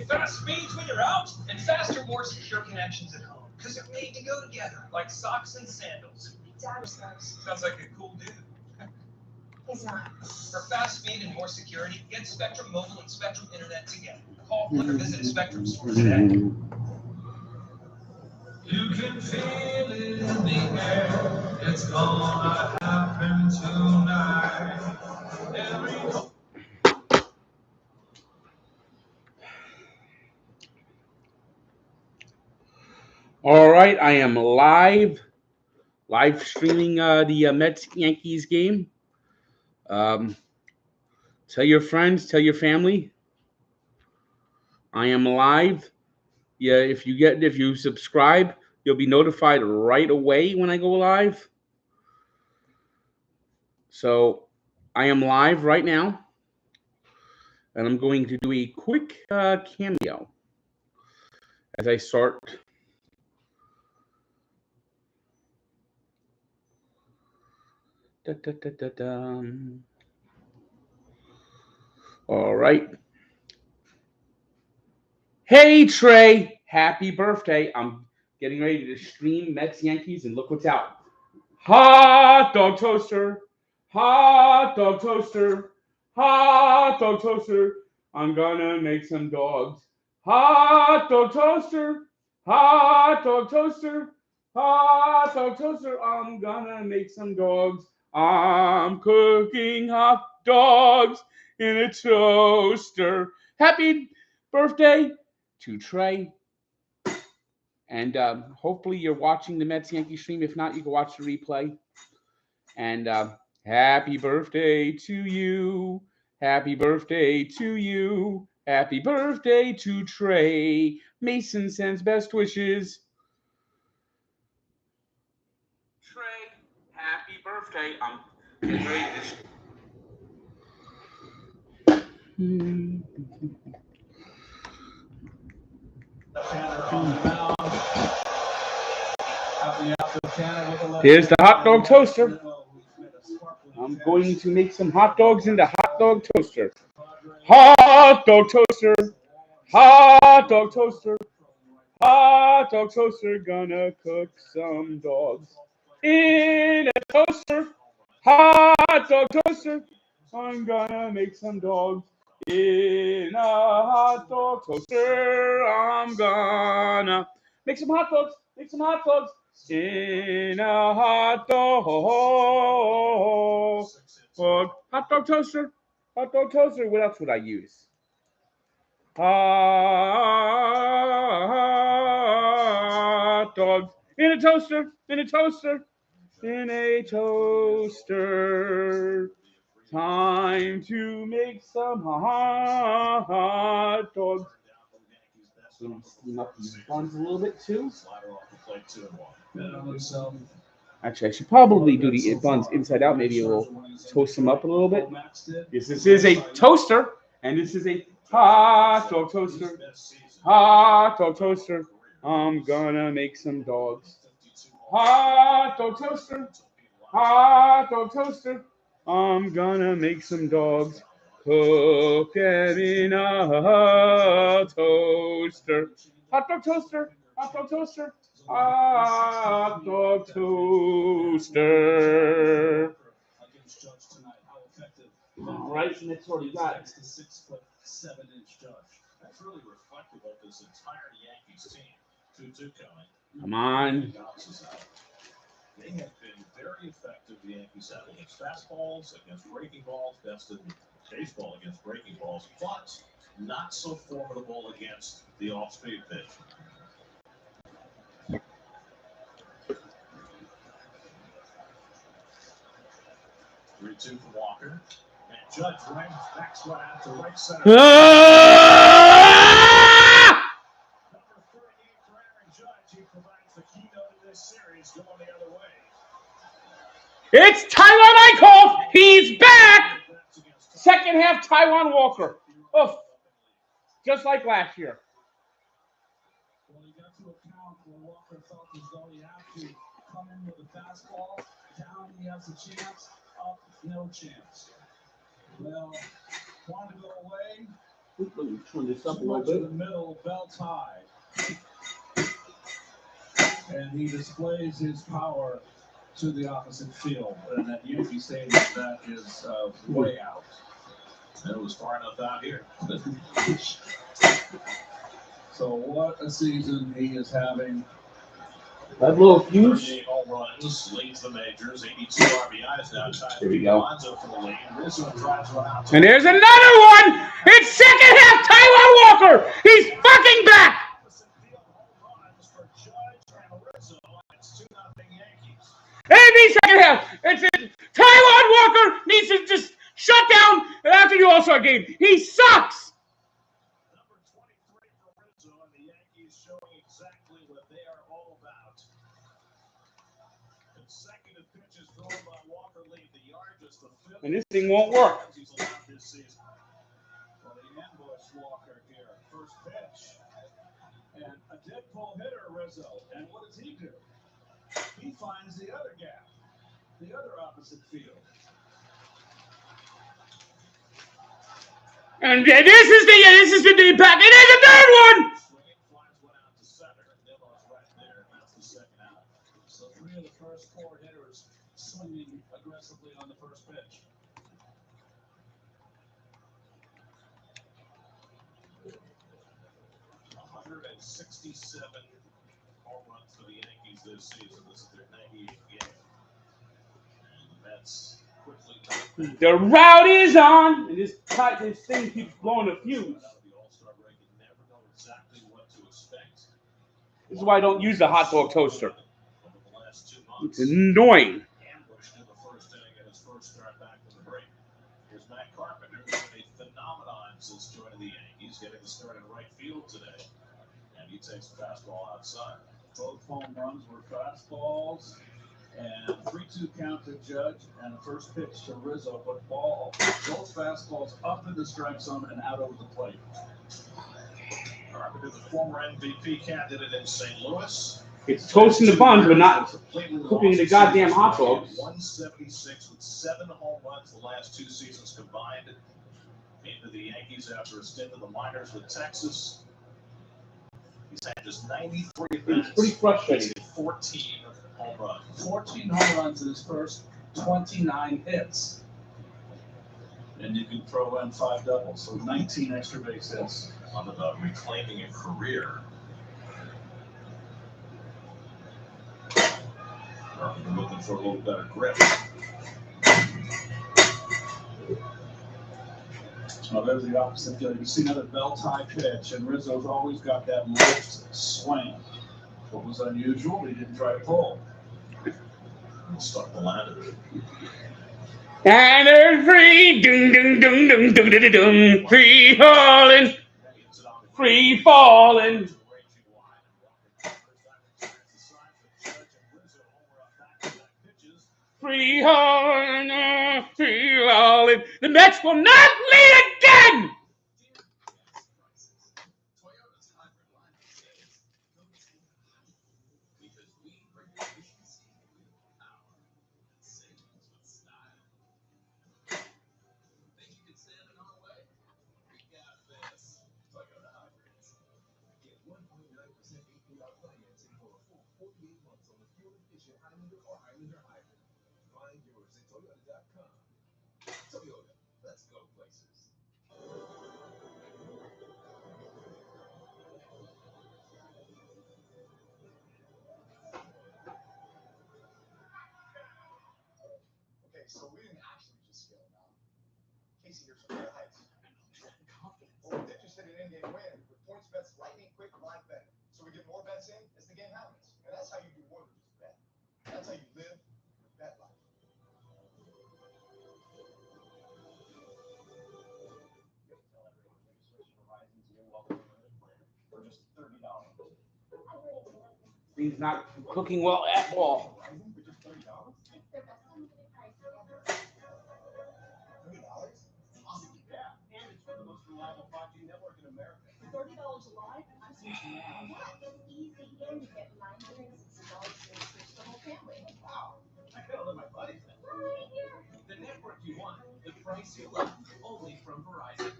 fast speeds when you're out and faster, more secure connections at home. Because they're made to go together, like socks and sandals. Dad was those. Sounds like a cool dude. He's not. For fast speed and more security, get Spectrum Mobile and Spectrum Internet together. Call, click, or visit a Spectrum store today. You can feel it in the air. It's gonna happen tonight. All right, I am live streaming the Mets Yankees game. Tell your friends, tell your family. I am live. Yeah, if you subscribe, you'll be notified right away when I go live. So I am live right now, and I'm going to do a quick cameo as I start. All right. Hey, Trey. Happy birthday. I'm getting ready to stream Mets Yankees, and look what's out. Hot dog toaster. Hot dog toaster. Hot dog toaster. I'm gonna make some dogs. Hot dog toaster. Hot dog toaster. Hot dog toaster. I'm gonna make some dogs. I'm cooking hot dogs in a toaster. Happy birthday to Trey. And hopefully you're watching the Mets Yankee stream. If not, you can watch the replay. And happy birthday to you. Happy birthday to you. Happy birthday to Trey. Mason sends best wishes. Trey, happy birthday. I'm getting ready Here's the hot dog toaster. I'm going to make some hot dogs in the hot dog toaster. Hot dog toaster. Hot dog toaster. Hot dog toaster. Gonna cook some dogs in a toaster. Hot dog toaster. I'm gonna make some dogs in a hot dog toaster. I'm gonna make some hot dogs. Make some hot dogs in a hot dog. Hot dog toaster. Hot dog toaster. What else would I use? Hot dogs in a toaster. In a toaster. In a toaster. Time to make some hot dogs. Gonna steam up these buns a little bit too. Actually, I should probably do the buns inside out. Maybe we'll toast them up a little bit. Yes, this is a toaster, and this is a hot dog toaster. Hot dog toaster. I'm gonna make some dogs. Hot dog toaster. Hot dog toaster. I'm gonna make some dogs. Cook them in a toaster. Hot dog toaster. Hot dog toaster. Hot dog toaster. All right, and it's already got it. 6'7" judge. That's really reflective of this entire Yankees team. 2-2 coming. Come on. They have been very effective, the Yankees have, against fastballs, against breaking balls, best in baseball against breaking balls, but not so formidable against the off-speed pitch. 3-2 for Walker. And Judge right back flat to right center. Number 38 for Aaron Judge. He provides the keynote in this series going the other way. It's Taiwan Eichhoff. He's back. Second half, Taiwan Walker. Oh, just like last year. Well, he got to a count where Walker felt as though he had to come in with a fastball. Down, he has a chance. Up, no chance. Well, wanted to go away. Let me turn this up a Too little much in bit. the middle, belt high. And he displays his power to the opposite field. And at Yankee Stadium, that is way out. And it was far enough out here. So what a season he is having. That little fuse. 38 home runs, leads the majors, 82 RBIs now. There we go. Alonso for the lead. Rizzo drives one out. And there's another one. It's second half. Taiwan Walker. He's fucking back. Opposite field home runs for Judge and Rizzo. It's 2-0 Yankees. AB second half. It's it. Taiwan Walker needs to just shut down after the All-Star game. He sucks. Number 23 for Rizzo, and the Yankees showing exactly what they are all about. Consecutive pitches thrown by Walker leave the yard, just the fifth. And this thing won't work. He's allowed this season. Well, they ambush Walker here. First pitch. And a dead pull hitter, Rizzo. And what does he do? He finds the other gap, the other opposite field. And this is the impact. It is a third one. Swinging, flies one out to center. Nimmo's right there. That's the second out. So 3 of the first 4 hitters swinging aggressively on the first pitch. $167 home runs for the Yankees this season. This is their 98th game. And the Mets quickly knocked The route is on. And this thing keeps blowing the fuse. out of the All-Star break. You never know exactly what to expect. This is why I don't use the hot dog toaster. Over the last 2 months, It's annoying. ambushed in the first inning in his first start back from the break. Here's Matt Carpenter, who's been a phenomenon since joining the Yankees, getting the start in right field today. And he takes the fastball outside. Both home runs were fastballs, and 3-2 count to Judge, and the first pitch to Rizzo, but both fastballs up in the strike zone and out over the plate. Carpenter, the former MVP candidate in St. Louis. It's toasting the buns, but not cooking the goddamn hot dogs. 176 with 7 home runs the last 2 seasons combined. Came to the Yankees after a stint in the minors with Texas. He's had just 93 It's minutes. pretty frustrating. 14 home runs. 14 home runs in his first 29 hits. And you can throw in 5 doubles, so 19 extra base hits. On about reclaiming a career. They're looking for a little better grip. Well, there's the opposite field. You see another belt-high pitch, and Rizzo's always got that lift swing. What was unusual, he didn't try to pull. He stuck the landing. And there's free, ding, ding, ding, ding, ding, ding, ding, free falling, free falling. Free falling, free falling. The Mets will not lead again. So we didn't actually just scale down. Casey here's from the Heights. Well, we're interested in in-game win with points bets, lightning quick live betting. So we get more bets in as the game happens. And that's how you do more than just bet. That's how you live your bet life. For just $30. He's not cooking well at all. For just $30? Yeah, and it's for the most reliable 5G network in America. For $30 a line, I'm switching now. Yeah, it's easy. And you get $960 to switch the whole family. Wow. I gotta let my buddies know. Right here. The network you want, the price you love, only from Verizon.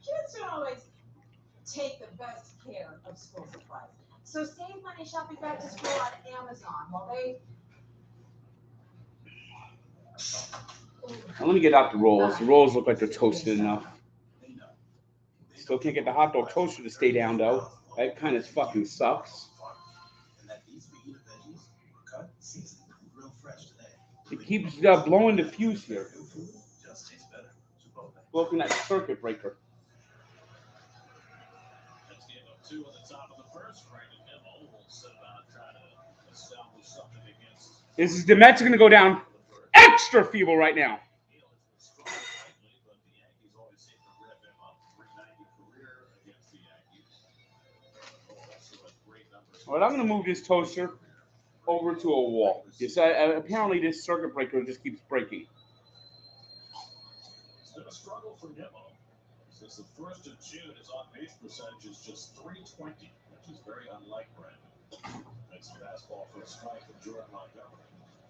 Kids are best care of school supplies. So save money shopping back to school on Amazon while they. Now let me get out the rolls. The rolls look like they're toasted enough. Still can't get the hot dog toaster to stay down though. That kind of fucking sucks. It keeps blowing the fuse here. Blowing that circuit breaker. That's game of 2 on the top of the first. Brandon Nimmo will set about trying to establish something against. The Mets are going to go down extra feeble right now. But the Yankees always seem to rip him up. 390 career against the Yankees. Also a great number. All right, I'm going to move this toaster over to a wall. Yes, apparently this circuit breaker just keeps breaking. It's been a struggle for Nimmo. Since the 1st of June, his on-base percentage is just .320, which is very unlike Brandon. Next fastball for a strike from Jordan Montgomery.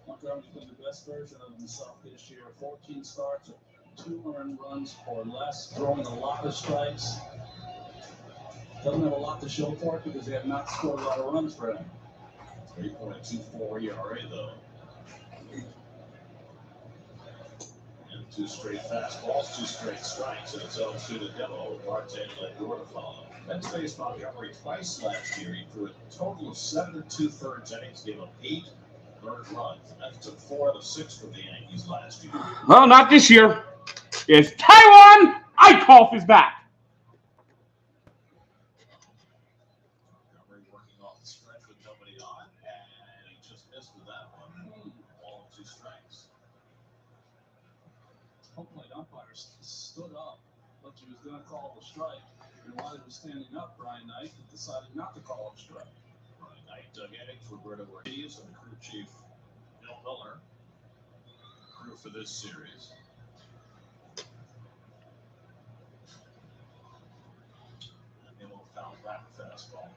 Montgomery's been the best version of himself this year. 14 starts, 2 earned runs or less, throwing a lot of strikes. Doesn't have a lot to show for it because they have not scored a lot of runs for him. 3.24 ERA though. And 2 straight fastballs, 2 straight strikes, and it's 0-2 to Nimmo. Marte let Gore follow. Mets faced Montgomery twice last year. He threw a total of 7 2/3 innings, gave up 8 earned runs. Mets took 4 out of 6 from the Yankees last year. Well, not this year. It's Taiwan. Eichhoff is back. Montgomery working off the stretch with nobody on, and he just missed with that one. All 2 strikes. Hopefully, the umpire stood up, but he was going to call a strike. And while he was standing up, Brian Knight decided not to call a strike. Brian Knight dug innings, Roberto Ortiz, and crew chief Bill Miller. Crew for this series. And Nimmo fouled back a fastball.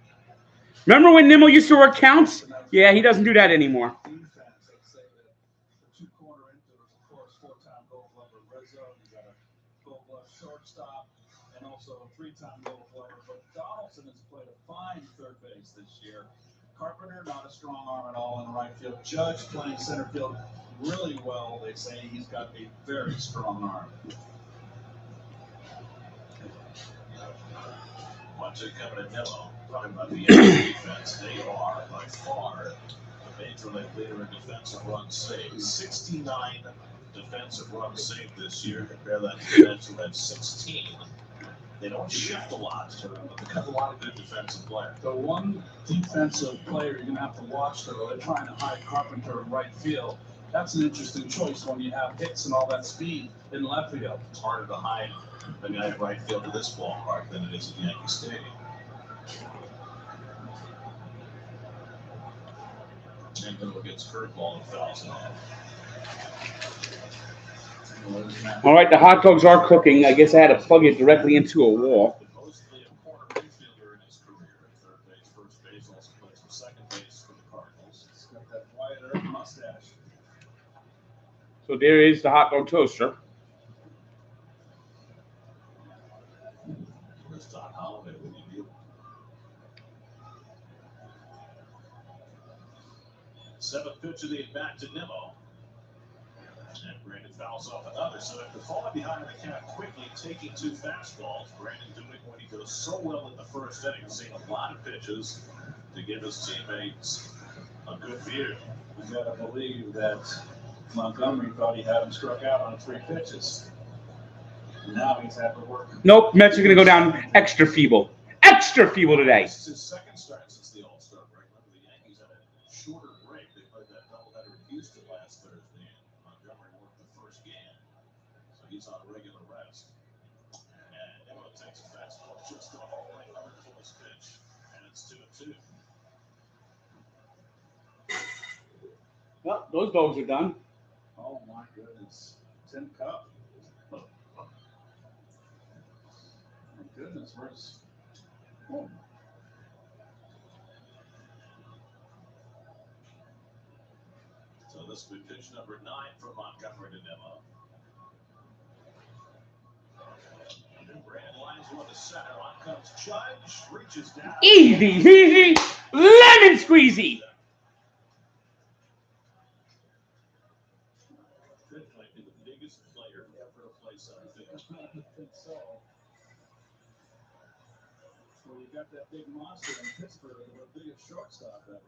Remember when Nimmo used to work counts? Yeah, he doesn't do that anymore. Team fans, they say that the 2 corner infielders, of course, 4-time Gold Glover Rizzo, you got a Gold Glove shortstop, and also a 3-time Gold Glover. But Donaldson has played a fine third base this year. Carpenter, not a strong arm at all in right field. Judge playing center field really well. They say he's got a very strong arm. Watch it coming to Nimmo. Talking about the Yankees defense, they are by far the major league leader in defensive runs saved. 69 defensive runs saved this year. Compare that to the Mets, who had 16. They don't shift a lot, but they have a lot of good defensive players. The one defensive player you're going to have to watch, though, they're trying to hide Carpenter in right field. That's an interesting choice when you have hits and all that speed in left field. It's harder to hide a guy in right field to this ballpark than it is at Yankee Stadium. And Nimmo gets curveball and fouls it off. All right, the hot dogs are cooking. I guess I had to plug it directly into a wall. Mostly a corner infielder in his career. Third base, first base, also plays some second base for the Cardinals. He's got that Wyatt Earp mustache. So there is the hot dog toaster. Here's Todd Holliday with you. Seventh pitch of the at-bat to Nimmo. And Brandon fouls off another. So after falling behind in the count quickly, taking 2 fastballs, Brandon doing what he does so well in the first inning, seeing a lot of pitches to give his teammates a good view. You got to believe that Montgomery thought he had him struck out on 3 pitches. Now he's had to work. Nope, Mets are going to go down extra feeble. Extra feeble today. This is his second start since the All-Star break. Remember, the Yankees had a shorter break. They played that doubleheader in Houston last Thursday, and Montgomery worked the first game. So he's on regular rest. And Nimmo takes a fastball just off the right under for his pitch, and it's 2-2. Well, those dogs are done. Oh, my goodness. Tin Cup. My goodness, where's... Oh. So this will be pitch number 9 from Montgomery to Nimmo. And then Brandon lines lines one to center. On comes Judge, reaches down. Easy, easy, lemon squeezy. Fifth might be the biggest player ever to play center field. I think so. Well, you got that big monster in Pittsburgh, the biggest shortstop ever.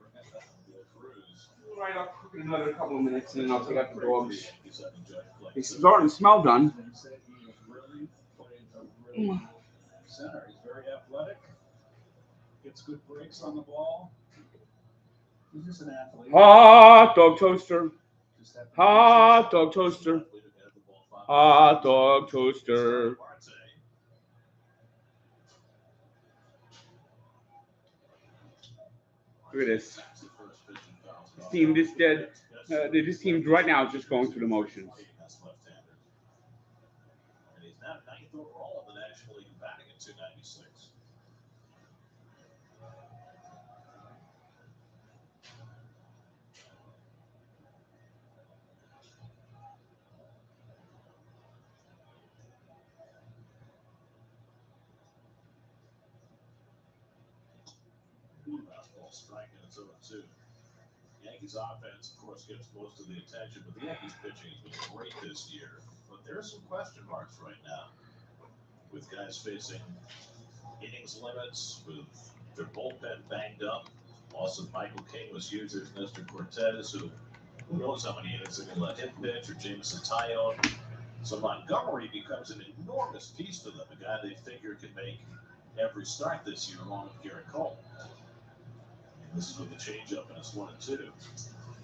Bill Cruz. Right, I'll cook it another couple of minutes and then I'll take out the dogs. Yankees having Judge play They center. starting to smell done. They said he was really playing a really good center. He's very athletic, gets good breaks on the ball. He's just an athlete. Hot dog toaster. Just have to- Hot dog toaster. Hot dog toaster. Look at this. This team just dead. This team right now is just going through the motions. And he's now 9th overall in the National League, batting at 296. Fastball striking, it's 0-2. Yankees offense, of course, gets most of the attention, but the Yankees pitching has been great this year. But there are some question marks right now, with guys facing innings limits, with their bullpen banged up. Loss of Michael King was huge. There's Nestor Cortez, who knows how many innings they're going to let him pitch, or Jameson Tyone. So Montgomery becomes an enormous piece to them, a guy they figure can make every start this year, along with Garrett Cole. This is with the changeup, and it's 1-2.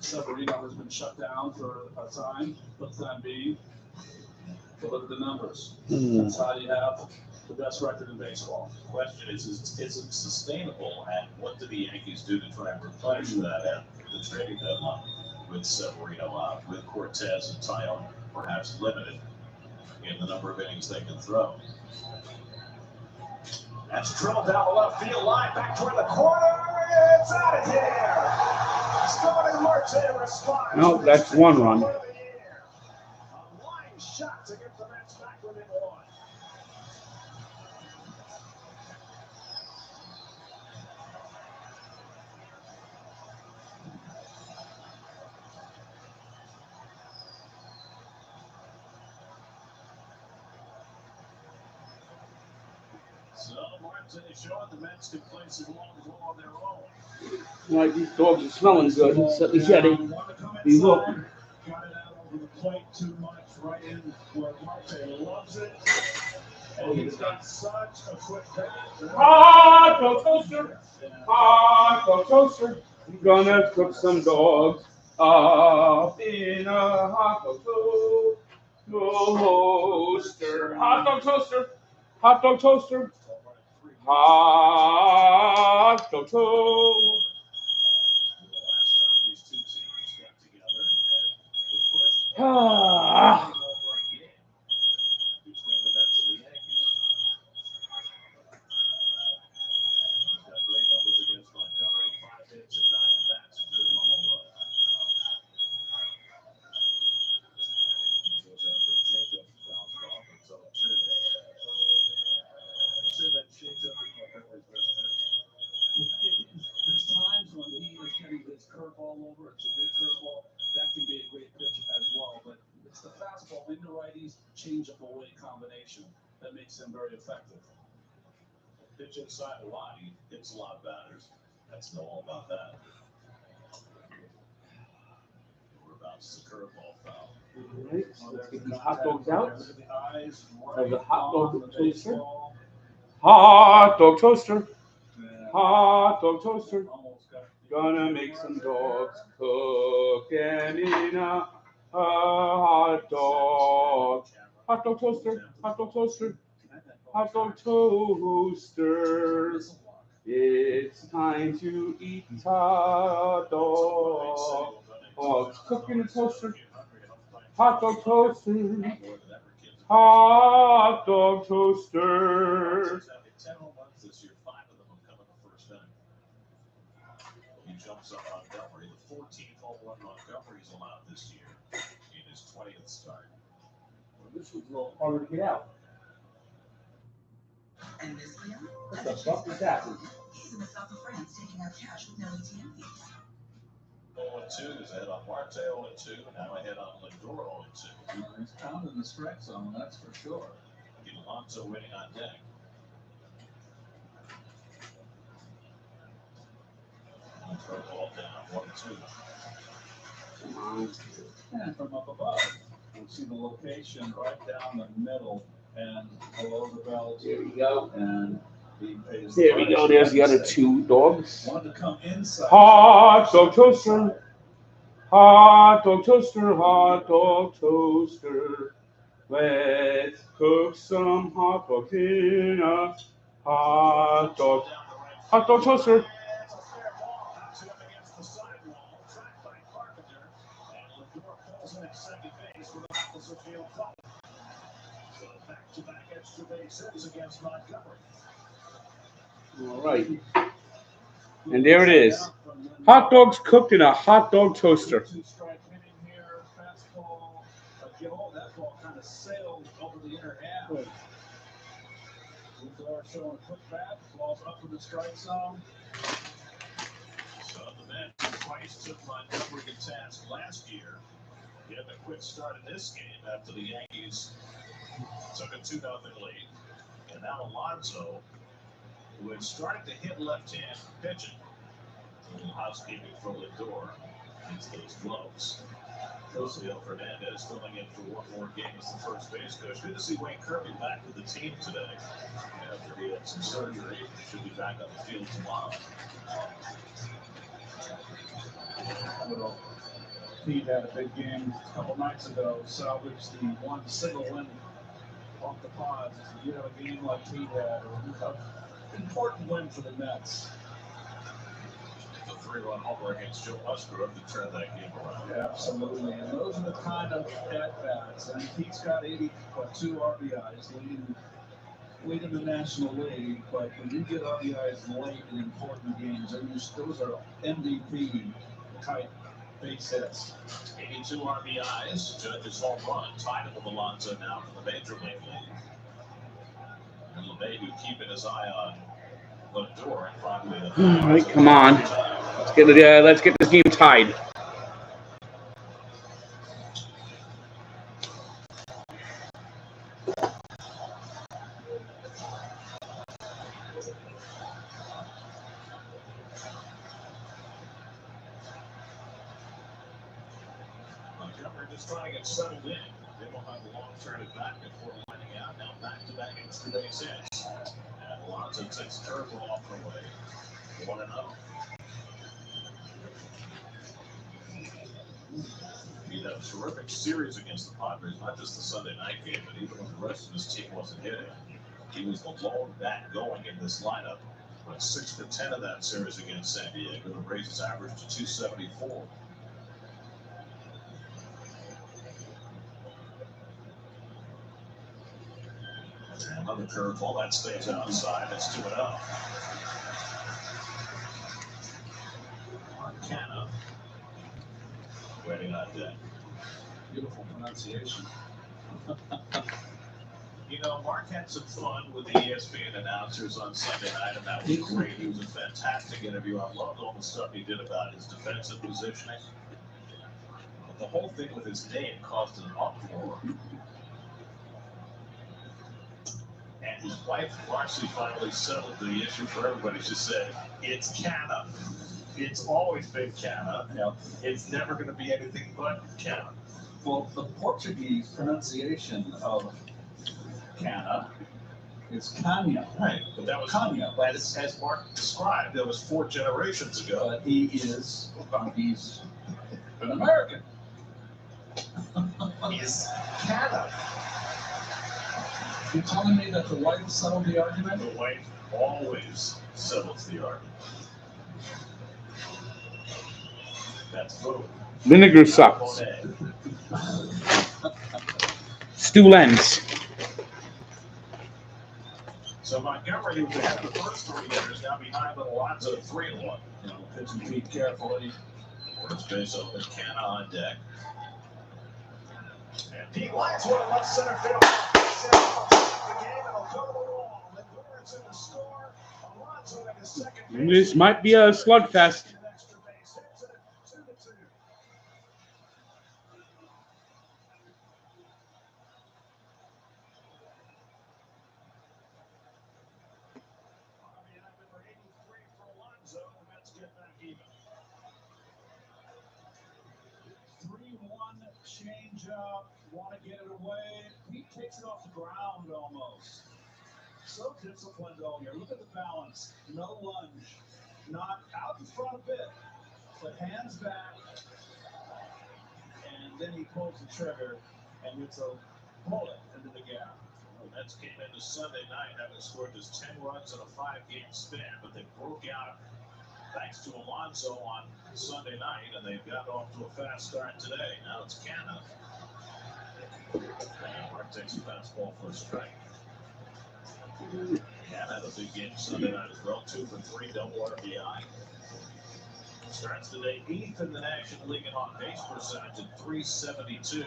Severino has been shut down for a time, for the time being. But look at the numbers. That's how you have the best record in baseball. The question is it sustainable, and what do the Yankees do to try and replenish that at the trading deadline with Severino out, with Cortez and Tyone perhaps limited in the number of innings they can throw? That's drilled down the left field line, back toward the corner. It's out of here. Starting Marte responds. No, that's one run. A line shot to get the Mets back within one. So Marte showing the Mets can place a long ball on their own. Like these dogs are smelling good. So at least, yeah, they look. Got it out over the plate too much, right in where Marte loves it. And he's got such a quick finish. Hot dog toaster. Hot dog toaster. I'm gonna cook some dogs up in a hot dog toaster. Hot dog toaster. Hot dog toaster. Hot dog toaster. The last time these two teams got together, the first Ah. game between the Mets and the Yankees. He's got great numbers against Montgomery, 5 hits and 9 at-bats, including a home run. Goes out for a changeup, fouls it off, and it's 0-2. Say that changeup is Montgomery's best pitch. There's times when he is getting his curveball over, it's a big curveball, that can be a great pitch as well, but it's the fastball into righties, change-up away combination that makes him very effective. Pitch inside a lot, he hits a lot of batters. That's know all about that. We're about to curveball foul. Alright, so let's get these hot dogs out. Look at the eyes, Of the hot dog on the toaster. baseball. Hot dog toaster. Yeah. Hot dog toaster. Almost got the- Gonna make some dogs cooking in a hot dog. Hot dog toaster. Hot dog toaster. Hot dog toaster. It's time to eat hot dog. Oh, it's cooking a toaster. Hot dog toaster. Hot dog toaster. 10 home runs this year, 5 of them have come in the first inning. He jumps up Montgomery, the 14th home run Montgomery's allowed this year in his 20th start. This was a little harder to get out. And this year, What the fuck is that? he's in the south of France taking out cash with no ATM fees. 0-2 is ahead on Marte 0-2. Now ahead on Lindor 0-2. He's pounding the strike zone, that's for sure. Alonso waiting on deck. Throw ball down 1-2. And from up above, you see the location right down the middle and below the belt. There we go. And he pays There we go. There's the other two dogs. Wanted to come inside. Hot dog toaster. Hot dog toaster. Hot dog toaster. Let's cook some hot dogs in a hot dog toaster. Against the sidewall, tracked by Carpenter, and Lindor pulls in at second base with an opposite field call. So back-to-back extra base hits against Montgomery. All right. And there it is. Hot dogs cooked in a hot dog toaster. 2-strike inning here, fastball. Oh, that ball kind of sailed over the inner half. Lindor showing a quick bat, ball's up in the strike zone. So the Mets twice took Montgomery to task last year. Getting a quick start in this game after the Yankees took a 2-0 lead. And now Alonso, who had started to hit left-hand pitching. A little housekeeping for Lindor. Needs those gloves. José Fernandez filling in for one more game as the first base coach. Good to see Wayne Kirby back with the team today. After he had some surgery, he should be back on the field tomorrow. Well, Pete had a big game a couple nights ago, salvaged the one single win off the pods. You have a game like Pete had, an important win for the Mets. The 3-run homer against Joe Musgrove to turn that game around. Yeah, absolutely, and those are the kind of at-bats. And Pete's got 82 RBIs, leading the National League. But when you get RBIs late in important games, those are MVP-type base hits. 82 RBIs, Judge's home run, tied it with Alonso now for the Major League lead. And LeMahieu keeping his eye on Lindor and finally. All right, come on. Let's get this game tied. Montgomery just trying to get settled in. They will have a long turn it back before lining out. Now back-to-back extra base hits. And Alonso takes curveball off the way. 1-0. He had a terrific series against the Padres, not just the Sunday night game, but even when the rest of his team wasn't hitting. He was the lone bat going in this lineup. Went 6 for 10 of that series against San Diego to raise his average to 274. And another curveball that stays outside. It's 2-0. Marcana waiting on deck. Beautiful pronunciation. You know, Mark had some fun with the ESPN announcers on Sunday night, and that was great. He was a fantastic interview. I loved all the stuff he did about his defensive positioning. But the whole thing with his name caused an uproar. And his wife, Marcy, finally settled the issue for everybody. She said, it's Canna. It's always been Canna. It's never going to be anything but Canna. Well, the Portuguese pronunciation of Canna is Canha. Right, but that was Canha. But as Mark described, that was 4 generations ago. But he's an American. He's Canna. You're telling me that the wife settled the argument? The wife always settles the argument. That's boom. Vinegar sucks. Stu Lenz. So Montgomery, who was ahead of the first 3 hitters, now behind with Alonso 3-1. Pitching Pete carefully. First base open, Canna on deck. And Pete Lyons one left center field. The game, it'll go to the wall. Lindor This might be a slugfest. Change up, want to get it away. He takes it off the ground almost. So disciplined all year. Look at the balance. No lunge. Not out in front a bit, but hands back. And then he pulls the trigger and it's a bullet into the gap. The Mets came into Sunday night having scored just 10 runs in a 5-game span, but they broke out thanks to Alonso on Sunday night, and they've gotten off to a fast start today. Now it's Canna. And Mark takes a fastball for a strike. Canna had a big game Sunday night as well. 2 for 3, double RBI. Starts today 8th in the National League in on-base percentage at .372.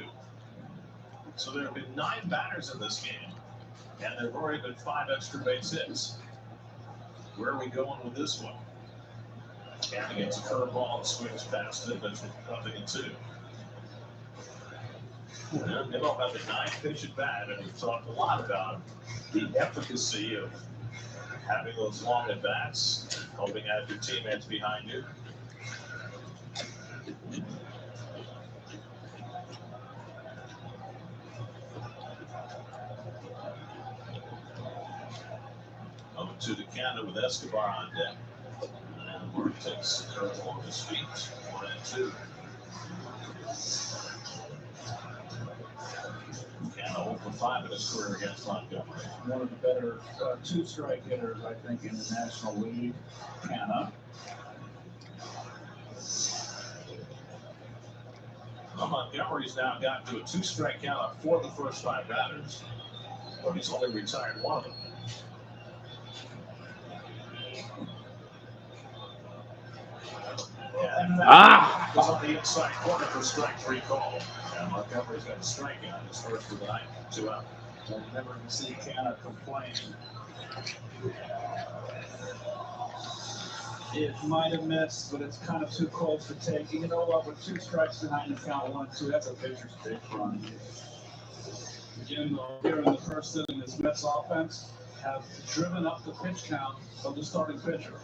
So there have been 9 batters in this game, and there have already been 5 extra base hits. Where are we going with this one? Canna gets a curveball and swings past it, but it's 0-2. They don't have a 9-pitch at bat, and we've talked a lot about the efficacy of having those long at bats, hoping to have your teammates behind you. Over to the Canada with Escobar on deck. And Mark takes the curveball on his feet. 1-2. Canada 0 for 5 in his career against Montgomery. One of the better two-strike hitters, I think, in the National League. Canna. Well, Montgomery's now gotten to a 2-strike count on 4 of the first 5 batters, but he's only retired 1 of them. Was on the inside corner for strike 3 call. And Montgomery's got a strikeout. His first of the night, 2 out. We'll never see Canna complain. It might have missed, but it's kind of too close to take. You know what? With 2 strikes behind the count, 1-2, that's a pitcher's big run. Again, here in the first inning, this Mets offense have driven up the pitch count of the starting pitcher.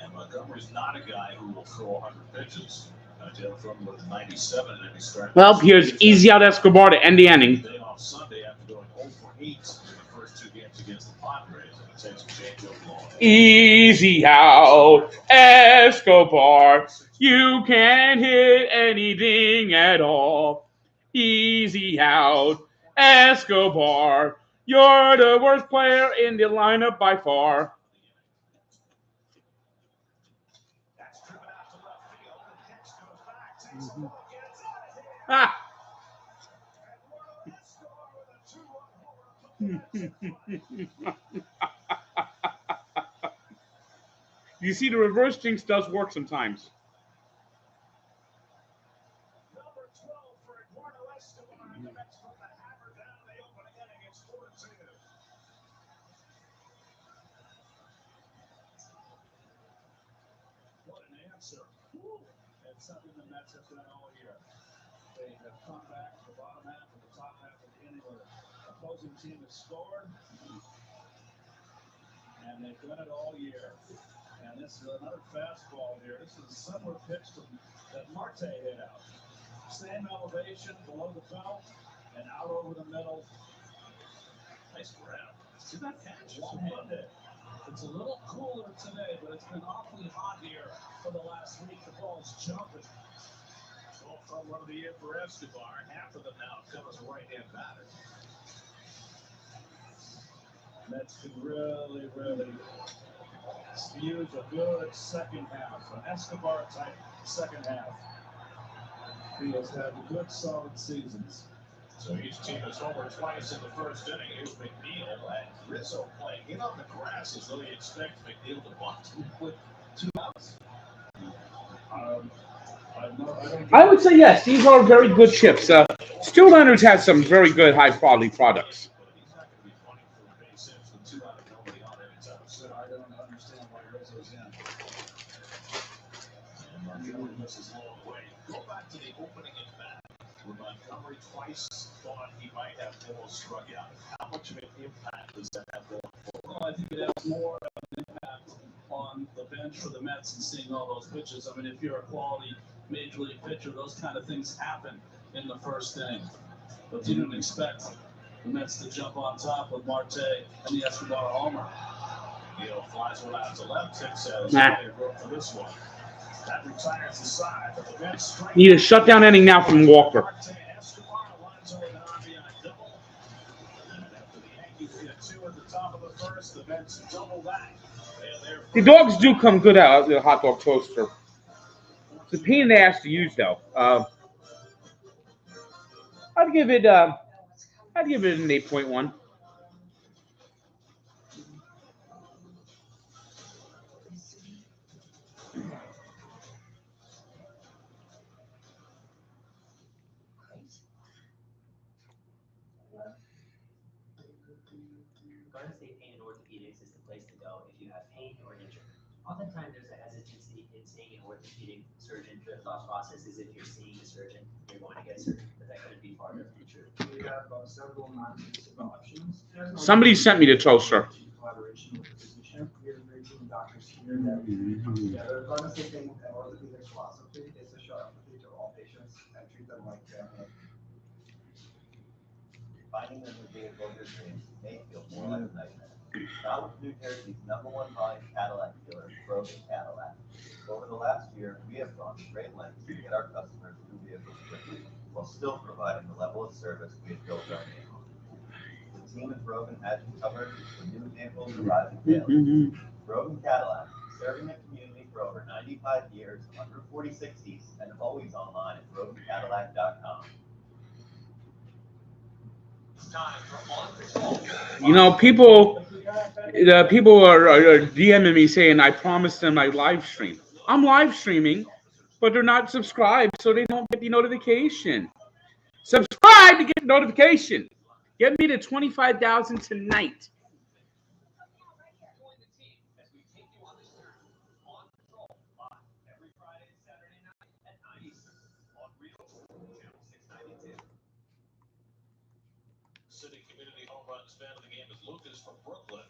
And Montgomery's not a guy who will throw 100 pitches. They'll throw him with 97 and he starts. Well, here's easy out Escobar to end the inning. Day off Sunday after going 0 for 8 in the first 2 games against the Padres, and it takes a change-up ball. Easy out Escobar. You can't hit anything at all. Easy out Escobar. You're the worst player in the lineup by far. Ah. You see, the reverse jinx does work sometimes. Number 12 for Eduardo Escobar, and the Mets put the hammer down. They open again against 4-2. What an answer. It's something the Mets have done all year. They have come back to the bottom half of the top half of the inning where the opposing team has scored. And they've done it all year. And this is another fastball here. This is a similar pitch to that Marte hit out. Same elevation below the belt and out over the middle. Nice grab. See that catch? One-handed. It's a little cooler today, but it's been awfully hot here for the last week. The ball's jumping. Well, from one of the year for Escobar, half of them now come as a right-hand batter. Mets can really use a good second half, an Escobar type second half. He has had good solid seasons. So each team has homered twice in the first inning. Here's McNeil and Rizzo playing in on the grass as though he expects McNeil to bunt with 2 outs. I would say yes. These are very good chips. Stu Leonard's has some very good high quality products. He's not going to be punting for a base hit with 2 out of Rizzo's in. And Montgomery misses low away. Go back to the opening at bat, where Montgomery twice thought he might have almost struck out. How much of an impact does that have going forward? Well, I think it has more of an impact on the bench for the Mets and seeing all those pitches. I mean, if you're a quality major league pitcher, those kind of things happen in the first inning. But you didn't expect the Mets to jump on top with Marte and the Escobar homer. Neal flies one out to left. Tick says, Nah. for this one. That retires the side, but the Mets straight. Need a shutdown inning now from Walker. Escobar lines over an RBI double. And after the Yankees get two at the top of the first, the Mets double that. The dogs do come good out of the hot dog toaster. It's a pain in the ass to use, though. I'd give it an 8.1. Garden State Pain and Orthopedics is the place to go if you have pain or injury. Oftentimes there's a hesitancy in seeing an orthopedic surgeon. The thought process is if you're seeing a surgeon, you're going to get surgery, but that couldn't be farther from the truth. We have several non-invasive options. Somebody sent me the toaster. Collaboration with the physician. We have great team of doctors here that we together. Garden State Pain and Orthopedics philosophy is to show empathy to all patients and treat them like family. Finding a new vehicle of your dreams may feel more like a nightmare. Not with New Jersey's #1 volume Cadillac dealer, Brogan Cadillac. Over the last year, we have gone to great lengths to get our customers new vehicles quickly, while still providing the level of service we have built our name on. The team at Brogan has you covered for new vehicles arriving daily. Brogan Cadillac, serving the community for over 95 years on Route 46 East and always online at brogancadillac.com. You know, people are DMing me saying I promised them I live stream. I'm live streaming, but they're not subscribed, so they don't get the notification. Subscribe to get the notification. Get me to 25,000 tonight. City Community Home Runs fan of the game is Lucas from Brooklyn.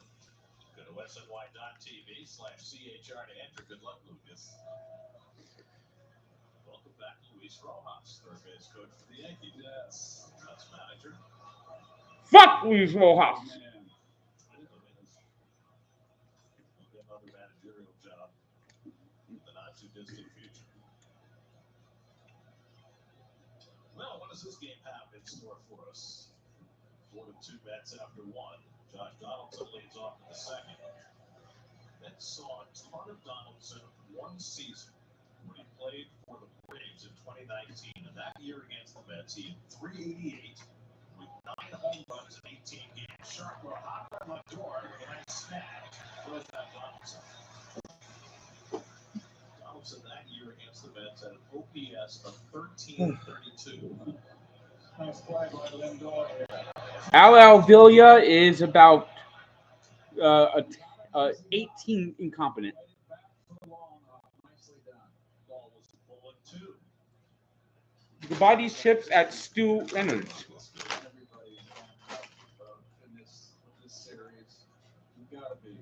Go to SNY.TV/CHR to enter. Good luck, Lucas. Welcome back, Luis Rojas, third base coach for the Yankees. Yes. Mets manager. Fuck Luis Rojas. Man. He'll get another managerial job in the not too distant future. Well, what does this game have in store for us? 4-2 Mets after one. Josh Donaldson leads off in the second. Mets saw a ton of Donaldson one season when he played for the Braves in 2019. And that year against the Mets, he had 388 with 9 home runs in 18 games. Sharper, hot run left door, and a nice snag. Throws that Donaldson. Donaldson that year against the Mets had an OPS of 1332. Nice play by Lindor. Al Alvilla is about 18 incompetent. Nicely done. Ball was 0-2. You can buy these chips at Stu Leonard's. Everybody in this series, you gotta be.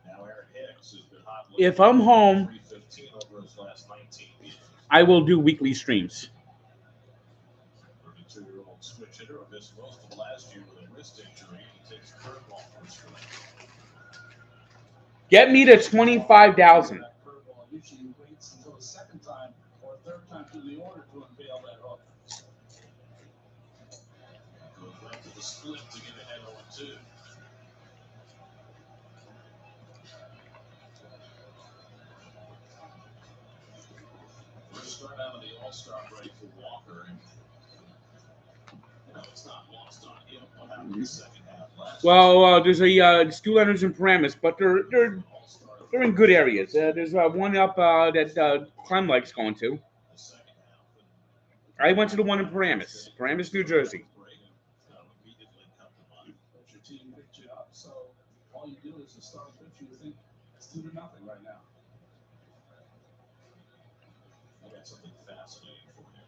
Now Aaron Hicks has been hot. If I'm home, 315 over his last 19 games. I will do weekly streams. 32-year-old switch hitter who missed most of last year with a wrist injury. He takes curveball for a strike. Get me to 25,000. That curveball usually waits until the second time or third time through the order to unveil that hook. Goes right to the split to get ahead 0-2. First start out of the All-Star break for Walker. You know, it's not lost on him what happened in the second half last Well, there's a Stu Leonard's and Paramus, but they're in good areas. There's one up that Clem likes going to. the second half. I went to the one in Paramus, New Jersey. Immediately come to mind. But your team picked you up, so all you do is starting pitcher, you think it's 2-0 right now. I got something fascinating for you.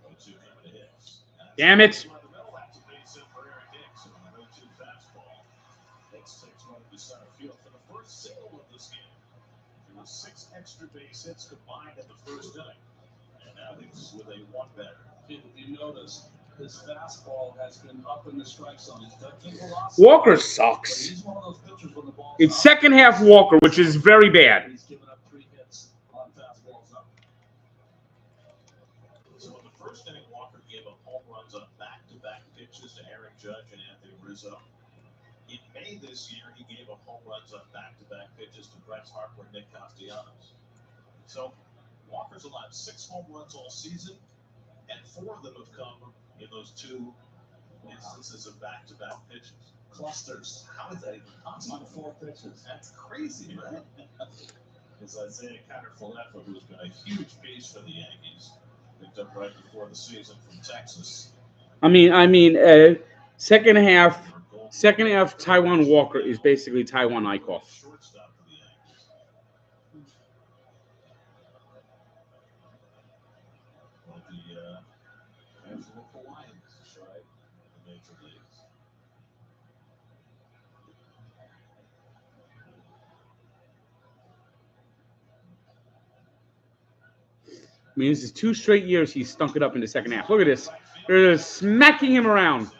0-2 coming to Hicks. Damn it. That's a base hit for Eric Hicks on an 0-2 fastball. Hicks takes one to center field for the first single of this game. There were 6 extra base hits combined in the first inning. And now Hicks with a 1-batter. If you notice, his fastball has been up in the strike zone. He's got good velocity. Walker But sucks. he's one of those pitchers when the ball's It's up, second half Walker, which is very bad. he's given up 3 hits on fastballs up. So in the first inning, Walker gave up home runs on back-to-back pitches to Aaron Judge and Anthony Rizzo. In May this year, he gave up home runs on back-to-back pitches to Bryce Harper and Nick Castellanos. So Walker's allowed 6 home runs all season, and 4 of them have come in those 2 instances of back-to-back pitches. Clusters. How is that even possible? On 4 pitches. That's crazy, right? It's Isaiah Kiner-Falefa, who's been a huge piece for the Yankees. Picked up right before the season from Texas. Second half Taiwan Walker is basically Taiwan Eichhoff. Shortstop for the Yankees. One of the national Hawaiians, right? The major leagues. This is 2 straight years he's stunk it up in the second half. Look at this. They're smacking him around.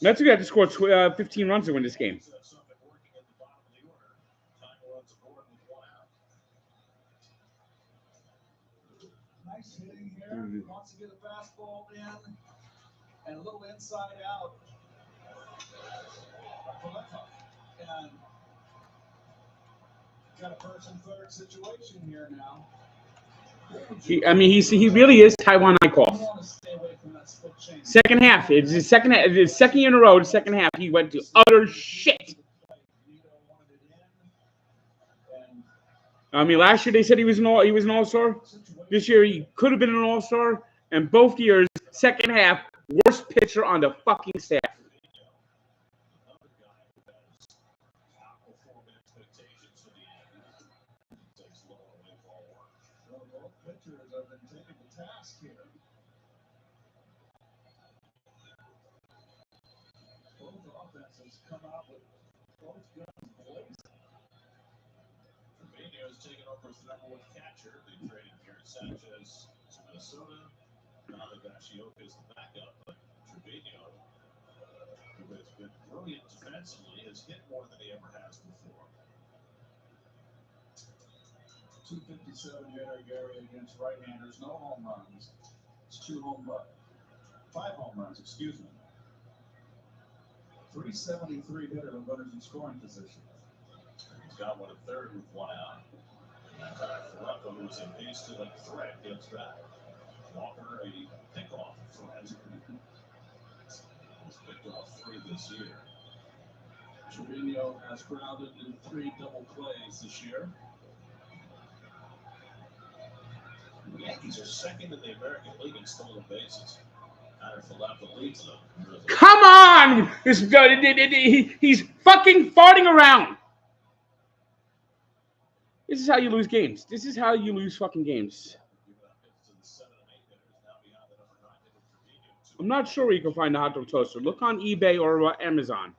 Mets are going to have to score 15 runs to win this game. Nice hitting here. Wants to get a fastball in and a little inside out. And got a first and third situation here now. He really is Taiwan Eichhoff. You want to stay away from that split change. Second half, it's his second year in a row. The second half, he went to utter shit. Last year they said he was an all-star. This year he could have been an all-star. And both years, second half, worst pitcher on the fucking staff. Pitchers have been taking the task here. Both offenses come out with both guns blazing. Trevino has taken over as the #1 catcher. They traded Gary Sanchez to Minnesota. Now Higashioka is the backup, but Trevino, who has been brilliant defensively, has hit more than he ever has before. 257 hitter Gary against right-handers, no home runs. It's 5 home runs, excuse me. 373 hitter with runners in scoring position. He's got one at third with 1 out. And Falefa, who's a base-stealing threat, gets back. Walker, a pickoff threat. He's picked off 3 this year. Trevino has grounded in 3 double plays this year. The Yankees are second in the American League in stolen bases. Kiner-Falefa leads them. Come on! He's fucking farting around. This is how you lose games. This is how you lose fucking games. I'm not sure where you can find the hot dog toaster. Look on eBay or Amazon.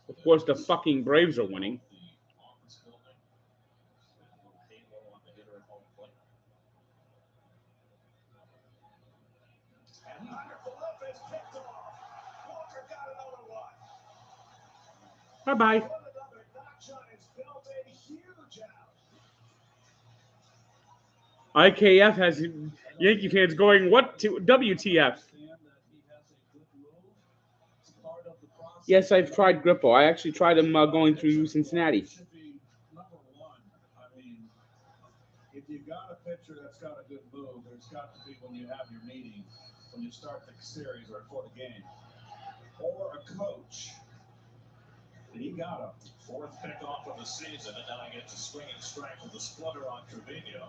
Of course, the fucking Braves are winning. Bye-bye. IKF has Yankee fans going, what to WTF? Yes, I've tried Grippo. I actually tried him going through Cincinnati. Should be number 1. I mean, if you've got a pitcher that's got a good move, there's got to be when you have your meeting. when you start the series or for the game, or a coach. And he got him. Fourth pickoff of the season, and now he gets a swinging strike with the splitter on Trevino.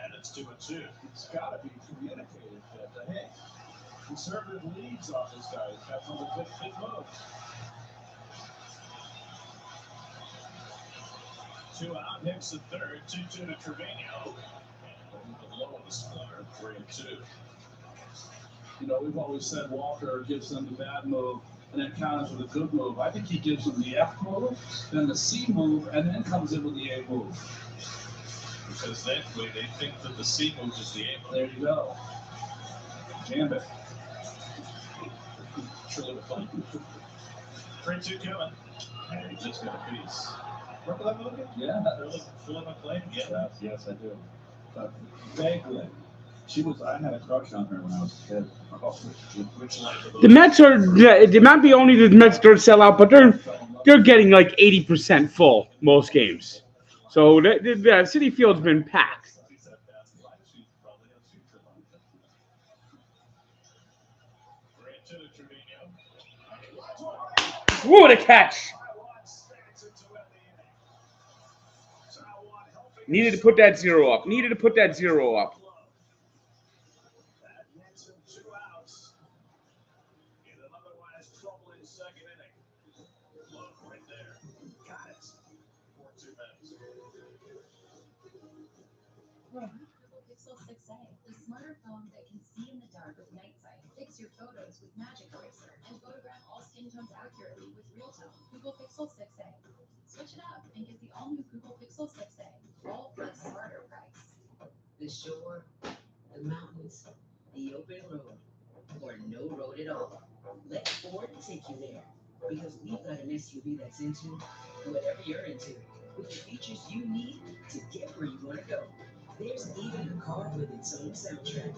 And it's 2-2. It's got to be communicated that, hey, conservative leads off this guy. He's got some of the big moves. 2 out, hits the third, 2-2 to Trevino. And below the splitter, 3-2. You know, we've always said Walker gives them the bad move and then counters with a good move. I think he gives them the F move, then the C move, and then comes in with the A move. Because they think that the C move is the A move. There you go. Jam it. Truly the fun. 3-2 coming. And he just got a piece. Remember that movie? Yeah. Philip McLean? Yeah. Yes, I do. But vaguely. I had a crush on her when I was a kid. Which line of The Mets are. It might be only the Mets don't sell out, but they're getting like 80% full most games. So the Citi Field's been packed. What a catch! Needed to put that 0 up. Needed to put that 0 up. That nets him 2 outs. In an otherwise troubling second inning. Look right there. Got it. 4-2 Mets. Pixel 6a, the smarter phone that can see in the dark with night sight. Fix your photos with Magic Eraser and photograph all skin tones accurately with Real Tone. Google Pixel 6a. Switch it up and get the all-new Google Pixel 6a, all for a smarter price. The shore, the mountains, the open road, or no road at all. Let Ford take you there, because we've got an SUV that's into whatever you're into, with the features you need to get where you want to go. There's even a car with its own soundtrack.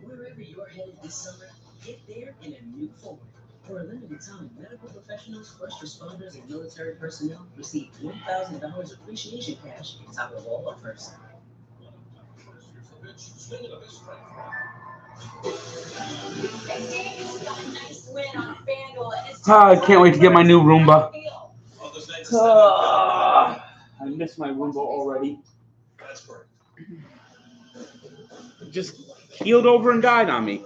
Wherever you're headed this summer, get there in a new Ford. For a limited time, medical professionals, first responders, and military personnel receive $1,000 appreciation cash on top of all offers. I can't wait to get my new Roomba. I miss my Roomba already. That's correct. Just keeled over and died on me.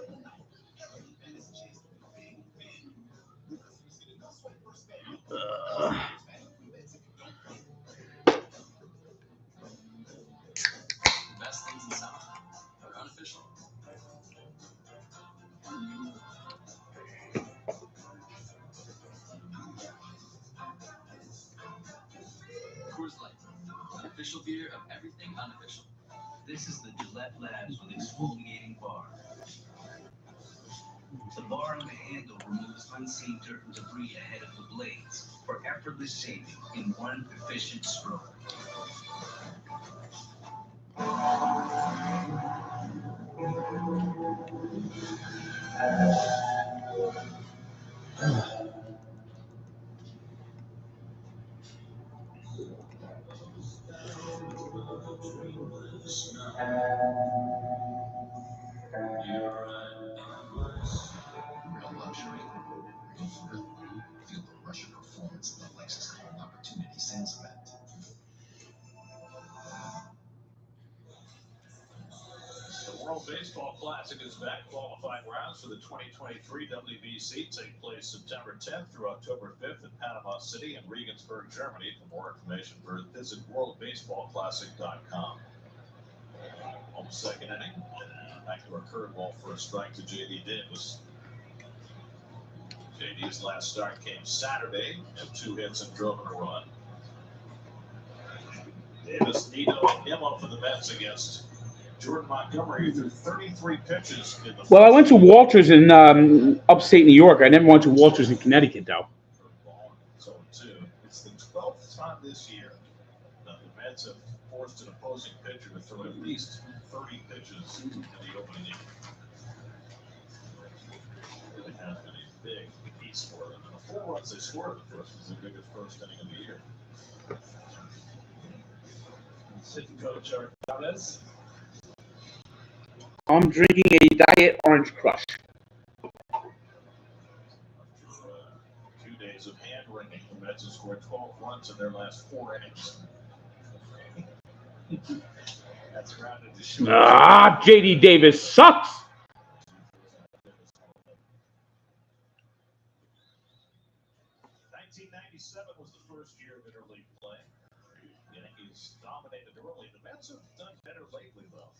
Best things in South are unofficial. Coors Light, official beer of everything unofficial. This is the Gillette Labs with exfoliating bar. The bar on the handle removes unseen dirt and debris ahead of the blades for effortless shaving in one efficient stroke. Real luxury. Feel the rush of performance of the Lexus Home Opportunity Sales Event. The World Baseball Classic is back. Qualifying rounds for the 2023 WBC take place September 10th through October 5th in Panama City and Regensburg, Germany. For more information, visit worldbaseballclassic.com. On the second inning, back to a curveball for a strike to J.D. Davis. J.D.'s last start came Saturday, and 2 hits and drove in a run. Davis vetoed him up for the Mets against Jordan Montgomery threw 33 pitches in the Well, I went to Walters in upstate New York. I never went to Walters in Connecticut, though. So, 2. It's the 12th time this year that the Mets have forced an opposing pitcher to throw at least 30 pitches in the opening inning. It really has been a big piece for them. And the 4 runs they scored in the first was the biggest first inning of the year. City coach Art Chavez. I'm drinking a Diet Orange Crush. 2 days of hand wringing. The Mets have scored 12 runs in their last 4 innings. That's grounded to short. J.D. Davis sucks. 1997 was the first year of interleague play. The Yankees dominated early. The Mets have done better lately, though.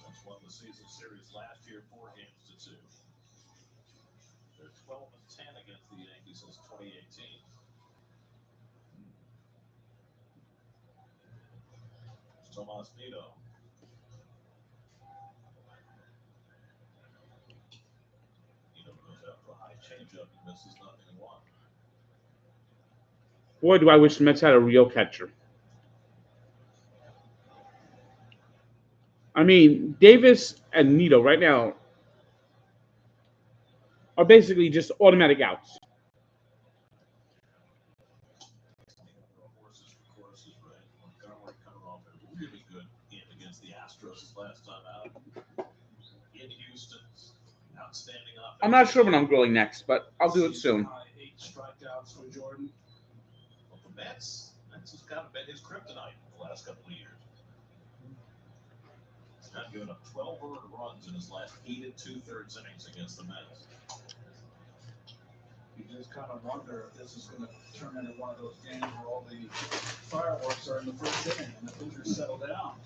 Mets won the season series last year, 4-2. They're 12-10 against the Yankees since 2018. Tomas Nido. Nido goes after a high changeup and misses nothing in 1. Boy, do I wish the Mets had a real catcher. I mean, Davis and Nido right now are basically just automatic outs. Horses for courses, right? Montgomery coming off a really good game against the Astros his last time out. In Houston, outstanding offense. I'm not sure when I'm grilling next, but I'll do it soon. 8 strikeouts for Jordan. Well, the Mets has kind of been his kryptonite the last couple of years. He's not given up 12 earned runs in his last 8 2/3 innings against the Mets. You just kind of wonder if this is going to turn into one of those games where all the fireworks are in the first inning and the pitchers settle down.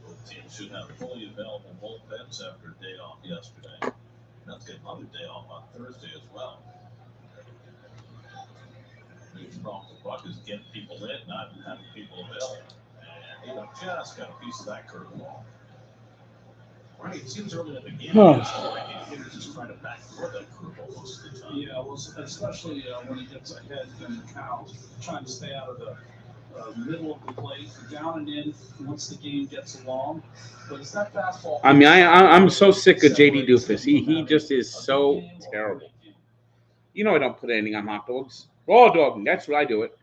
Both teams should have fully available bullpens after a day off yesterday. Mets get another day off on Thursday as well. The biggest problem with Buck is getting people in, not having people available. And just got a piece of that curveball. Right, it seems early in the game, hitters is trying to backdoor that curveball most of the time. Yeah, well, especially when he gets ahead in the count, trying to stay out of the middle of the plate, down and in once the game gets along. But it's that fastball. I mean, I'm so sick of J.D. Doofus. He just is so terrible. You know I don't put anything on hot dogs. Raw dog, that's what I do it.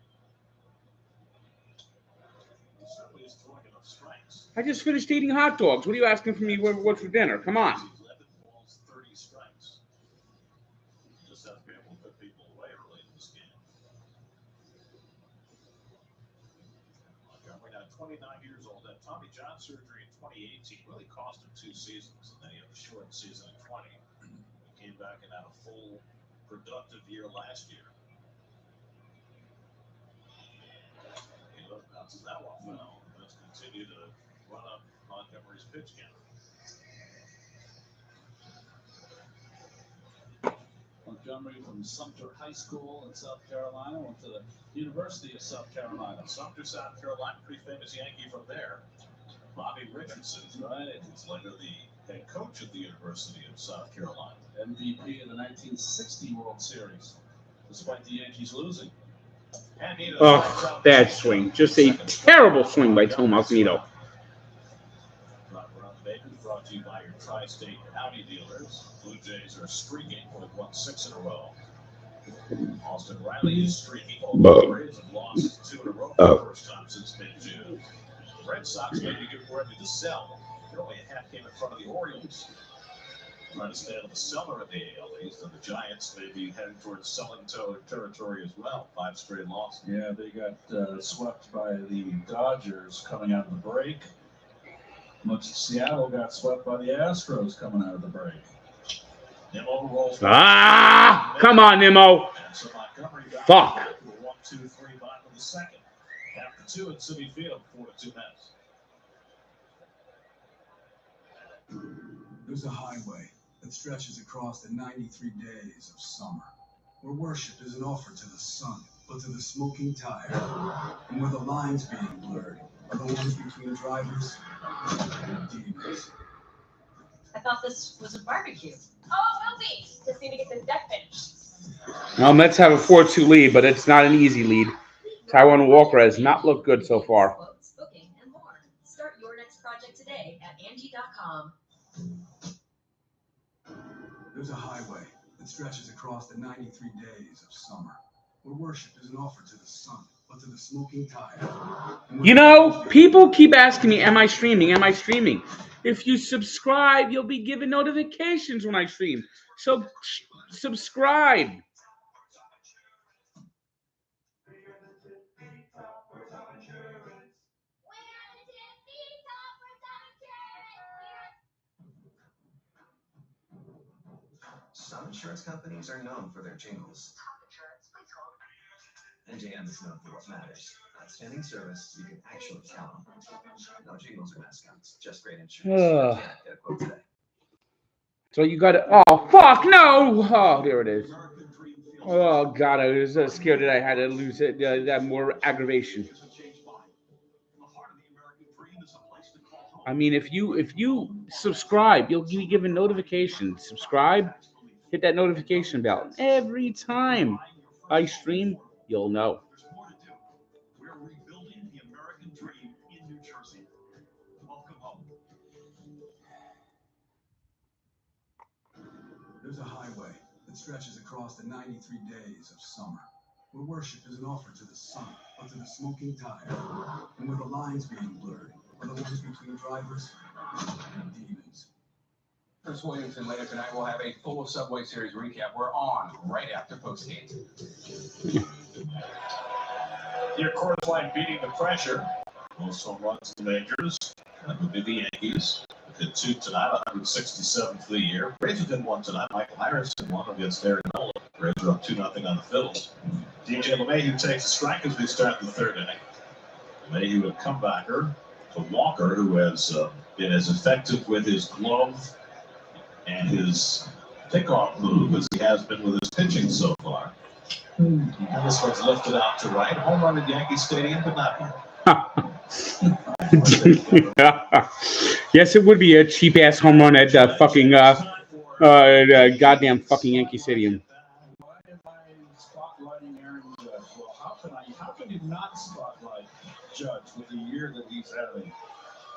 He certainly is throwing enough strikes. I just finished eating hot dogs. What are you asking for me? What's for dinner? Come on. 11 balls, 30 strikes. Just have to be able to put people away early in this game. Montgomery now 29 years old. Had Tommy John surgery in 2018. Really cost him 2 seasons. And then he had a short season in 20. He came back and had a full productive year last year. He bounces that one foul. Let's continue to run up Montgomery's pitch count. Montgomery from Sumter High School in South Carolina went to the University of South Carolina. Sumter, South Carolina, pretty famous Yankee from there. Bobby Richardson, right? Who's later the head coach of the University of South Carolina. MVP of the 1960 World Series, despite the Yankees losing. Oh, bad swing. Just a terrible swing by Tomas Nido. Brought to you by your Tri-State Audi dealers. Blue Jays are streaking with won 6 in a row. Austin Riley is streaking. The Braves have lost 2 in a row for the first time since mid-June. The Red Sox may be getting ready to sell. They're only a half game in front of the Orioles. Trying to stay out of the cellar in the AL East, and the Giants may be heading towards selling territory as well. 5 straight losses. Yeah, they got swept by the Dodgers coming out of the break. Much Seattle got swept by the Astros coming out of the break. Nimmo rolls. Come on, Nimmo. So Fuck. 1-2-3 bottom of the second. After 2 at Citi Field, 4-2 Mets. There's a highway that stretches across the 93 days of summer, where worship isn't offered to the sun, but to the smoking tire, and where the lines being blurred are the ones between drivers and demons. I thought this was a barbecue. Oh, we'll see. Just need to get this deck finished. Well, Mets have a 4-2 lead, but it's not an easy lead. Taiwan Walker has not looked good so far. Quotes, booking, and more. Start your next project today at Angie.com. There's a highway that stretches across the 93 days of summer, where worship isn't offered to the sun, but to the smoking tire. You know, people keep asking me, am I streaming? Am I streaming? If you subscribe, you'll be given notifications when I stream. So subscribe. Some insurance companies are known for their jingles. NJM is known for what matters. Outstanding service you can actually count on. No jingles or mascots, just great insurance. Ugh. Get a quote today. So you got to, oh, fuck, no. Oh, there it is. Oh, God, I was so scared that I had to lose it. That more aggravation. I mean, if you subscribe, you'll be given notifications. Subscribe, hit that notification bell. Every time I stream, you'll know. We're rebuilding the American dream in New Jersey. Welcome home. There's a highway that stretches across the 93 days of summer, where worship isn't offered to the sun, but to the smoking tire, and where the lines being blurred are the ones between drivers and demons. Chris Williamson later tonight will have a full Subway Series recap. We're on right after postgame. Your Coors Light beating the pressure. Most home runs in the majors. That would be the Yankees. Hit 2 tonight, 167th for the year. Rays did 1 tonight. Michael Harrison won against Arizona. Rays are up 2-0 on the Phils. DJ LeMahieu takes a strike as we start the third inning. LeMahieu, a comebacker to Walker, who has been as effective with his glove and his pickoff move as he has been with his pitching so far. And this one's lifted out to right. Home run at Yankee Stadium, but not here. Yes, it would be a cheap ass home run at fucking goddamn fucking Yankee Stadium. Why am I spotlighting Aaron Judge? Well, how can you not spotlight Judge with the year that he's having?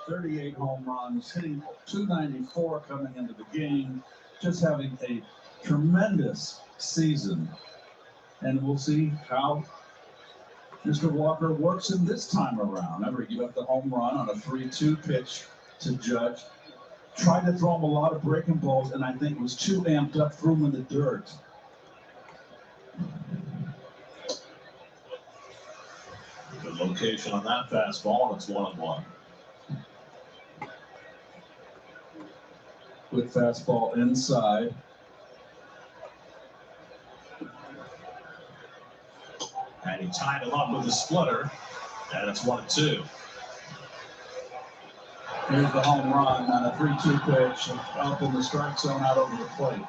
38 home runs, hitting .294 coming into the game, just having a tremendous season. And we'll see how Mr. Walker works in this time around. Remember, he got the home run on a 3-2 pitch to Judge. Tried to throw him a lot of breaking balls, and I think was too amped up, threw him in the dirt. Good location on that fastball, and it's 1-1. Good fastball inside. And he tied him up with a splitter, and it's 1-2. Here's the home run on a 3-2 pitch up in the strike zone out over the plate.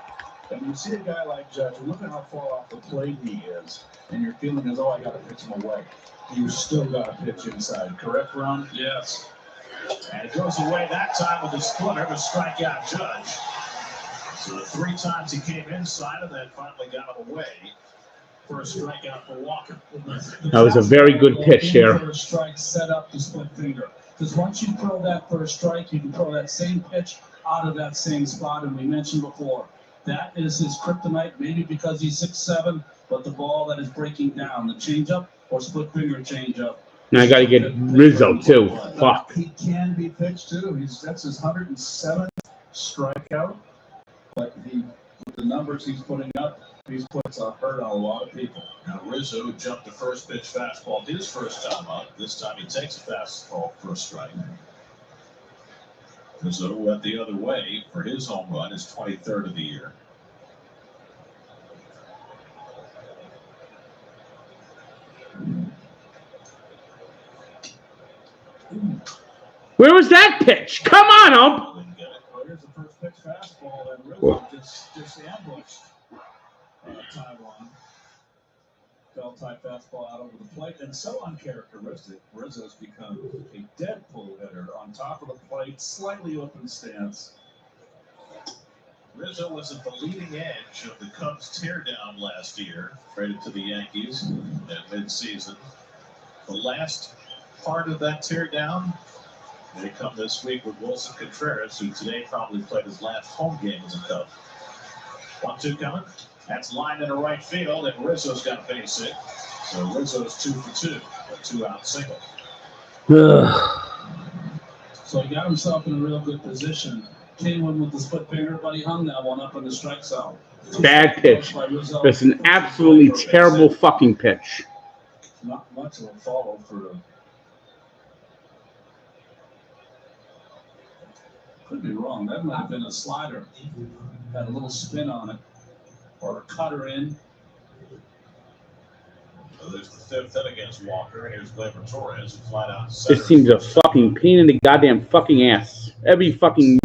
And you see a guy like Judge, look at how far off the plate he is, and you're feeling as though I got to pitch him away. You still got to pitch inside, correct, Ron? Yes. And it goes away that time with a splitter to strike out Judge. So the 3 times he came inside and then finally got him away for a strikeout for Walker. That was a very good pitch there. First strike set up the split finger. Because once you throw that first strike, you can throw that same pitch out of that same spot. And we mentioned before, that is his kryptonite, maybe because he's 6'7", but the ball that is breaking down, the changeup or split finger changeup. And I got to get Rizzo, too. Fuck. He can be pitched, too. That's his 107th strikeout. But with the numbers he's putting up, these puts are hurt on a lot of people. Now Rizzo, who jumped the first pitch fastball his first time up. This time he takes a fastball for a strike. Rizzo went the other way for his home run, his 23rd of the year. Where was that pitch? Come on, ump. Well, here's the first pitch fastball, and Rizzo just ambushed Taiwan. Bell-type fastball out over the plate, and so uncharacteristic. Rizzo's become a dead pull hitter on top of the plate, slightly open stance. Rizzo was at the leading edge of the Cubs teardown last year, traded to the Yankees at midseason. The last part of that teardown may come this week with Wilson Contreras, who today probably played his last home game as a Cub. 1-2 coming. That's lined into right field, and Rizzo's got a base hit. So Rizzo's 2 for 2. 2-out single. So he got himself in a real good position. Came in with the split finger, but he hung that one up in the strike zone. Bad pitch. It's an absolutely terrible fucking pitch. Not much of a follow through. Could be wrong. That might have been a slider. Had a little spin on it. Or a cutter in. So there's the fifth hit against Walker. Here's Gleyber Torres, who flat out This seems a fucking pain in the goddamn fucking ass. Every fucking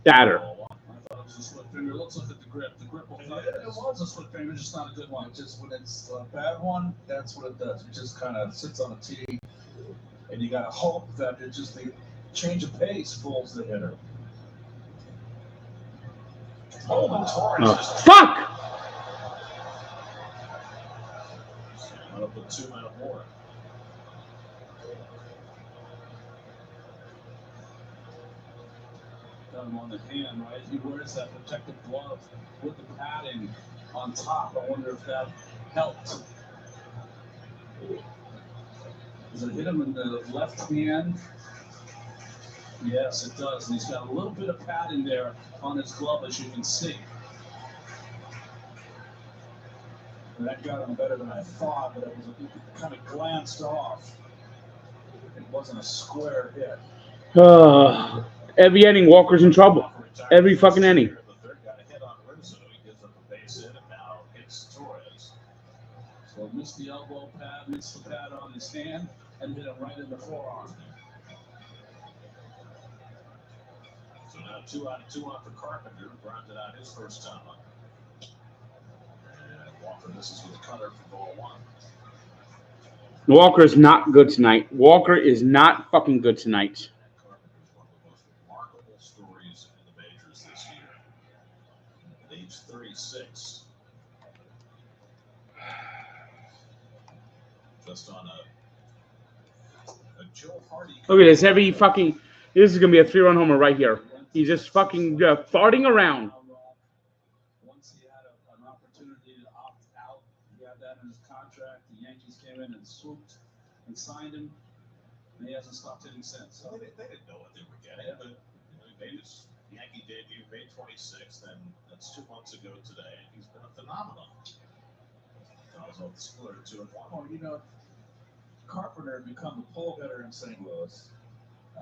batter. I thought it was a split finger. Let's look at the grip. The grip will fight. It was a split finger, just not a good one. Just when it's a bad one, that's what it does. It just kind of sits on a tee, and you got to hope that it just the change of pace fools the hitter. Oh, fuck! Went up with 2 men more. Got him on the hand, right? He wears that protective glove with the padding on top. I wonder if that helped. Does it hit him in the left hand? Yes, it does. And he's got a little bit of padding there on his glove, as you can see. And that got him better than I thought, but it kind of glanced off. It wasn't a square hit. Every inning, Walker's in trouble. Every fucking inning. The third got a hit on Rizzo. He gives up a base hit, and now hits Torres. So missed the elbow pad, missed the pad on his hand, and hit him right in the forearm. So now 2 out for Carpenter. Grounded out his first time up. And Walker misses with a cutter for ball 1. Walker is not good tonight. Walker is not fucking good tonight. Carpenter is one of the most remarkable stories in the majors this year. At age 36. Just on a Joe Hardy. Look at this. Every fucking. This is going to be a 3-run homer right here. He's just fucking farting around. Once he had an opportunity to opt out, he had that in his contract. The Yankees came in and swooped and signed him, and he hasn't stopped hitting since. So they didn't know what they were getting, but he made his Yankee debut May 26th, and that's 2 months ago today. He's been a phenomenon. I was off the split 2-1. Well, you know, Carpenter had become a pull hitter in St. Louis.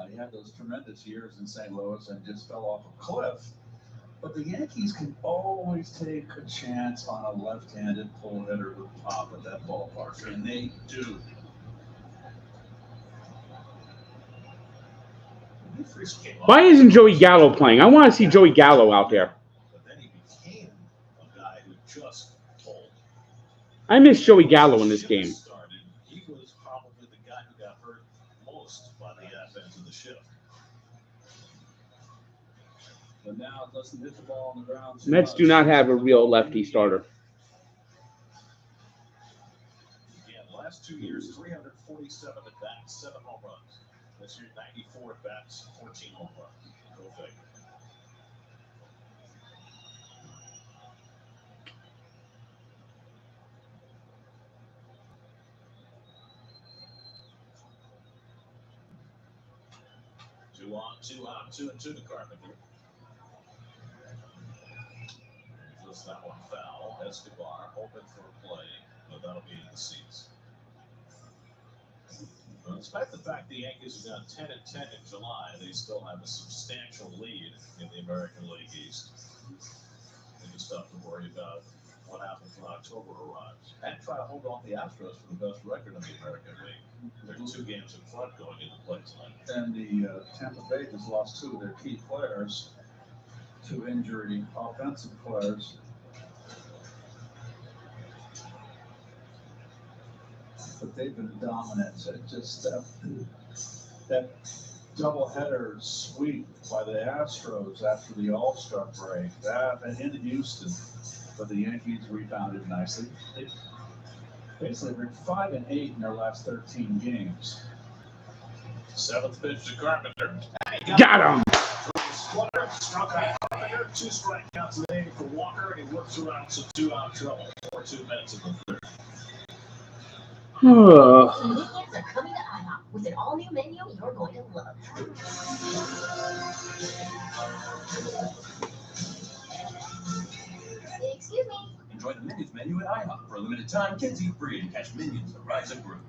He had those tremendous years in St. Louis and just fell off a cliff. But the Yankees can always take a chance on a left-handed pull hitter with pop at that ballpark, and they do. Why isn't Joey Gallo playing? I want to see Joey Gallo out there. But then he became a guy who just pulled. I miss Joey Gallo in this game. He was probably the guy who got hurt most by the advent of the shift. But now it doesn't hit the ball on the ground. Mets do not have a real lefty starter. Again, last 2 years, 347 at bats, 7 home runs. This year, 94 at bats, 14 home runs. Go figure. Two on, 2 out, 2 to Carpenter. Just that one foul. Escobar open for a play, but that'll be in the seats. But despite the fact the Yankees have gone 10-10 in July, they still have a substantial lead in the American League East. They just have to worry about what happens when October arrives. And try to hold on the Astros for the best record in the American League. They're 2 games in front going into play tonight. And the Tampa Bay just lost 2 of their key players to injury, offensive players. But they've been dominant. It just that doubleheader sweep by the Astros after the All-Star break, that in Houston, but the Yankees rebounded nicely. They basically were 5-8 in their last 13 games. 7th pitch to Carpenter. Got him. Struck out Carpenter. 2 strikeouts remaining for Walker, and he works around some 2-out trouble. 2 minutes in the third. Lads are coming to IHOP with an all-new menu you're going to love. Excuse me. Enjoy the Minions menu at IHOP. For a limited time, kids eat free and catch Minions, the Rise Up Group.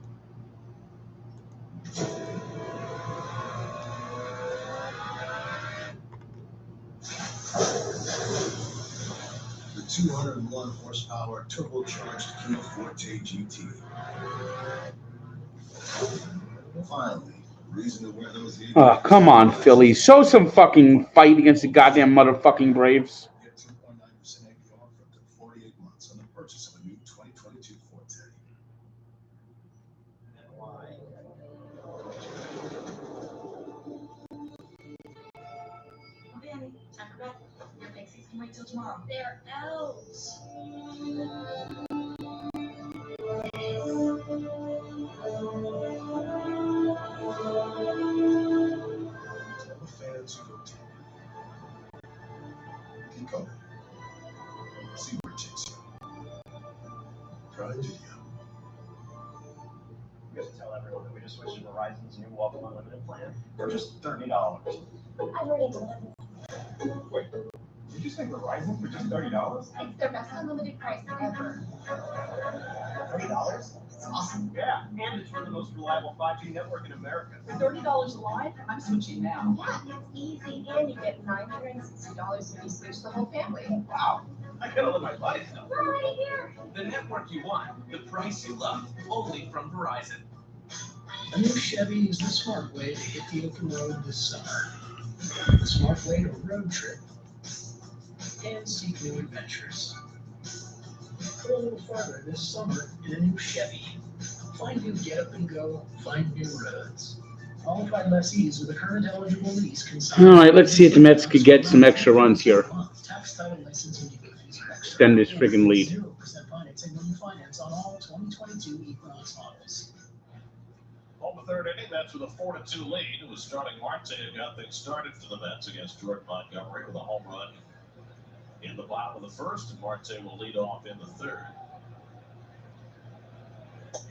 The 201 horsepower turbocharged Kia Forte GT. Finally, reason to wear those Eagles. Oh, come on, Phillies. Show some fucking fight against the goddamn motherfucking Braves. Get 2.9% APR for up to 48 months on the purchase of a new 2022 Forte. Okay, honey, time for bed. Your pixies can wait till tomorrow. They're elves. Tell the fans you go deep. Keep going. See where it takes you. Prime Video. We have to tell everyone that we just switched to Verizon's new Welcome Unlimited plan for just $30. I've already delivered. Wait, did you say Verizon for just $30? It's their best unlimited price ever. $30? It's awesome. Yeah, and it's for the most reliable 5G network in America. For $30 a line, I'm switching now. Yeah, it's easy, and you get $960 if you switch the whole family. Wow, I gotta let my buddies know. We're already here. The network you want, the price you love, only from Verizon. A new Chevy is the smart way to hit the open road this summer. The smart way to road trip and seek new adventures. Go a little farther this summer in a new Chevy. Find new get up and go, find new roads. Qualified lessees with a current eligible lease can sign. All right, let's see if the Mets could get some extra runs here. Tax title license and legal fees are extra. Extend this friggin' lead. 0% financing when you finance on all 2022 Equinox models. On the third inning, that's with a 4-2 lead. It was starting Marte who got things started for the Mets against Jordan Montgomery with a home run in the bottom of the first, and Marte will lead off in the third.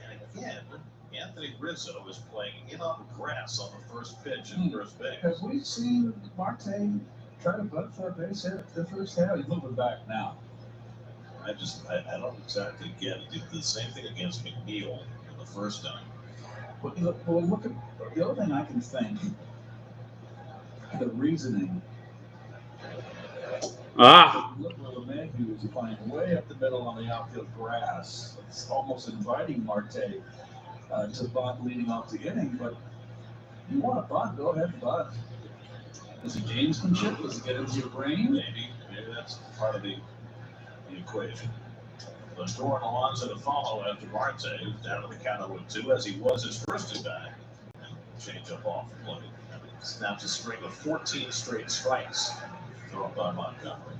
And again, Anthony Rizzo is playing in on the grass on the first pitch at first base. Have we seen Marte try to butt for a base hit the first half? He's moving back now. I don't exactly get it. He did the same thing against McNeil in the first time. But look at the other thing I can think, the reasoning. Look where LeMahieu is playing way up the middle on the outfield grass. It's almost inviting Marte to bunt leading off the inning, but you want to bunt, go ahead and bunt. Is it gamesmanship? Does it get into your brain? Maybe that's part of the equation. Lindor and Alonso to follow after Marte down to the count of 2 as he was his first at bat. Change up off the plate. Snaps a string of 14 straight strikes thrown by Montgomery.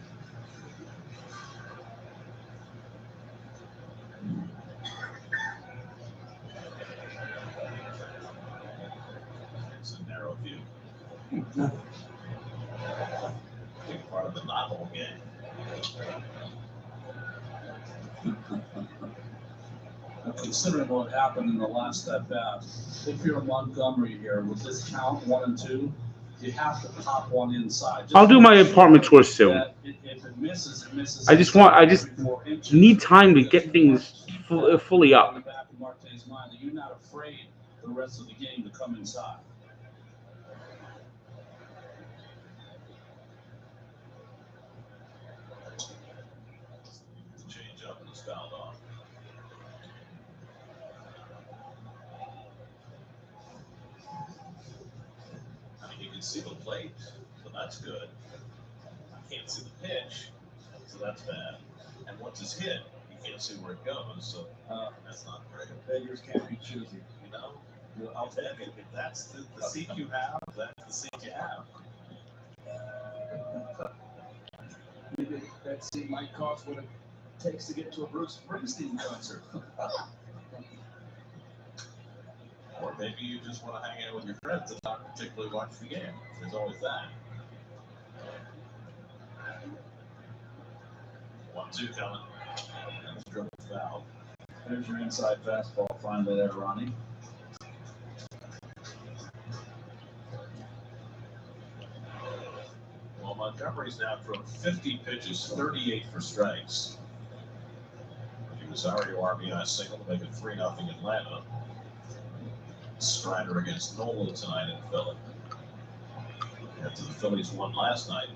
It's a narrow view. Big part of the novel game. Considering what happened in the last at bat, if you're Montgomery here with this count 1 and 2, you have to pop one inside. I'll do my apartment tour soon. If it misses, it misses. I just need time to get things fully up. In the back of Marte's mind that you're not afraid the rest of the game to come inside. The change up and it's fouled off. You can see the plate, so that's good. I can't see the pitch, so that's bad. And once it's hit, you can't see where it goes, so that's not great. Beggars can't be choosy. You know? I'll tell you, if that's the seat you have, that's the seat you have. Maybe that seat might cost what it takes to get to a Bruce Springsteen concert. Or maybe you just want to hang out with your friends and not particularly watch the game. There's always that. 1-2 coming. That's dribble foul. There's your inside fastball finally there, Ronnie. Montgomery's now thrown 50 pitches, 38 for strikes. He was Rosario RBI single to make it 3-0 Atlanta. Strider against Nola tonight in Philly. After the Phillies won last night.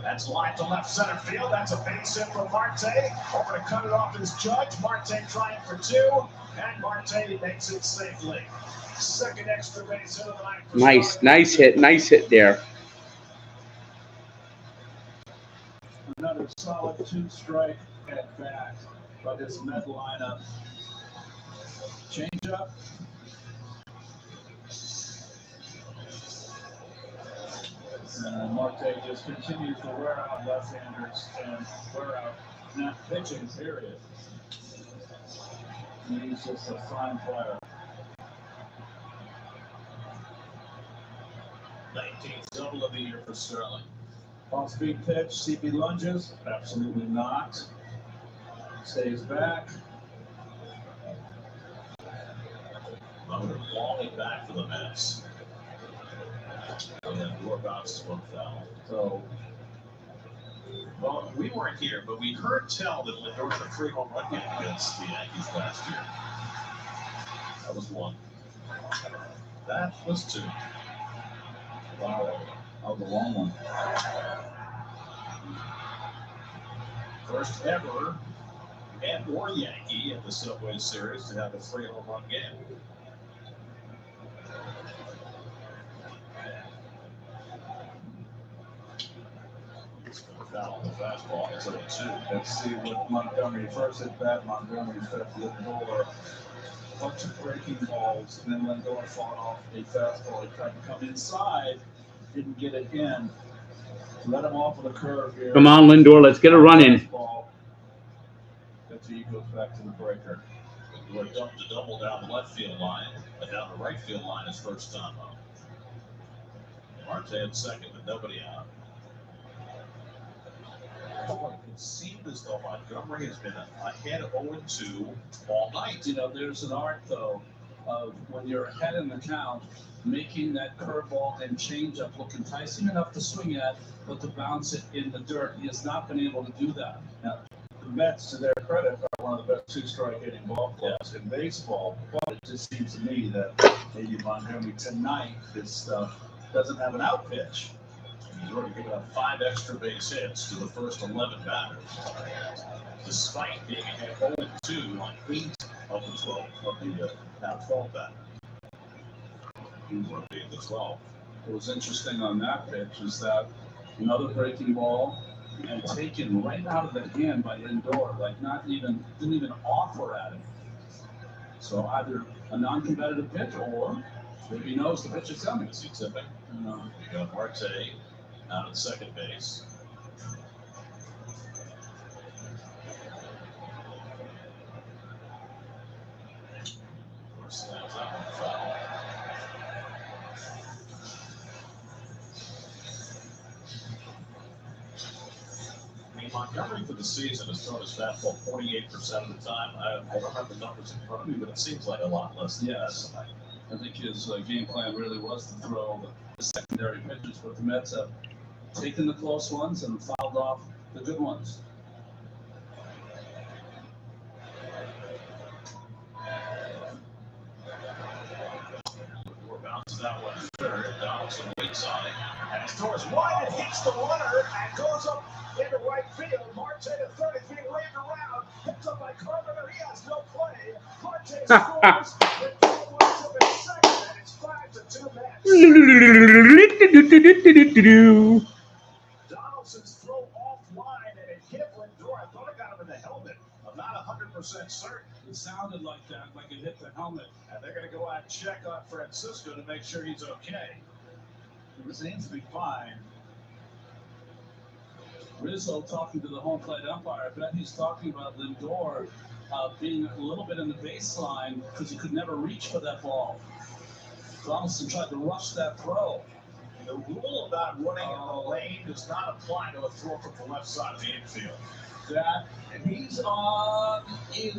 That's line to left center field. That's a base hit for Marte. Over to cut it off is Judge. Marte trying for 2, and Marte makes it safely. Second extra base hit of the night. Nice hit there. Another solid 2-strike at bat by this Met lineup. Change up. Marte just continues to wear out left-handers and wear out not pitching, period. He's just a fine player. 19th double of the year for Sterling. Off-speed pitch, CB lunges, absolutely not. Stays back. Motor falling back for the Mets. And then Lindor bounces one foul. So, well, we weren't here, but we heard tell that Lindor had a 3 home run game against the Yankees last year. That was 1. That was 2. Wow, that was a long one. First ever Met or Yankee in the Subway Series to have a 3 home run game. Foul on the fastball. It's 0-2. Let's see what Montgomery first at bat. Montgomery fed Lindor a bunch of breaking balls, and then Lindor fought off a fastball. He tried to come inside, didn't get it in. Let him off with a curve here. Come on, Lindor, let's get a run in. He goes back to the breaker. Lindor dumped a double down the left field line, but down the right field line his first time up. Marte at second, but nobody out. It seemed as though Montgomery has been ahead of 0-2 all night. You know, there's an art, though, of when you're ahead in the count, making that curveball and changeup look enticing enough to swing at, but to bounce it in the dirt. He has not been able to do that. Now, the Mets, to their credit, are one of the best 2-strike hitting ball clubs in baseball, but it just seems to me that maybe Montgomery tonight doesn't have an out pitch. He's already given up 5 extra base hits to the first 11 batters, despite being ahead 0-2 on 8 of the 12 of the now 12 batters. He was being the 12. What was interesting on that pitch is that another breaking ball and taken right out of the hand by Lindor, like didn't even offer at him. So either a non-competitive pitch or maybe he knows the pitch is coming. Is he tipping? No. You got Marte out at second base. Slams that one foul. I mean, Montgomery for the season has thrown his fastball 48% of the time. I don't have the numbers in front of me, but it seems like a lot less than that tonight. I think his game plan really was to throw the secondary pitches, but the Mets have taken the close ones and fouled off the good ones. Bounces that one third. Donaldson waits on it. And it throws wide and hits the runner and goes up into right field. Marte to third is being waved around. Picked up by Carpenter. He has no play. Marte scores. The game winds up in second, and it's 5-2 Mets. Donaldson's throw offline and it hit Lindor. I thought it got him in the helmet. I'm not 100% certain. It sounded like that, like it hit the helmet. And they're going to go out and check on Francisco to make sure he's okay. He seems to be fine. Rizzo talking to the home plate umpire. I bet he's talking about Lindor being a little bit in the baseline because he could never reach for that ball. Donaldson tried to rush that throw. The rule about running in the lane does not apply to a throw from the left side of the infield. That, and he is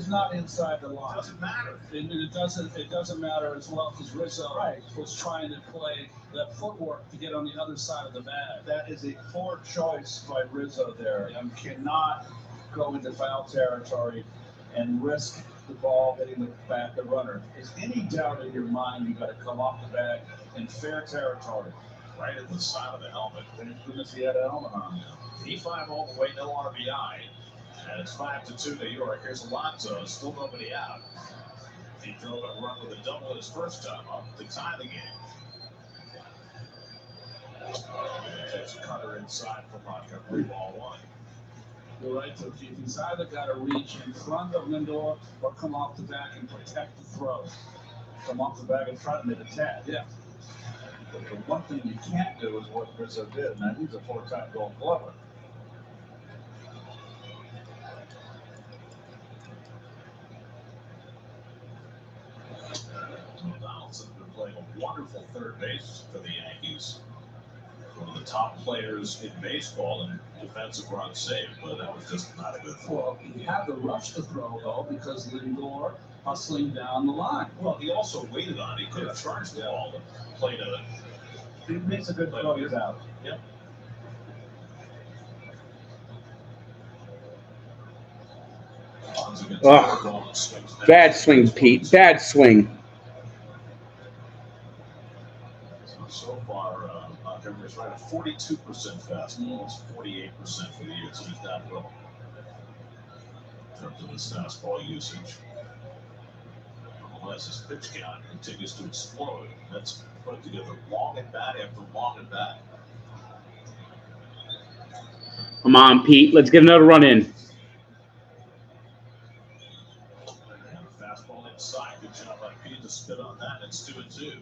not inside the line. Doesn't matter. It doesn't matter as well because Rizzo was trying to play that footwork to get on the other side of the bag. That is a poor choice by Rizzo there. You cannot go into foul territory and risk the ball hitting the runner. If there's any doubt in your mind, you got to come off the bag in fair territory. Right at the side of the helmet. Thank goodness he had a helmet on. E5 all the way, no RBI. And it's 5-2 New York. Here's Alonso, still nobody out. He drove a run with a double his first time up to tie the game. Takes a cutter inside for Montgomery, ball one. You're right, so Keith. He's either got to reach in front of Lindor or come off the back and protect the throw. Come off the bag and try to make a tag. Yeah. But the one thing you can't do is what Rizzo did. Now he's a 4-time Gold Glover. Donaldson's been playing a wonderful third base for the Yankees. One of the top players in baseball in defensive run saved, but that was just not a good throw. Well, he had to rush the throw, though, because Lindor hustling down the line. Well, he also waited on it. He could have charged the ball and played it. He makes a good throw, he's out. Yep. Ugh. Bad swing, Pete. Bad swing. So far, Montgomery's right at 42% fastballs, 48% for the year, so he's down low in terms of his fastball usage. Nonetheless, his pitch count continues to explode. That's put together long at bat after long at bat. Come on, Pete. Let's get another run in. Fastball inside. Good job by Pete to spit on that. It's 2-2.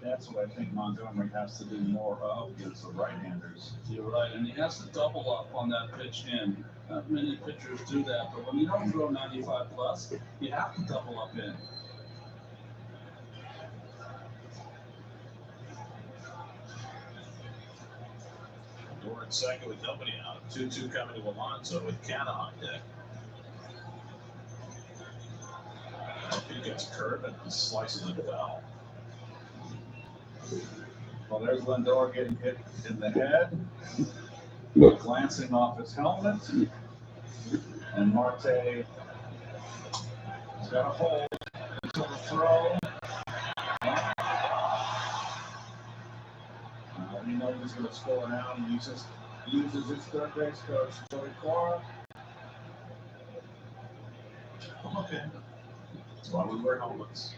That's what I think Montgomery has to do more of against the right-handers. You're right, and he has to double up on that pitch in. Not many pitchers do that, but when you don't throw 95 plus, you have to double up in. We're in second with nobody out. 2-2 coming to Alonso with Canna on deck. He gets a curve and slices it foul. Well, there's Lindor getting hit in the head, glancing off his helmet, and Marte has got a hold until the throw. He knows he's going to slow it down and uses his third base coach, Joey Cora. Okay. That's why we wear helmets.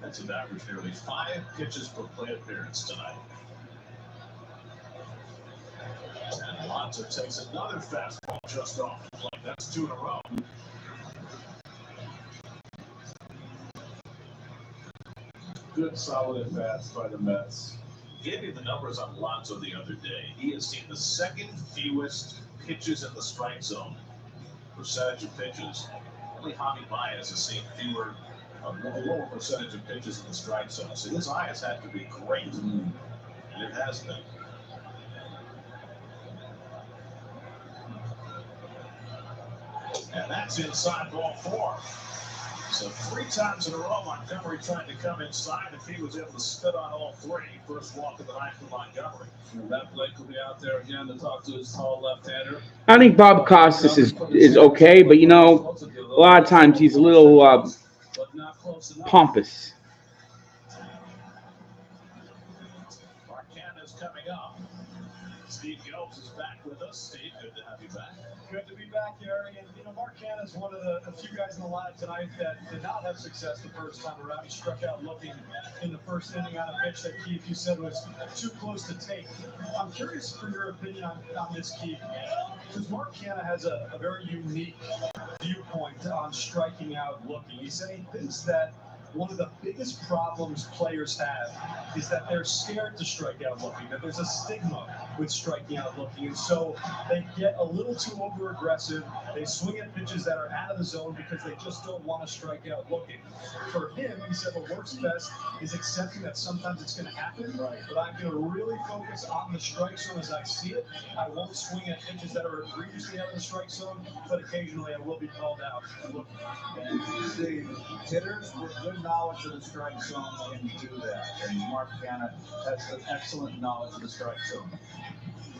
That's an average nearly 5 pitches per plate appearance tonight. And Alonso takes another fastball just off the plate. That's 2 in a row. Good solid at-bats by the Mets. Gave you the numbers on Alonso the other day. He has seen the second fewest pitches in the strike zone. Percentage of pitches. Only Javi Baez has seen a lower percentage of pitches in the strike zone. So his eyes have to be great. And it has been. And that's inside ball 4. So 3 times in a row, Montgomery trying to come inside. If he was able to spit on all 3, first walk of the night for Montgomery. And that Blake will be out there again to talk to his tall left-hander. I think Bob Costas is okay, but, you know, a lot of times he's a little pompous. Marquand is coming up. Steve Gilbs is back with us. Steve, good to have you back. Good to be back, Gary. And, you know, Marquand is one of the few guys in the lineup tonight that did not have success the first time around. He struck out looking in the first inning on a pitch that, Keith, you said was too close to take. I'm curious for your opinion on this, Keith, because Marquand has a very unique viewpoint on striking out looking. He said he thinks that one of the biggest problems players have is that they're scared to strike out looking, that there's a stigma with striking out looking. And so they get a little too over aggressive. They swing at pitches that are out of the zone because they just don't want to strike out looking. For him, he said what works best is accepting that sometimes it's going to happen, but I'm going to really focus on the strike zone as I see it. I won't swing at pitches that are egregiously out of the strike zone, but occasionally I will be called out. And the hitters with good knowledge of the strike zone can do that. And Mark Canna has an excellent knowledge of the strike zone.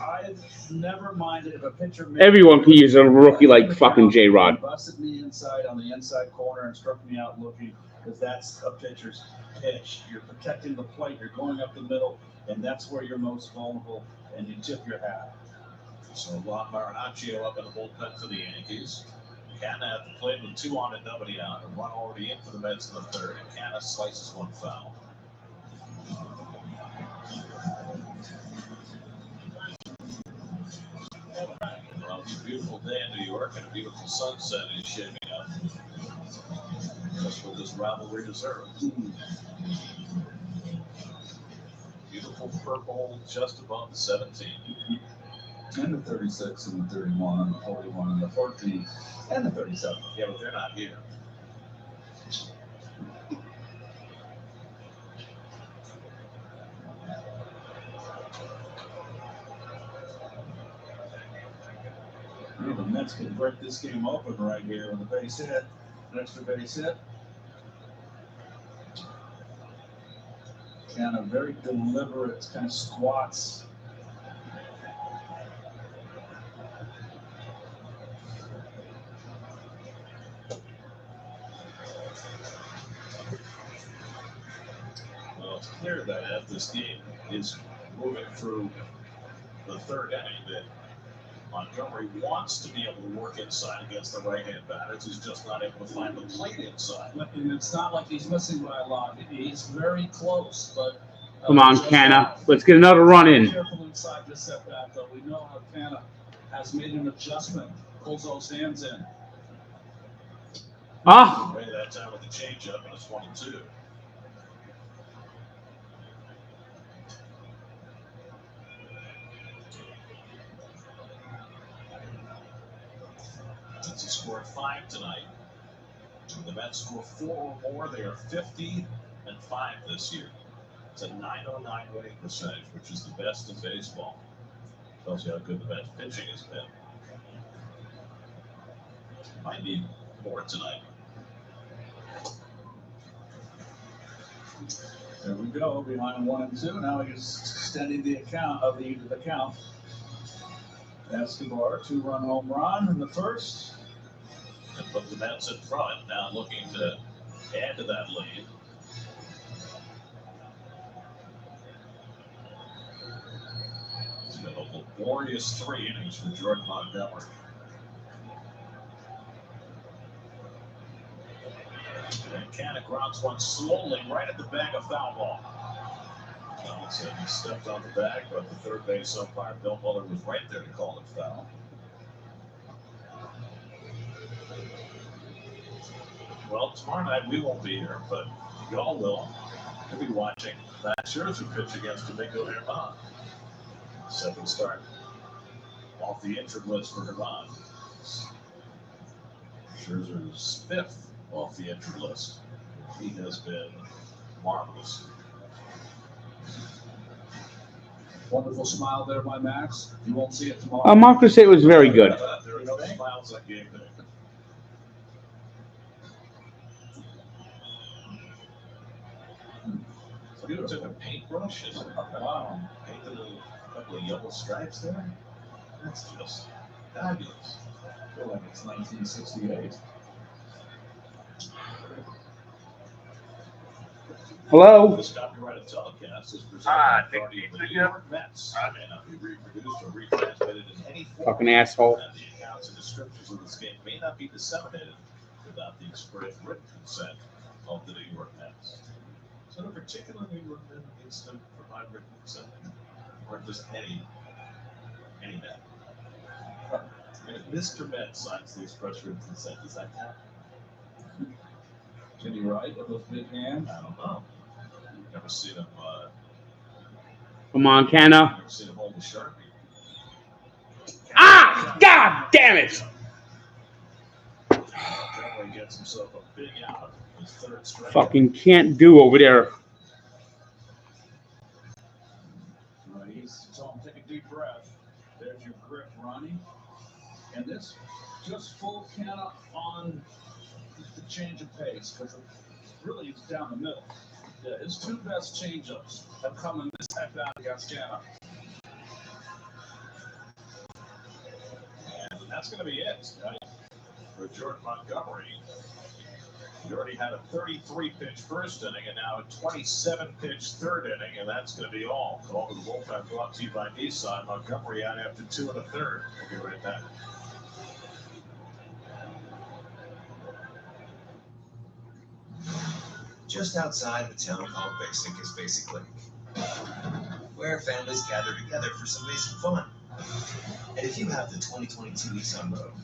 I've never minded if a pitcher Everyone can use a rookie like fucking J-Rod. busted me inside on the inside corner and struck me out looking, because that's a pitcher's pitch. You're protecting the plate, you're going up the middle, and that's where you're most vulnerable, and you tip your hat. So Juan Marinaccio up in the bullpen for the Yankees. Canna at the plate with 2 on and nobody out. A run already in for the Mets in the third, and Canna slices one foul. Well, it's a beautiful day in New York, and a beautiful sunset is shaping up. That's what this rivalry deserves. Beautiful purple just above the 17. And the 36 and the 31 and the 41 and the 14 and the 37. Yeah, but they're not here. The Mets can break this game open right here with a base hit, an extra base hit. And a very deliberate kind of squats. Well, it's clear that as this game is moving through the third inning, that Montgomery wants to be able to work inside against the right-hand batters. He's just not able to find the plate inside. And it's not like he's missing by a lot. He's very close, but Come on, Canna. Let's get another run in. Careful inside this setback, though. We know how Canna has made an adjustment, pulls those hands in. Ah! Way that time with the changeup, and it's 1-2. Mets have scored 5 tonight. The Mets score 4 or more. They are 50-5 this year. It's a .909 winning percentage, which is the best in baseball. Tells you how good the Mets pitching has been. Might need more tonight. There we go, behind 1 and 2. Now he's extending the count. Escobar, 2-run home run in the first. And put the Mets in front, now looking to add to that lead. It's been a laborious 3 innings for Jordan Montgomery. And Canna grounds one slowly right at the bag of foul ball. Donaldson stepped on the bag, but the third base umpire, Bill Muller, was right there to call it foul. Well, tomorrow night we won't be here, but y'all will. You'll be watching Max Scherzer pitch against Domingo Germán. Second start off the injured list for Germán. Scherzer's 5th off the injured list. He has been marvelous. Wonderful smile there by Max. You won't see it tomorrow. I'm not going to say it was very good. There are no smiles like game day. So you took a paintbrush and painted a couple of yellow stripes there. That's just fabulous. I feel like it's 1968. Hello? This copyrighted telecast is presented by the authority of the New York Mets. It may not be reproduced or retransmitted in any form. Fucking asshole. And the accounts and descriptions of this game may not be disseminated without the express written consent of the New York Mets. So in particular, New York Mets needs to provide written consent, or just any Met. And if Mr. Met signs the express written consent, does that count? Can he write with those big hands? I don't know. Never seen him. Come on, Canna. Never seen him hold a Sharpie. Ah! God damn it! Montgomery gets himself a big out. His third strike. Fucking can't do over there. He's telling him, take a deep breath. There's your grip, Ronnie. And this just full Canna on the change of pace because it really is down the middle. Yeah, his two best changeups have come in this at bat against Canna. And that's going to be it for Jordan Montgomery. He already had a 33-pitch first inning and now a 27-pitch third inning, and that's going to be all. Call to the bullpen brought to you by Nissan. Montgomery out after 2 1/3. We'll be right back. Just outside of a town called Basic is Basic Lake, where families gather together for some basic fun. And if you have the 2022 Nissan Rogue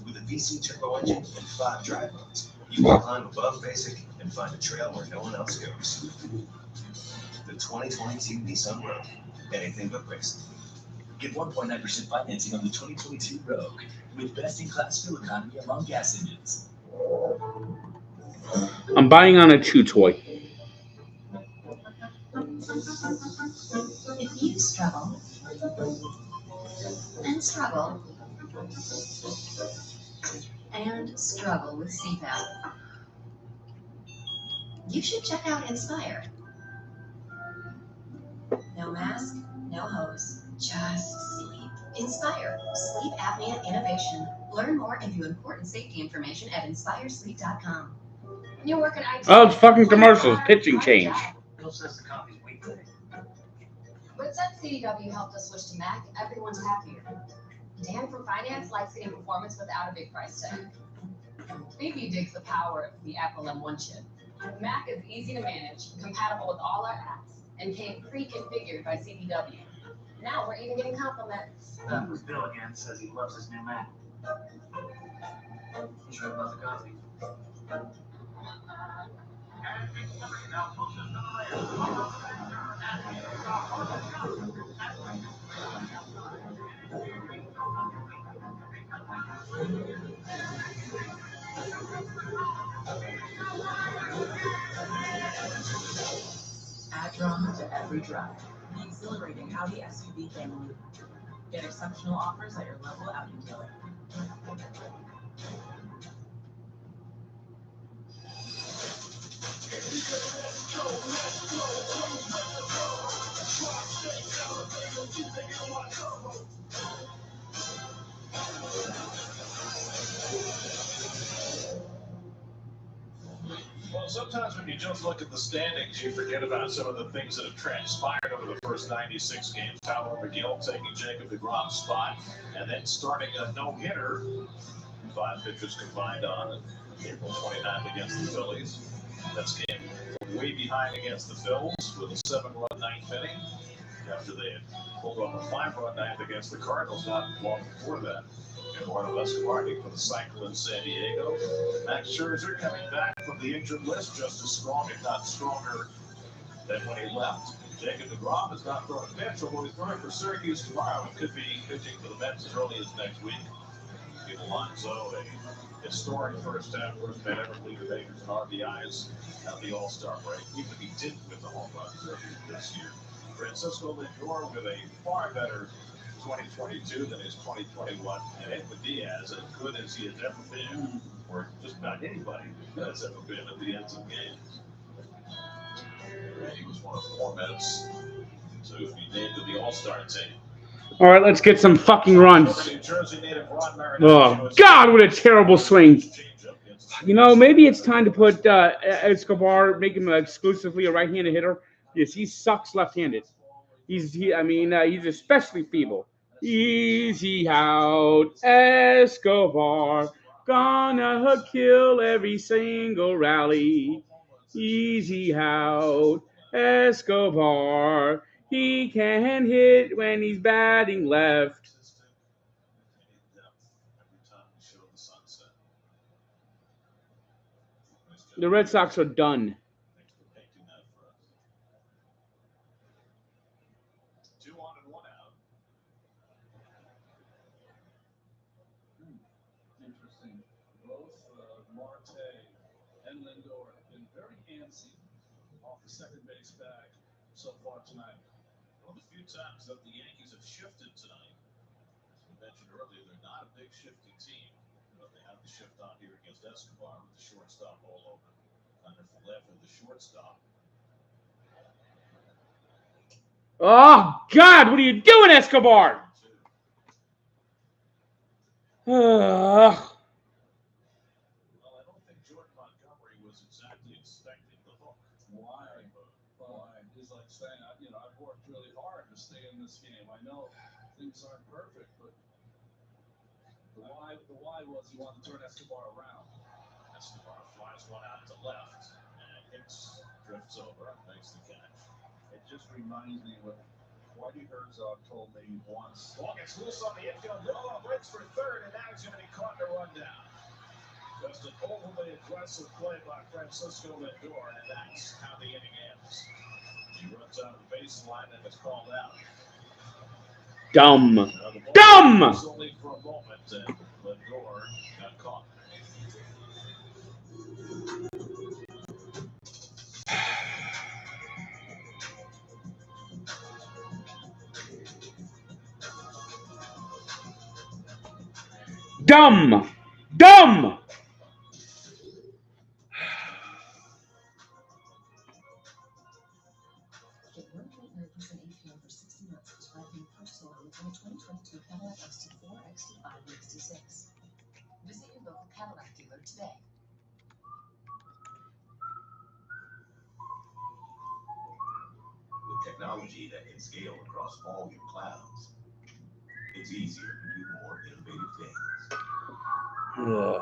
with a VC turbo engine and 5 drive modes, you can climb above Basic and find a trail where no one else goes. The 2022 Nissan Rogue, anything but basic. Get 1.9% financing on the 2022 Rogue with best-in-class fuel economy among gas engines. I'm buying on a chew toy. If you struggle and struggle and struggle with CPAP, you should check out Inspire. No mask, no hose, just sleep. Inspire, sleep apnea innovation. Learn more and view important safety information at inspiresleep.com. You're working IT. Oh, it's fucking commercials. Pitching change. Bill says the coffee's weak today. But since CDW helped us switch to Mac, everyone's happier. Dan from Finance likes getting performance without a big price tag. BP digs the power of the Apple M1 chip. Mac is easy to manage, compatible with all our apps, and came pre-configured by CDW. Now we're even getting compliments. That was Bill again, says he loves his new Mac. He's right about the coffee. Add drama to every drive. The exhilarating Audi SUV family. Get exceptional offers at your local Audi dealer. Well, sometimes when you just look at the standings, you forget about some of the things that have transpired over the first 96 games. Tyler McGill taking Jacob deGrom's spot and then starting a no-hitter. 5 pitchers combined on April 29th against the Phillies. That's game way behind against the Phils with a 7-run ninth inning after they had pulled off a 5-run ninth against the Cardinals not long before that. Eduardo Escobar for the cycle in San Diego. Max Scherzer coming back from the injured list, just as strong, if not stronger, than when he left. Jacob deGrom has not thrown a pitch, although he's throwing for Syracuse tomorrow and could be pitching for the Mets as early as next week. Give Alonso a historic first man ever to lead the majors in RBIs at the All-Star break, even if he didn't win the home run derby this year. Francisco Lindor with a far better 2022 than his 2021, and Edwin Diaz, as good as he has ever been, or just about anybody has ever been at the ends of games. He was one of 4 Mets to be named to the All-Star team. All right, let's get some fucking runs. New Jersey native Ron Marinaccio. Oh, God, what a terrible swing. You know, maybe it's time to put Escobar, make him exclusively a right-handed hitter. Yes, he sucks left-handed. He's especially feeble. Easy out, Escobar. Gonna kill every single rally. Easy out, Escobar. He can hit when he's batting left. The Red Sox are done. Thanks for painting that for us. 2 on and 1 out. Interesting. Both Marte and Lindor have been very antsy off the second base bag so far tonight. One of the few times that the Yankees have shifted tonight. As we mentioned earlier, they're not a big shifting team, but they have to shift on here against Escobar with the shortstop all over. Under for left with the shortstop. Oh, God, what are you doing, Escobar? Well, I don't think Jordan Montgomery was exactly expecting the hook. Why? He's like saying, I've worked really hard to stay in this game. I know things aren't perfect, but the why was he wanted to turn Escobar around. Escobar flies one out to left, and Hicks drifts over and makes the catch. It just reminds me what Whitey Herzog told me once. Ball gets loose on the infield. Noah breaks for third, and now he's going to be caught in a rundown. Just an overly aggressive play by Francisco Lindor, and that's how the inning ends. He runs out of the baseline, and it's called out. Dumb. Dumb! It was only for a moment, and Lindor got caught. Dumb! Dumb! Get 1.9% APR for 60 months prescribing personal loan from a 2022 Cadillac XT4, XT5, and XT6. Visit your local Cadillac dealer today. With technology that can scale across all your clouds, it's easier to do more innovative things. Ugh.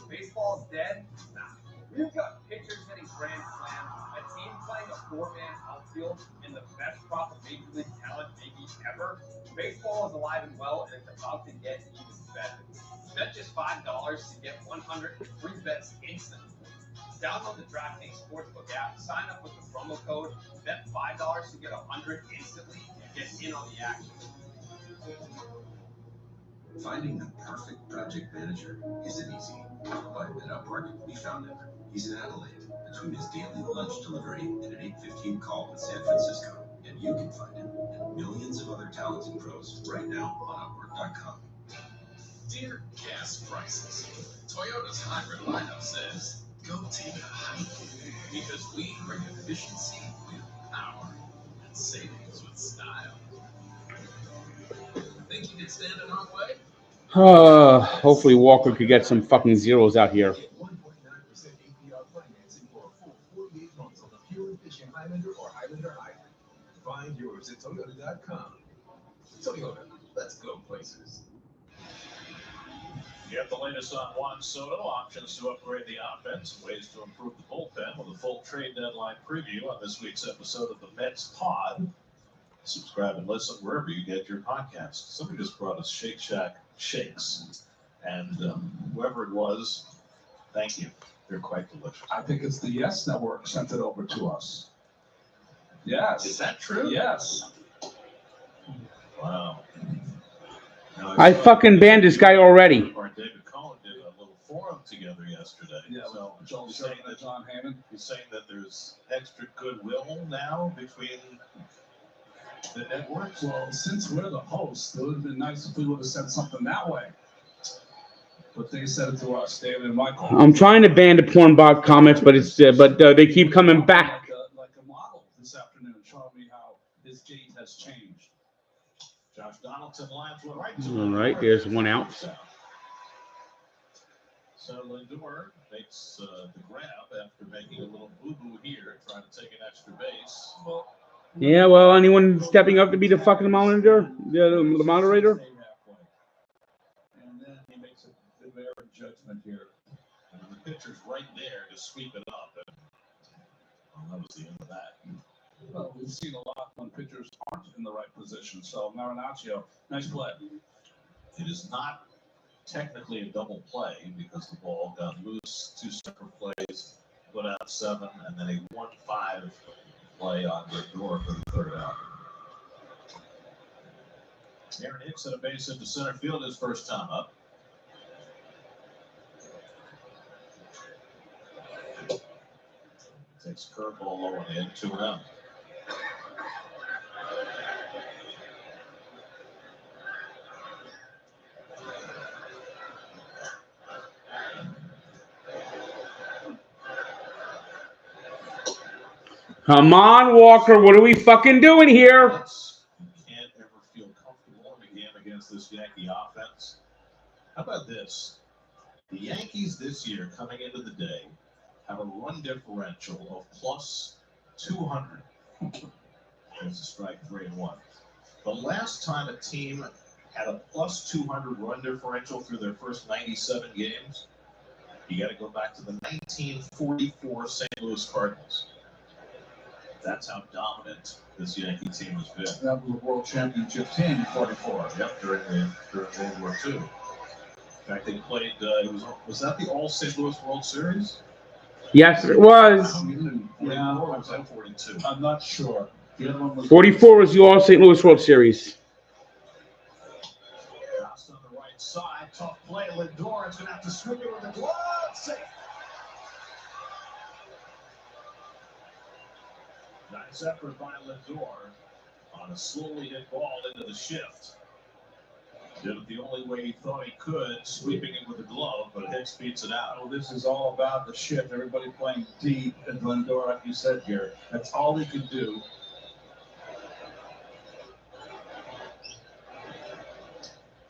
Baseball's dead? Nah. We've got pitchers hitting grand slams, a team playing a 4-man outfield, and the best crop of Major League talent maybe ever. Baseball is alive and well, and it's about to get even better. Bet just $5 to get 100 free bets instantly. Download the DraftKings Sportsbook app, sign up with the promo code, bet $5 to get 100 instantly, and get in on the action. Finding the perfect project manager isn't easy, but at Upwork, we found him. He's in Adelaide, between his daily lunch delivery and an 8:15 call with San Francisco. And you can find him and millions of other talented pros right now on Upwork.com. Dear gas prices, Toyota's hybrid lineup says, go take a hike, because we bring efficiency with power and savings with style. Think you can stand in our way? Hopefully Walker could get some fucking zeros out here. Get 1.9% APR financing for a full 48 months on the pure efficient Highlander or Highlander Hybrid. Find yours at Toyota.com. Toyota, let's go places. Get the latest on Juan Soto, options to upgrade the offense, ways to improve the bullpen with a full trade deadline preview on this week's episode of the Mets Pod. Subscribe and listen wherever you get your podcasts. Somebody just brought us Shake Shack shakes, and whoever it was, thank you. They're quite delicious. I think it's the Yes Network sent it over to us. Yes. Is that true? Yes. Wow. I fucking banned this guy already. Or David Cohen did a little forum together yesterday. Yeah, so Joel Sherman and John Hammond. He's saying that there's extra goodwill now between the networks. Well, since we're the hosts, it would have been nice if we would have said something that way. But they said it to us, David and Michael. I'm trying to ban the porn bot comments, but they keep coming back. Like a model this afternoon, showing me how his gait has changed. Josh Donaldson lines one right to All right, there's one out. So Lindor makes the grab after making a little boo-boo here, trying to take an extra base. Yeah, well, anyone stepping up to be the fucking moderator? The moderator? And then he makes a fair judgment here. And the pitcher's right there to sweep it up. And, well, that was the end of that. Well, we've seen a lot when pitchers aren't in the right position. So Marinaccio, nice play. It is not technically a double play because the ball got loose. 2 separate plays, put out 7, and then a 1-5 play on the door for the 3rd out. Aaron Hicks at a base into center field his first time up. Takes curveball low on the end, 2-0. Come on, Walker. What are we fucking doing here? You can't ever feel comfortable in a game against this Yankee offense. How about this? The Yankees this year, coming into the day, have a run differential of plus 200. There's a strike 3-1. The last time a team had a plus 200 run differential through their first 97 games, you got to go back to the 1944 St. Louis Cardinals. That's how dominant this Yankee team has been. That was a world championship team in 44. Yep, during World War II. In fact, they played, was that the All St. Louis World Series? Yes, it was. Yeah, or was that 42? I'm not sure. The other one was 44 was the All St. Louis World Series. Crossed on the right side, tough play. Lindor is going to have to swing it with the glove. Safe. Nice effort by Lindor on a slowly hit ball into the shift. Did it the only way he thought he could, sweeping it with a glove, but Hicks beats it out. Oh, this is all about the shift. Everybody playing deep, and Lindor, like you said, Garrett. That's all he could do.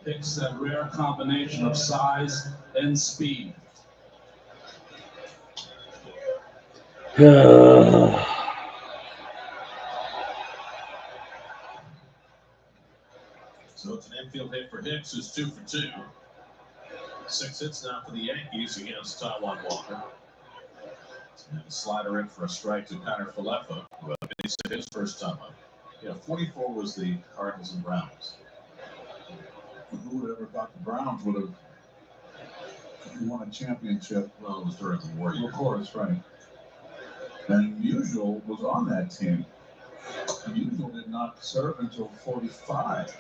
Hicks, that rare combination of size and speed. So it's an infield hit for Hicks, who's 2 for 2. 6 hits now for the Yankees against Taijuan Walker. And a slider in for a strike to Connor Falefa, who had base hit his first time up. Yeah, 44 was the Cardinals and Browns. Who would ever thought the Browns would have won a championship? Well, it was during the war year. Of course, right. And Musial was on that team. Musial did not serve until 45.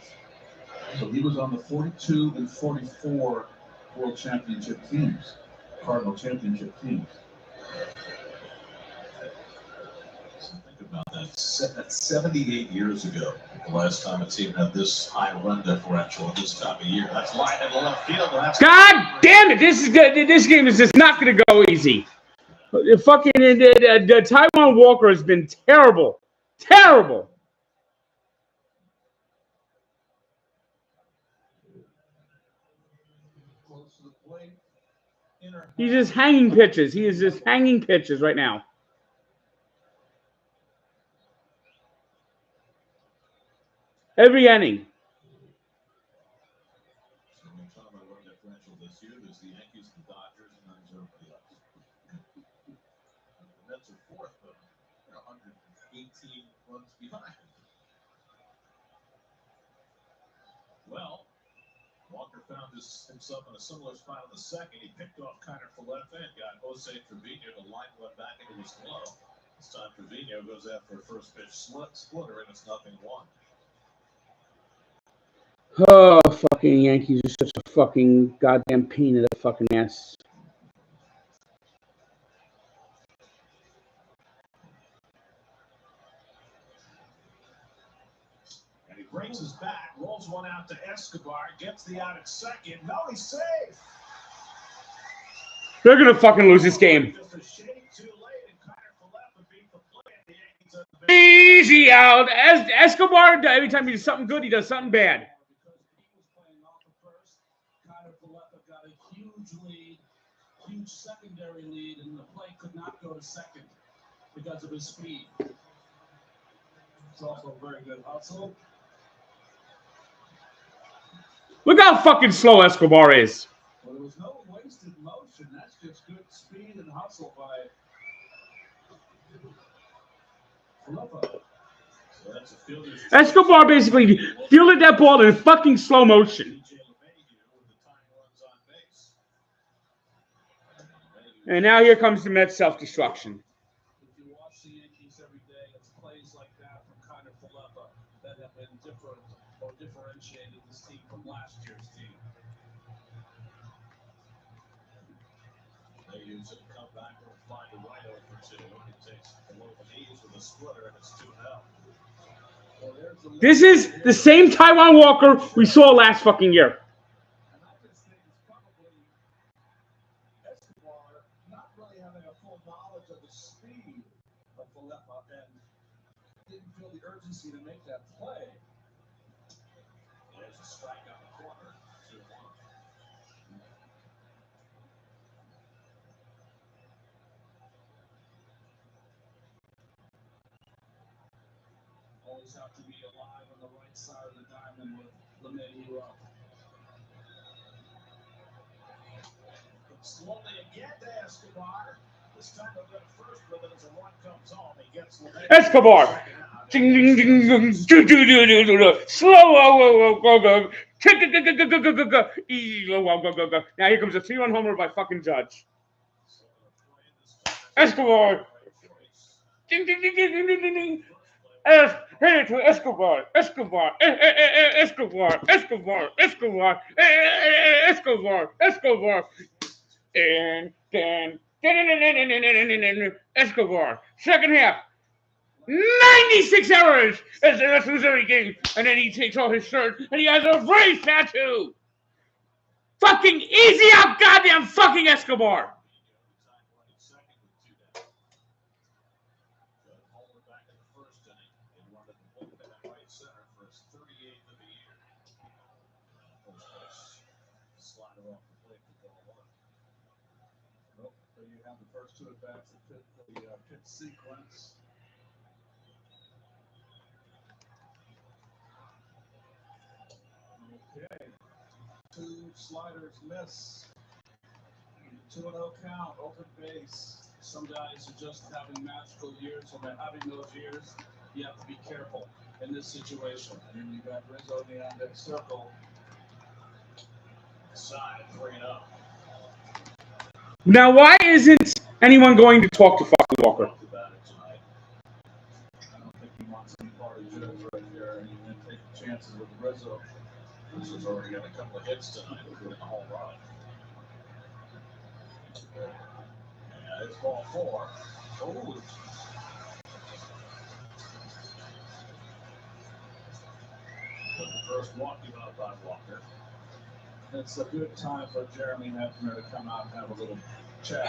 So he was on the 42 and 44 World Championship teams, Cardinal Championship teams. So think about that. That's 78 years ago, the last time a team had this high run differential at this time of year. That's line in the left field. God damn it! This game is just not going to go easy. Fucking Taijuan Walker has been terrible, terrible. He's just hanging pitches. He is just hanging pitches right now. Every inning. So when we talk about run differential this year, there's the Yankees, the Dodgers, and then there's everybody else. The Mets are 4th, but they're 118 runs behind. Well, Walker found himself in a similar spot in the 2nd. He picked off Connor Falefa and got Jose Trevino to line one back into his glove. This time Trevino goes after a first pitch splitter, and it's 0-1. Oh, fucking Yankees are such a fucking goddamn pain in the fucking ass. And he brings his bat, rolls one out to Escobar, gets the out at second. No, he's safe. They're gonna fucking lose this game. Just a shade too late, and Connor Falefa beat the play. The Yankees at the Easy out. Escobar, every time he does something good, he does something bad. Connor Falefa got a huge lead, huge secondary lead, and the play could not go to second because of his speed. It's also a very good hustle. Look how fucking slow Escobar is. Well, there was no wasted motion. That's just good speed and hustle by Falefa. So that's a fielder's Escobar basically fielded that ball in fucking slow motion. DJ LeMahieu with the tying runs on And now here comes the Mets self-destruction. If you watch the Yankees every day, it's plays like that from Kiner Falefa that have been different or differentiated this team from last year's team. They use it, come back and find a right over two. He takes below the knees with a splitter, and it's 2-0. This is the same Taiwan Walker we saw last fucking year. And I just think it's probably Escobar not really having a full knowledge of the speed of Falefa and didn't feel the urgency to make that play. There's a strike on the corner, 2-1. Always have to be alive on the right side of the diamond with LeMahieu up. Slowly again to Escobar. This time they'll go first, but then as a run comes home, he gets Escobar. Slow. Now here comes a 3-run homer by fucking Judge. Escobar. Hit it to Escobar. Escobar. And then Escobar. Second half. 96 errors as the rest of the game. And then he takes off his shirt and he has a race tattoo. Fucking easy out, goddamn fucking Escobar. Back in the first inning, they wanted to bullpen at right center for his 38th of the year. Slider off the plate for ball one. Nope, there you have the first two at-bats that fit the pitch sequence. Okay, two sliders miss. 2-0 count, open base. Some guys are just having magical years. When they're having those years, you have to be careful in this situation. And then you got Rizzo in the on-deck circle. Side 3-0. Now, why isn't anyone going to talk to fucking Walker? I don't think he wants any part of Judge right there. And then take chances with Rizzo. Rizzo's already got a couple of hits tonight, including a home run. Yeah, it's ball 4. Oh. The first walk given up by Walker. It's a good time for Jeremy Hefner to come out and have a little chat.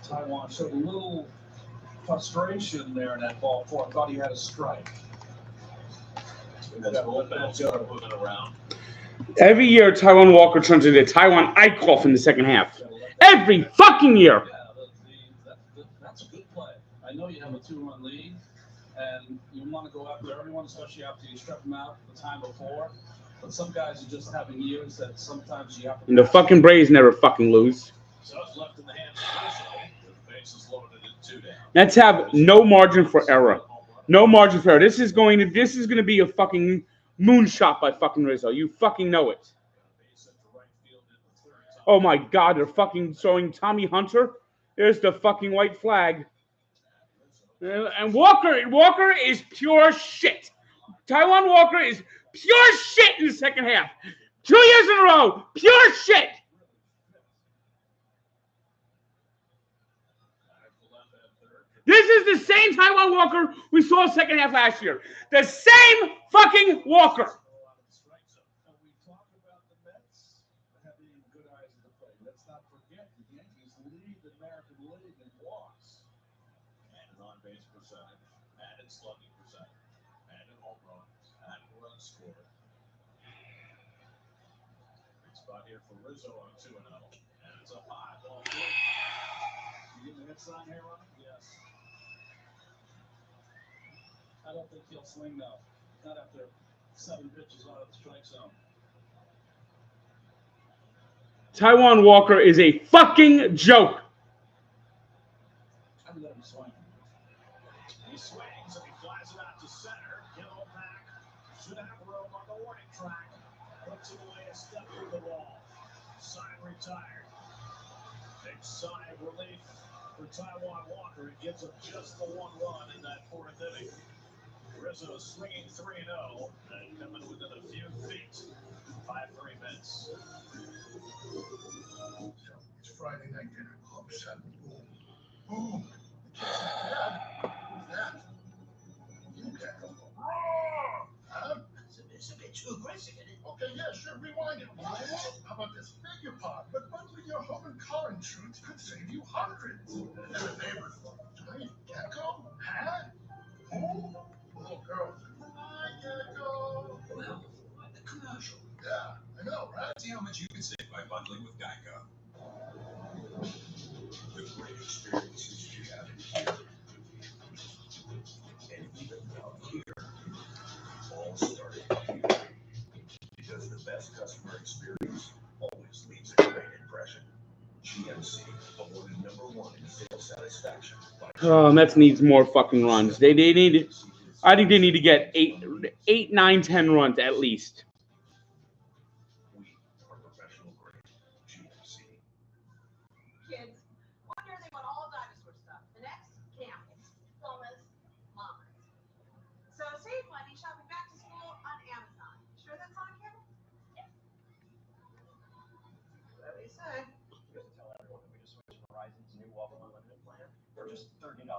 Taiwan showed a little frustration there in that ball 4. I thought he had a strike. That's both bats are moving around. Every year, Taiwan Walker turns into Taiwan Eichhoff in the second half. Every fucking year. That's a good play. I know you have a 2-run lead, and you want to go after everyone, especially after you struck them out the time before. But some guys are just having years that sometimes you have to. And the fucking Braves never fucking lose. So it's left in the hands of Rizzo, with the bases loaded and 2 down. Let's have no margin for error. No margin for error. This is going to be a fucking moonshot by fucking Rizzo. You fucking know it. Oh my God, they're fucking showing Tommy Hunter. There's the fucking white flag. And Walker is pure shit. Taiwan Walker is pure shit in the second half. 2 years in a row, pure shit. This is the same Taiwan Walker we saw second half last year. The same fucking Walker. We talk about the Mets having good eyes at the plate. Let's not forget the Yankees lead the American League in walks. And in on-base percentage, and in slugging percentage, and in home runs, and in runs scored. Big spot here for Rizzo on 2-0. And it's a high ball 3. You getting the hit sign here, Ron? Yes. I don't think he'll swing though. Not after 7 pitches out of the strike zone. Taiwan Walker is a fucking joke. I'd let him swing. He swings and he flies it out to center. Kittle back. Should have room on the warning track. Puts it away a step through the wall. Sign retired. sigh of relief for Taiwan Walker. It gives him just the one run in that fourth inning. Rizzo swinging 3-0 and coming within a few feet. 5-3 Mets. It's Friday night dinner. Club 7. Boom. Dad, who's that? You can't go. Huh? It's a bit too aggressive, isn't it? Okay, yeah, sure. Rewind it. How about this? Beg your pardon, but bundling your home and car insurance could save you hundreds. And the neighbor's giant gecko? Huh? Who? Little girls. Hi, gecko. Well, like the commercial. Yeah, I know, right? See how much you can save by bundling with Geico. The great experiences you have in here, and even down here, all started here. Because the best customer experience always leaves a great impression. GMC awarded #1 in sales satisfaction. Oh, Mets needs more fucking runs. They need. I think they need to get 8, 9, 10 runs at least. We are professional grade GMC. Kids, one year they want all dinosaur stuff. The next, camels. Llamas. So save money shopping back to school on Amazon. Sure that's on camera? Yeah. Whatever you say. You have to tell everyone that we just switched Verizon's new Waffle Unlimited plan for just $30.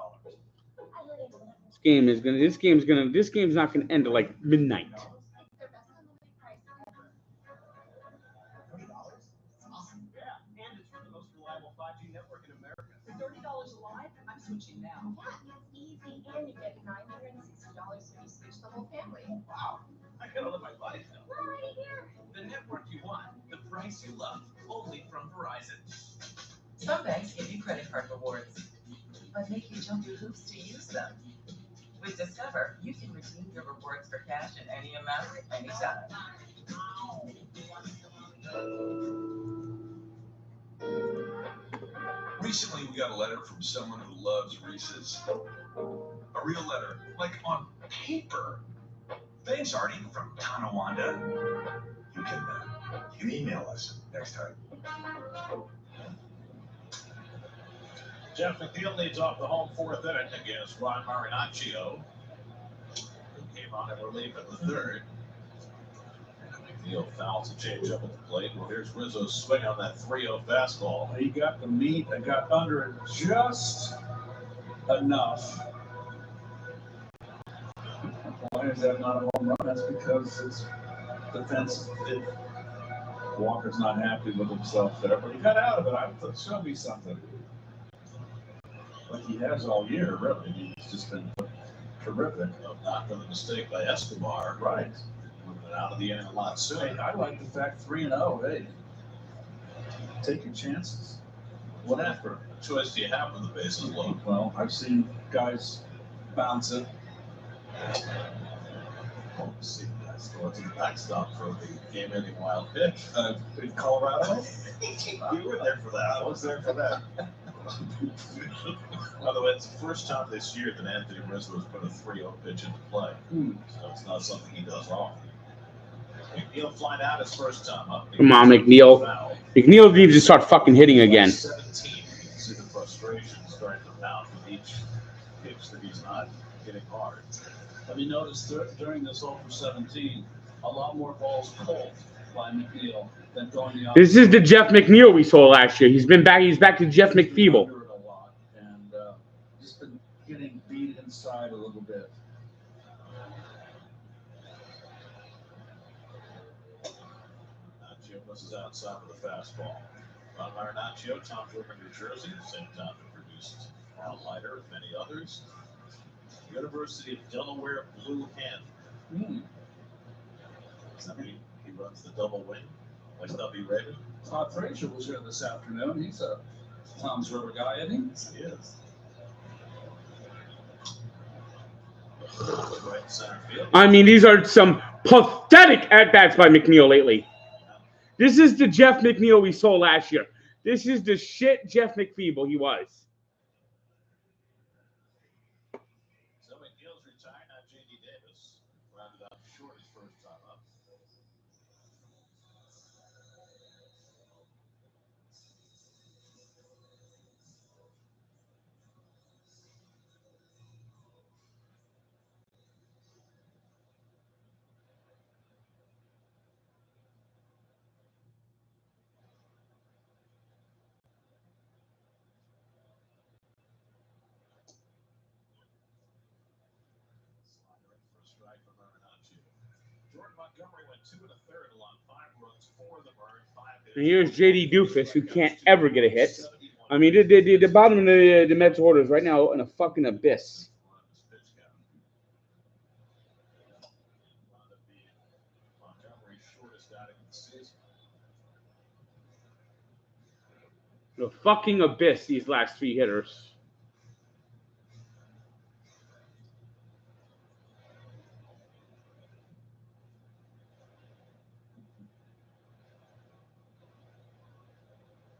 This game's not gonna end at like midnight. Their best unlimited price ever. $30? Awesome. Yeah, and it's from the most reliable 5G network in America. For $30 a line, I'm switching now. Yeah, it's easy, and you get $960 when you switch the whole family. Wow, I gotta let my life know. We're right here. The network you want, the price you love, only from Verizon. Some banks give you credit card rewards, but make you jump through hoops to use them. With Discover, you can redeem your rewards for cash in any amount, anytime. Recently, we got a letter from someone who loves Reese's. A real letter, like on paper. Thanks, Artie, from Tonawanda. You can email us next time. Jeff McNeil leads off the home fourth inning against Ron Marinaccio, who came on in relief in the third. McNeil fouls a changeup at the plate. Well, here's Rizzo's swing on that 3-0 fastball. He got the meat and got under it just enough. Why is that not a home run? That's because it's defensive. Walker's not happy with himself there, but he got out of it. I thought, show me something. Like he has all year, really. He's just been terrific. Not for the mistake by Escobar. Right. Moving out of the inning a lot sooner. Hey, I like the fact 3-0. Hey, take your chances. Whatever choice do you have when the bases loaded? Well, I've seen guys bounce it. See guys going to the backstop for the game-ending wild pitch. In Colorado? You were there for that. I was there for that. By the way, it's the first time this year that Anthony Rizzo has put a 3-0 pitch into play. So it's not something he does often. McNeil flying out his first time up. Come on, McNeil. McNeil needs to start fucking hitting again. 17. You can see the frustration starting to mount with each pitch that he's not hitting hard. Have you noticed during this 0 for 17, a lot more balls pulled by McNeil than going the other. This is the Jeff McNeil we saw last year. He's back to Jeff McFeeble. And just been getting beat inside a little bit. Marinaccio misses outside with a fastball. Ron Marinaccio, Tom River, New Jersey, same time that produced Al Leiter and many others. University of Delaware Blue Hen. Does that mean he runs the double wing like Stubby Raven? Todd Frazier was here this afternoon. He's a Tom's River guy, isn't he? He is. Right center field. I mean, these are some pathetic at-bats by McNeil lately. This is the Jeff McNeil we saw last year. This is the shit Jeff McFeeble he was. So McNeil's retired, now J.D. Davis rounded out short his first time up. Jordan Montgomery went 2 1/3, allowed 5 runs, 4 of them earned, 5 hits. And here's JD Doofus, who can't ever get a hit. I mean, the bottom of the Mets order is right now in a fucking abyss. Montgomery's shortest outing of the season. The fucking abyss, these last 3 hitters.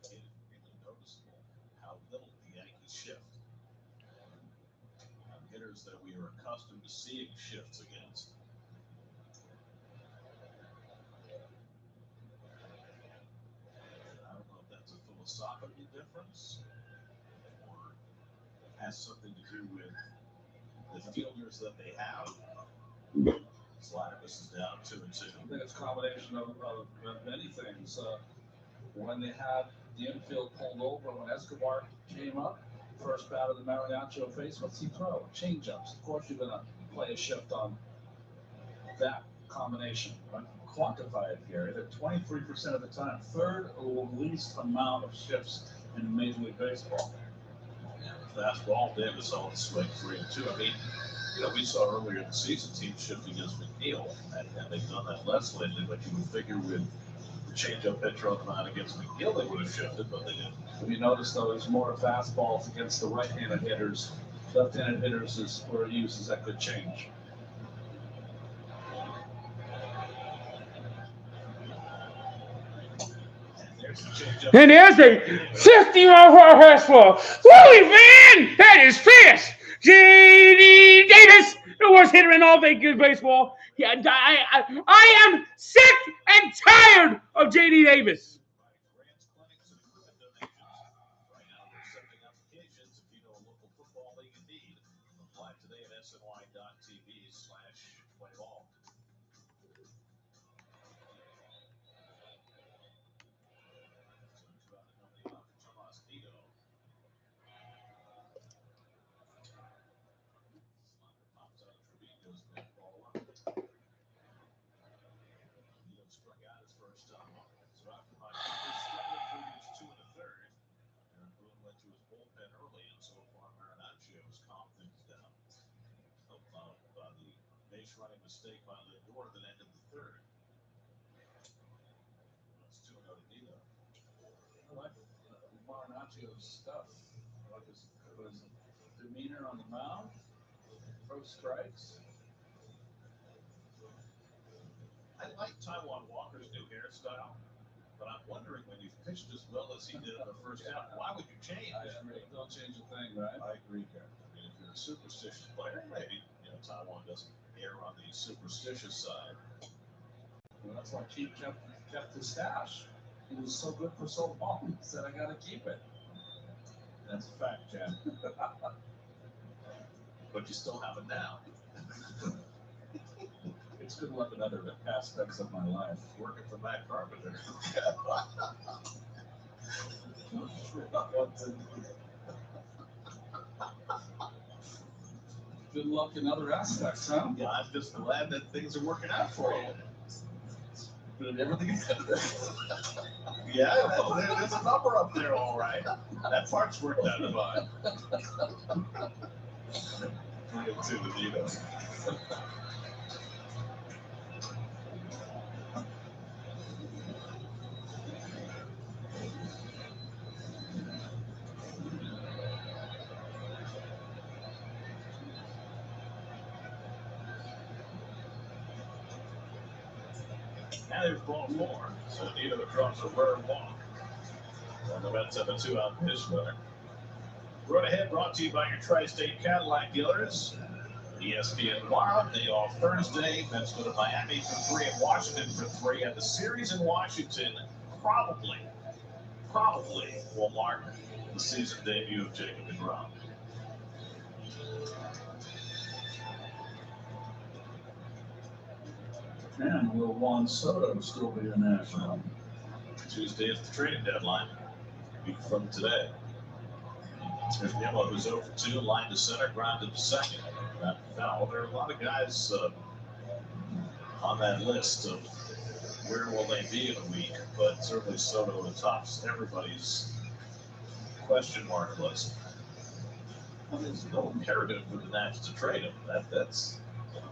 It is really noticeable how little the Yankees shift. Hitters that we are accustomed to seeing shifts against. I don't know if that's a philosophical difference or has something to do with the fielders that they have. Sliderus is down 2-2. I think it's a combination of many things. When they had the infield pulled over, when Escobar came up, first bat of the Mariachi face, what's he throw? Change-ups. Of course, you're going to play a shift on that combination. Right? Quantify it here. They're 23% of the time, third least amount of shifts in Major League Baseball. Fastball, Davis on the swing, 3-2. I mean, we saw earlier in the season teams shift against McNeil, and they've done that less lately, but you would figure with the change-up pitcher on the mound against McNeil, they would have shifted, but they didn't. If you notice, though, there's more fastballs against the right-handed hitters. Left-handed hitters is where he uses that good change. And there's a 50-mile-per-hour fastball. Wooly man, that is fast. JD Davis, the worst hitter in all baseball. Yeah, I am sick and tired of JD Davis. Right now, we're accepting applications. If you know a local football league in need, apply today at sny.tv/playball. Pops out of Trevino's big ball up. Neo struck out his first time up. So after Montgomery struggled for his 2 1/3, Aaron Boone went to his bullpen early, and so far Marinaccios calmed things down. Helped out by the base running mistake by Lindor that ended the third. That's 2-0 to Neo. I like Marinaccio's stuff. I like his demeanor on the mound. Throws strikes. I like Taijuan Walker's new hairstyle, but I'm wondering when you've pitched as well as he did in the first half, why would you change? I agree. Don't change a thing, right? I agree here. I mean, if you're a superstitious player, maybe Taijuan doesn't err on the superstitious side. Well, that's why Keith kept his stash. He was so good for so long. He said, I got to keep it. That's a fact, Jen. But you still have it now. It's good luck in other aspects of my life. Working for Matt Carpenter. Good luck in other aspects, huh? Yeah, I'm just glad that things are working out for you. But everything's good. Yeah, there's a number up there, all right. That part's worked out fine. 3-2 to Nito. Now there's ball 4. So Nito drops a rare walk. And the Mets have a 2-out pitch runner. Road Ahead brought to you by your Tri-State Cadillac dealers. ESPN tomorrow, day off Thursday. Mets go to Miami for 3 and Washington for 3. And the series in Washington probably will mark the season debut of Jacob deGrom. And will Juan Soto still be a national? Tuesday is the trading deadline. A week from today. There's Nimmo, who's 0 for 2, line to center, grounded to second. That foul. There are a lot of guys on that list of where will they be in a week, but certainly Soto tops everybody's question mark list. Well, there's no imperative for the Nats to trade him. That's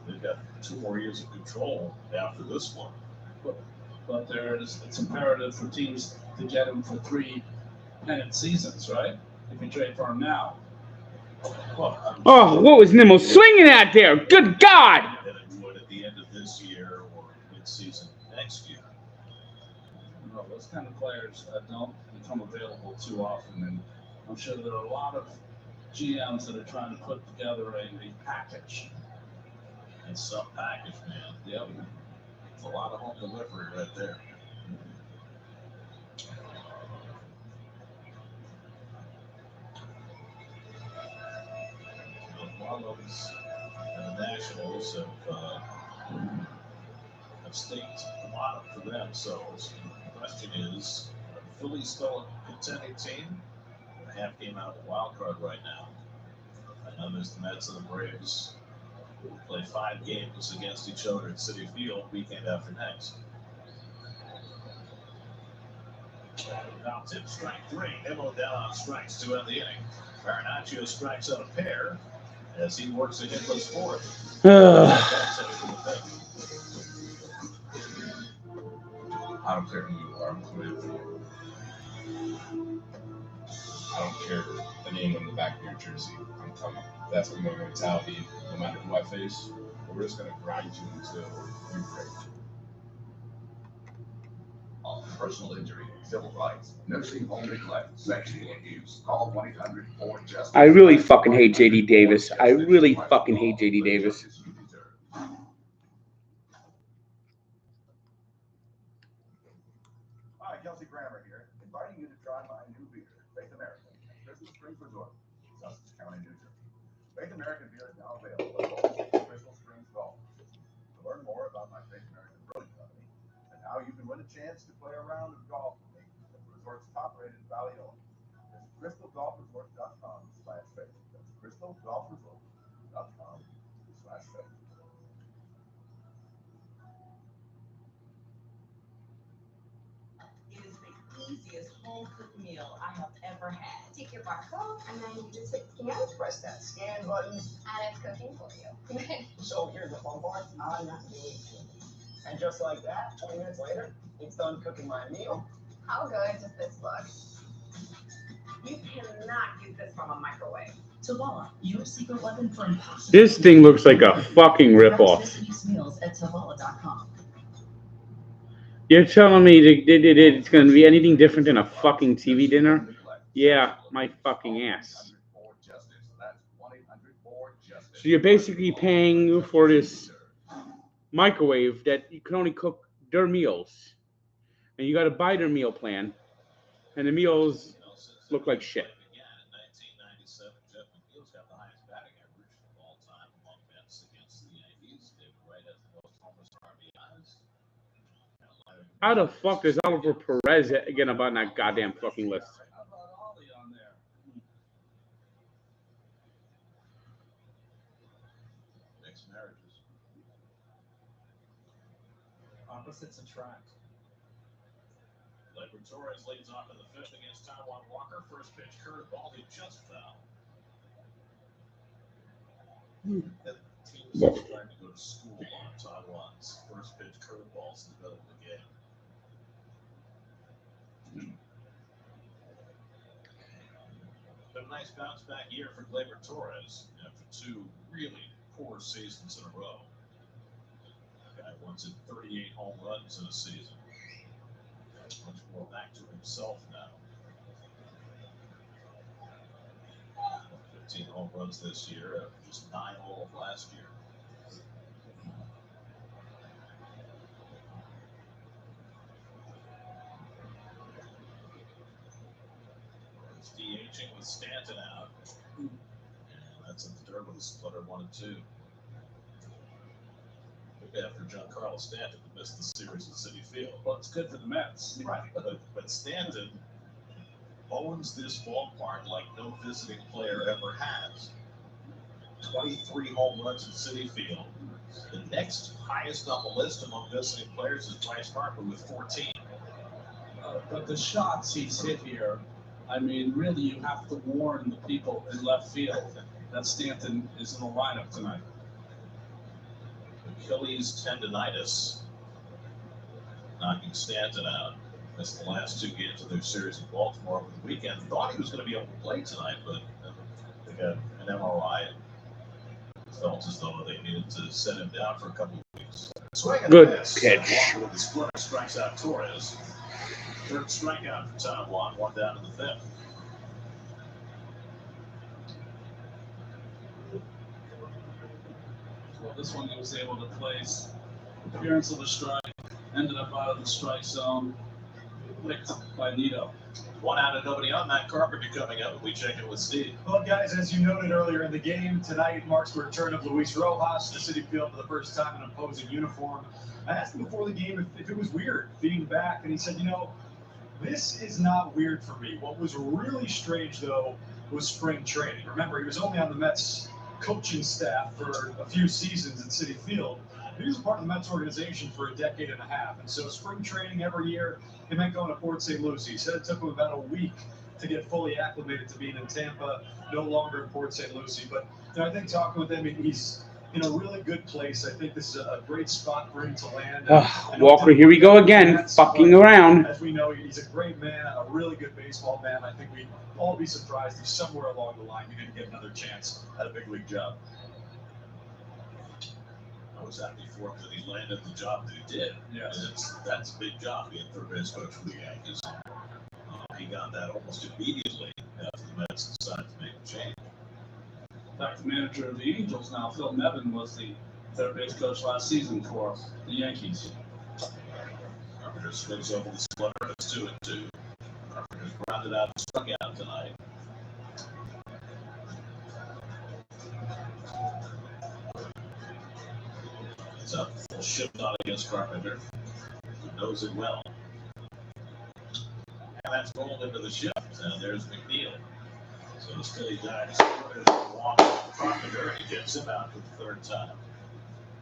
they've got 2 more years of control after this one. But it's imperative for teams to get him for 3-pennant seasons, right? If you trade for him now. Well, Oh, what was Nimmo swinging at there? Good God! That it would at the end of this year or mid-season next year. No, those kind of players don't become available too often, and I'm sure there are a lot of GMs that are trying to put together a package. And some package, man. Yep. It's a lot of home delivery right there. The Marlins and the Nationals have staked the bottom for them. So the question is, are the Phillies still a contending team? They're a half game out of the wild card right now. I know there's the Mets and the Braves who play 5 games against each other at Citi Field weekend after next. Now tip strike 3. Nimmo down on strikes to end the inning. Marinaccio strikes out a pair as he works a hitless fourth. I don't care who you are. I don't care the name on the back of your jersey. I'm coming. That's my mentality. No matter who I face, we're just gonna grind you until you break. Personal injury, civil rights, nursing home neglect, sexual abuse. Call 1-800-4-JUSTICE. I really fucking hate JD Davis. I really fucking hate JD Davis. Hi, Kelsey Grammer here, inviting you to try my new beer, Faith American, at Crystal Springs Resort, Sussex County, New Jersey. Faith American beer is now available at all Crystal Springs golf courses. To learn more about my Faith American Brewing Company and how you can win a chance to play a round of golf with me at the resort's top-rated Valley Oak, visit crystalgolfresort.com/faith. That's crystalgolfresort.com/faith. It is the easiest home cooked meal I have ever had. Take your barcode and then you just hit scan. Press that scan button. And it's cooking for you. So here's the fun part. I'm not doing it. And just like that, 20 minutes later, it's done cooking my meal. How good does this look? You cannot get this from a microwave. Tavala, your secret weapon for impossible. This thing looks like a fucking ripoff. Meals at Tavala.com. You're telling me it's going to be anything different than a fucking TV dinner? Yeah, my fucking ass. So you're basically paying for this microwave that you can only cook their meals. And you got to buy their meal plan. And the meals look like shit. In 1997, Jeff McNeil's got the highest batting average of all time among Mets against the Yankees. David Wright has the most homers and RBIs. How the fuck is Oliver Perez again about on that goddamn fucking list? How about Ollie on there? Mixed marriages. Opposites attract. Gleyber Torres leads off in the 5th against Taijuan Walker. First pitch curveball, he just foul. The teams are trying to go to school on Taijuan's first pitch curveballs in the middle of the game. Been a nice bounce back year for Gleyber Torres after 2 really poor seasons in a row. The guy once hit 38 home runs in a season. Much more back to himself now. 15 home runs this year, just 9 all of last year. It's DHing with Stanton out. And that's in the third with a splitter 1-2. After Giancarlo Stanton missed the series at Citi Field. Well, it's good for the Mets. Right. But Stanton owns this ballpark like no visiting player ever has. 23 home runs at Citi Field, The next highest on the list among visiting players is Bryce Harper with 14. But the shots he's hit here, I mean, really, you have to warn the people in left field that Stanton is in the lineup tonight. Achilles tendonitis knocking Stanton out. Missed the last 2 games of their series in Baltimore over the weekend. Thought he was going to be able to play tonight, but they got an MRI and felt as though they needed to set him down for a couple of weeks. Good pitch. With the splitter, strikes out Torres. Third strikeout for Taiwan, 1 down in the 5th. Well, this one he was able to place. Appearance of a strike, ended up out of the strike zone, licked by Nito. 1 out and nobody on. Matt Carpenter coming up. We check it with Steve. Well, guys, as you noted earlier in the game, tonight marks the return of Luis Rojas to Citi Field for the first time in an opposing uniform. I asked him before the game if it was weird being back, and he said, you know, this is not weird for me. What was really strange, though, was spring training. Remember, he was only on the Mets coaching staff for a few seasons at Citi Field. He was a part of the Mets organization for a decade and a half. And so spring training every year, he meant going to Port St. Lucie. He said it took him about a week to get fully acclimated to being in Tampa, no longer in Port St. Lucie. But you know, I think talking with him, he's in a really good place. I think this is a great spot for him to land. Walker, here we go again, fucking around. As we know, he's a great man, a really good baseball man. I think we'd all be surprised if somewhere along the line he didn't get another chance at a big league job. I was happy for him that he landed the job that he did. Yeah. That's a big job, being third base coach for the Yankees. He got that almost immediately after the Mets decided to make a change. In fact, the manager of the Angels now, Phil Nevin, was the third base coach last season for the Yankees. Carpenter swings over the splitter. It's 2-2. Carpenter's grounded out and struck out tonight. It's up full shift on against Carpenter, who knows it well. And that's rolled into the shift. And there's McNeil. So the steady dives walk Carpenter, and he gets him out for the third time.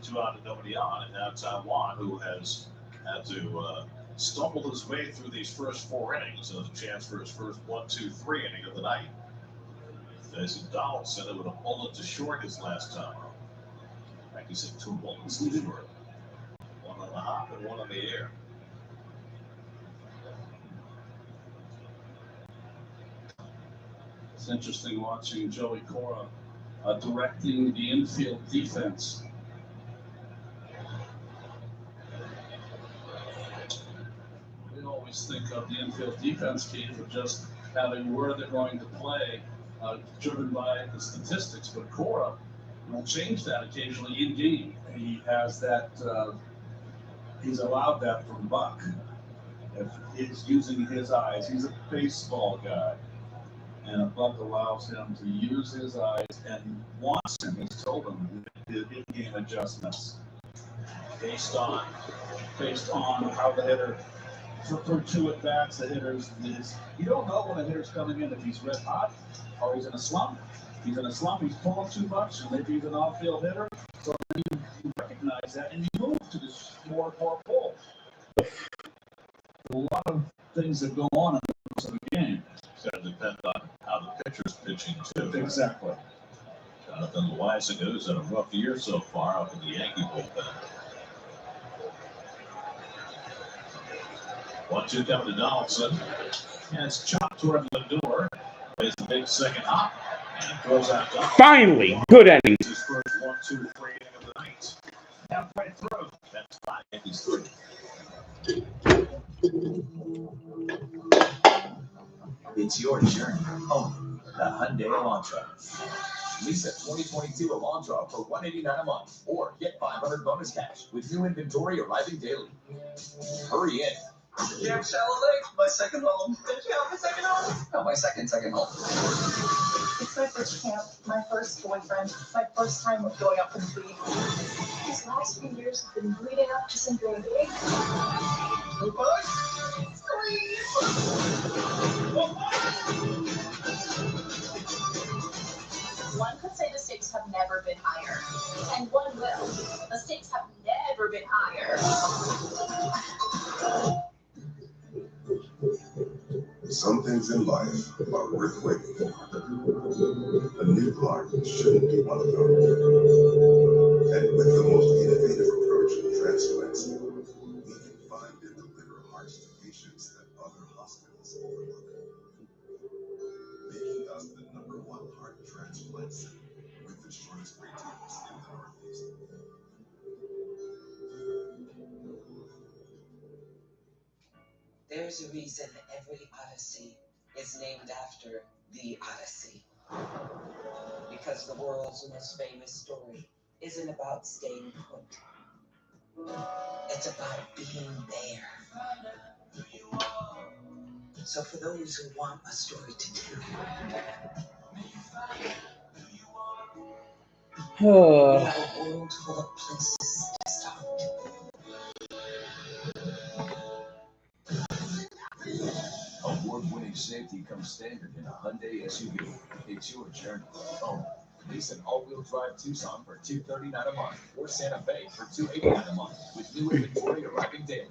2 out and nobody on. And now Taiwan, who has had to stumble his way through these first 4 innings, and a chance for his first 1-2-3 inning of the night. Facing Donaldson, who would have bullet to short his last time. In fact, he said 2 bullets to short. 1 on the hop and 1 on the air. It's interesting watching Joey Cora directing the infield defense. We always think of the infield defense, Keith, of just having where they're going to play, driven by the statistics. But Cora will change that occasionally in game. He has that. He's allowed that from Buck. If he's using his eyes, he's a baseball guy. And Buck allows him to use his eyes and wants him. He's told him the in-game adjustments based on how the hitter for 2 at bats. The hitters you don't know when a hitter's coming in if he's red hot or he's in a slump. If he's in a slump, he's pulling too much, and maybe he's an off-field hitter. So you recognize that and you move to the more pull. A lot of things that go on in the course of the game. It's going to depend on how the pitcher's pitching, too. Exactly. Jonathan Loaiza, who's had a rough year so far up in the Yankee bullpen. 1-2 coming to Donaldson. And it's chopped toward Lindor. Plays the big second hop. And throws out Donaldson. Finally, good ending. His first 1-2-3 inning of the night. Halfway through. That's 5. Yankees 3. It's your journey home. The Hyundai Elantra. Lease a 2022 Elantra for $189 a month, or get $500 bonus cash with new inventory arriving daily. Hurry in. Camp Shallow Lake, my second home. Did you have my second home? No, my second home. It's my first camp, my first boyfriend, my first time going up in the league. These last few years have been leading up to something big. One could say the stakes have never never been higher. And one will. The stakes have never been higher. Some things in life are worth waiting for. A new heart shouldn't be one of them. And with the most innovative approach in transplants, we can find and deliver hearts to patients that other hospitals overlook, making us the #1 heart transplant center with the shortest wait times in the Northeast. There's a reason every Odyssey is named after the Odyssey. Because the world's most famous story isn't about staying put. It's about being there. So for those who want a story to tell, we have a world full of places to start. Award-winning safety comes standard in a Hyundai SUV. It's your journey home. Lease an all-wheel drive Tucson for $239 a month, or Santa Fe for $289 a month, with new inventory arriving daily.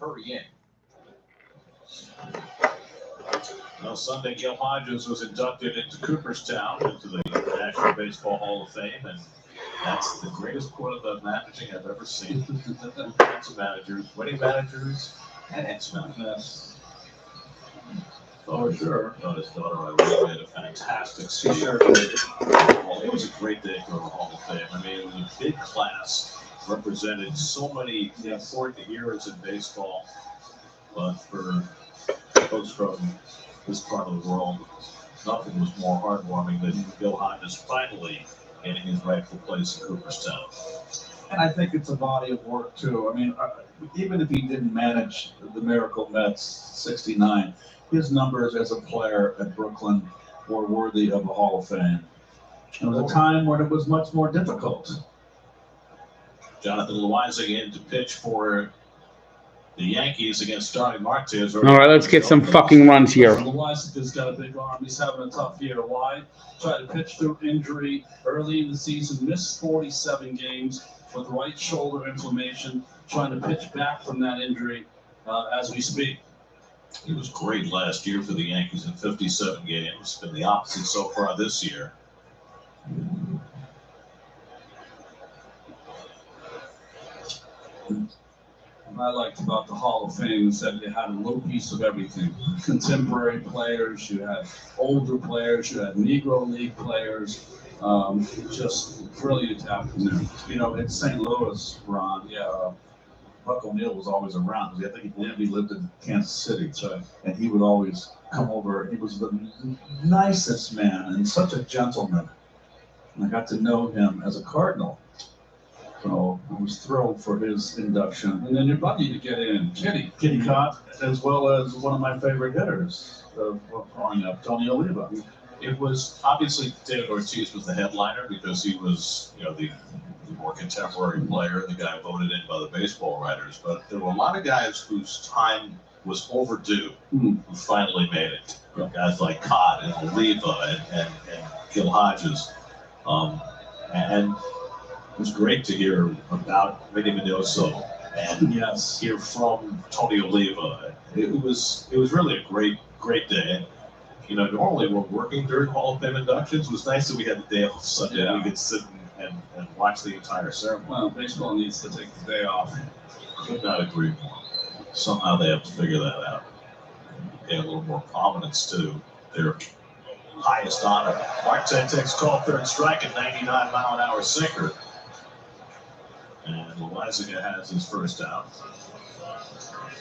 Hurry in. Well, Sunday, Gil Hodges was inducted into Cooperstown into the National Baseball Hall of Fame, and that's the greatest quote about managing I've ever seen. Lots of managers, winning managers, and ex-managers. Oh, sure. His daughter, Irene, made a fantastic speech. Sure. Well, it was a great day for the Hall of Fame. I mean, it was a big class, represented so many important eras in baseball. But for folks from this part of the world, nothing was more heartwarming than Gil Hodges finally getting his rightful place in Cooperstown. And I think it's a body of work, too. I mean, even if he didn't manage the Miracle Mets 69, his numbers as a player at Brooklyn were worthy of a Hall of Fame. It was a time when it was much more difficult. Jonathan Loaiza in to pitch for the Yankees against Starling Marte. All right, let's get some fucking runs here. Loaiza's got a big arm. He's having a tough year. Why? Tried to pitch through injury early in the season, missed 47 games with right shoulder inflammation, trying to pitch back from that injury as we speak. He was great last year for the Yankees in 57 games. Been the opposite so far this year. What I liked about the Hall of Fame is that it had a little piece of everything. Contemporary players, you had older players, you had Negro League players. Just brilliant afternoon. You know, in St. Louis, Ron, Buck O'Neill was always around because I think he lived in Kansas City, and he would always come over. He was the nicest man and such a gentleman. And I got to know him as a Cardinal. So I was thrilled for his induction. And then you're lucky to get in Kitty Cott, as well as one of my favorite hitters growing up, Tony Oliva. It was obviously David Ortiz was the headliner because he was, the more contemporary player, the guy voted in by the baseball writers. But there were a lot of guys whose time was overdue who finally made it. Guys like Cott and Oliva and Gil Hodges. And it was great to hear about Vinny Minoso and hear from Tony Oliva. It was really a great day. And, normally we're working during Hall of Fame inductions. It was nice that we had the day off Sunday. Yeah. We could sit and watch the entire ceremony. Well, baseball needs to take the day off. Could not agree more. Somehow they have to figure that out. Pay a little more prominence to their highest honor. Marte takes call, third strike, at 99-mile-an-hour sinker. And Loaiza has his first out.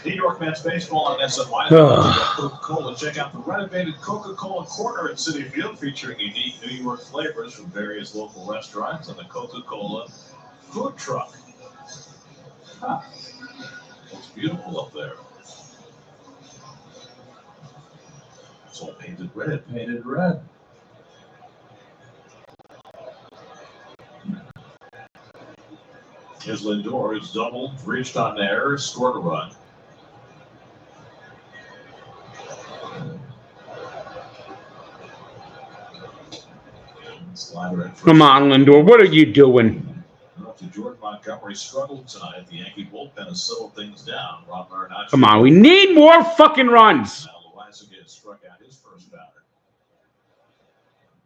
New York Mets baseball on SNY. Coca-Cola. Check out the renovated Coca-Cola Corner at City Field, featuring unique New York flavors from various local restaurants and the Coca-Cola food truck. Looks beautiful up there. It's all painted red. Painted red. Here's Lindor, who's doubled, reached on there, scored a run. Slider at first. Come on, Lindor. What are you doing? Jordan Montgomery struggled tonight. The Yankee bullpen has settled things down. Rob Marinacci. Come on, we need more fucking runs. Now Loaiza gets struck out his first batter.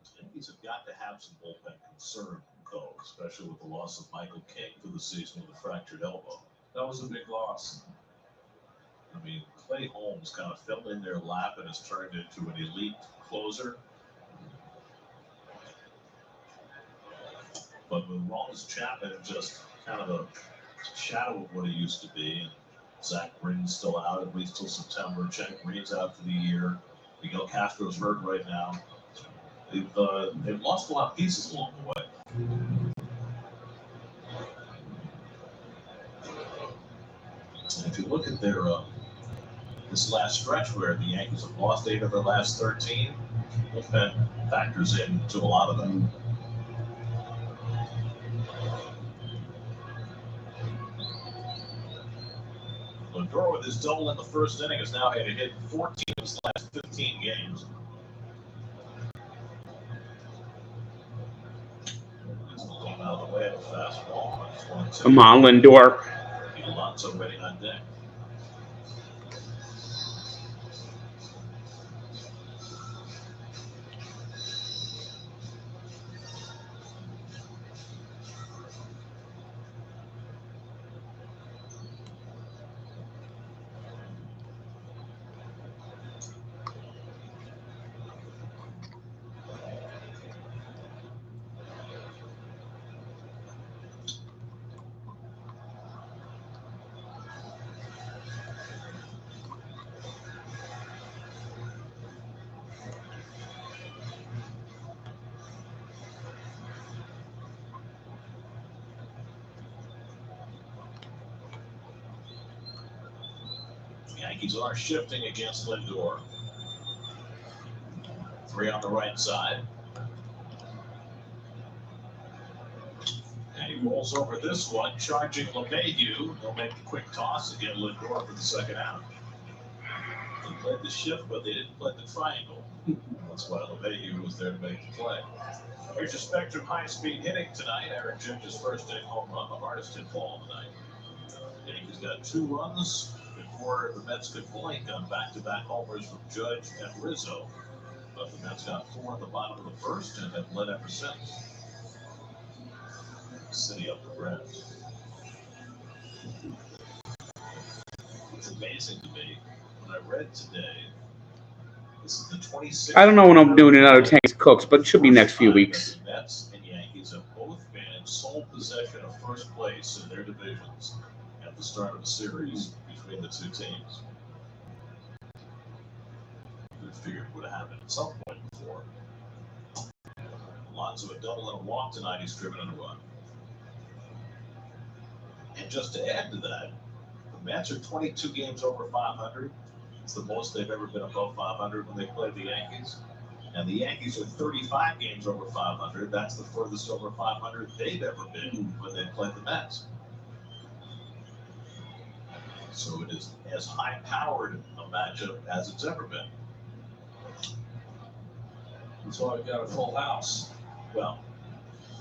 The Yankees have got to have some bullpen concern, though, especially with the loss of Michael King for the season with a fractured elbow. That was a big loss. I mean, Clay Holmes kind of fell in their lap and has turned into an elite closer. But with Rollins Chapman just kind of a shadow of what he used to be, and Zach Britton's still out at least till September. Cenk Green's out for the year. Miguel Castro's hurt right now. They've lost a lot of pieces along the way. And if you look at their this last stretch where the Yankees have lost 8 of their last 13, bullpen factors into a lot of them. Lindor with his double in the first inning has now had a hit 14 of his last 15 games. Gets the ball out of the way of a fastball. Come on, Lindor. Alonso waiting on deck. Yankees are shifting against Lindor. 3 on the right side. And he rolls over this one, charging LeMahieu. They'll make a quick toss again, Lindor for the second out. They played the shift, but they didn't play the triangle. That's why LeMahieu was there to make the play. Here's your Spectrum high-speed hitting tonight. Aaron Judge's first inning home run, the hardest hit ball of the night. Yankees got 2 runs before the Mets could blink on back-to-back homers from Judge and Rizzo. But the Mets got 4 at the bottom of the first and have led ever since. City up the bread. It's amazing to me when I read today. This is the 26th. I don't know when I'm doing another Tanks Cooks, but it should be next few weeks. The Mets and Yankees have both been in sole possession of first place in their divisions at the start of a series between the two teams. We figured it would have happened at some point before. Alonso a double and a walk tonight. He's driven in a run. And just to add to that, the Mets are 22 games over 500. It's the most they've ever been above 500 when they played the Yankees. And the Yankees are 35 games over 500. That's the furthest over 500 they've ever been when they played the Mets. So it is as high-powered a matchup as it's ever been. That's why we got a full house. Well,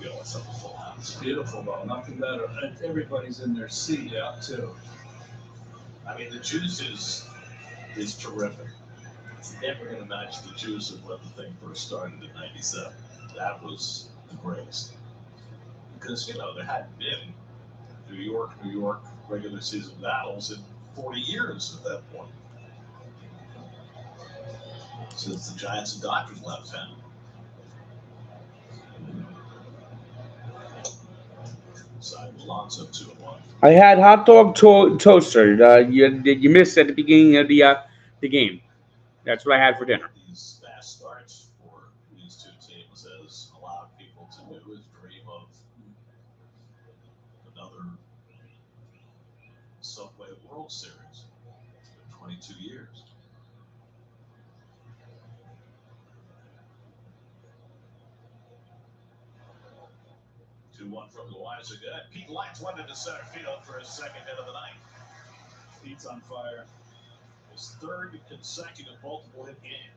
we always have a full house. It's beautiful, though. Nothing better. And everybody's in their seat out, too. I mean, the juice is terrific. It's never going to match the juice of when the thing first started in '97. That was the greatest. Because, you know, there hadn't been New York regular season battles in 40 years at that point. Since the Giants and Dodgers left town. Side Alonso 2-1. I had hot dog toaster. You missed at the beginning of the game. That's what I had for dinner. These fast starts for these two teams has allowed people to do is dream of another Subway World Series. It's been 22 years. One from Loaiza good. Pete Lights went into center field for his second hit of the night. Pete's on fire. His third consecutive multiple hit game.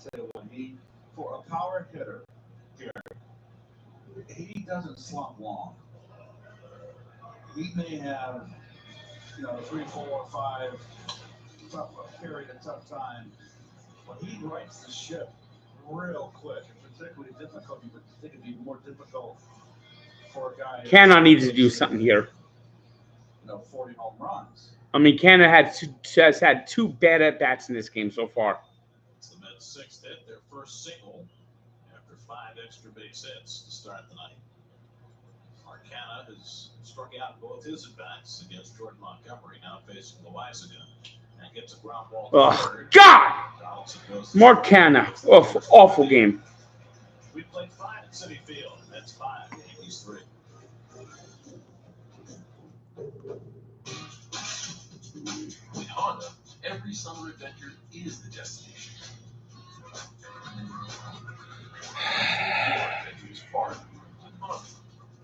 Tell you what, for a power hitter, He doesn't slump long. He may have, 3, 4, 5 tough period of tough time, but he rights the ship real quick, and particularly difficult. You would think it'd be more difficult for a guy. Canna needs to do something here. 40 home runs. I mean, Canna has had 2 bad at bats in this game so far. It's the Mets' 6th hit, their first single after 5 extra base hits to start the night. Canna has struck out both his at-bats against Jordan Montgomery, now facing Loizaga, and gets a ground ball. Oh, God! More Canna. Awful game. We played 5 at Citi Field. Mets 5, Yankees 3. With Honda, every summer adventure is the destination. More adventures farther with Honda,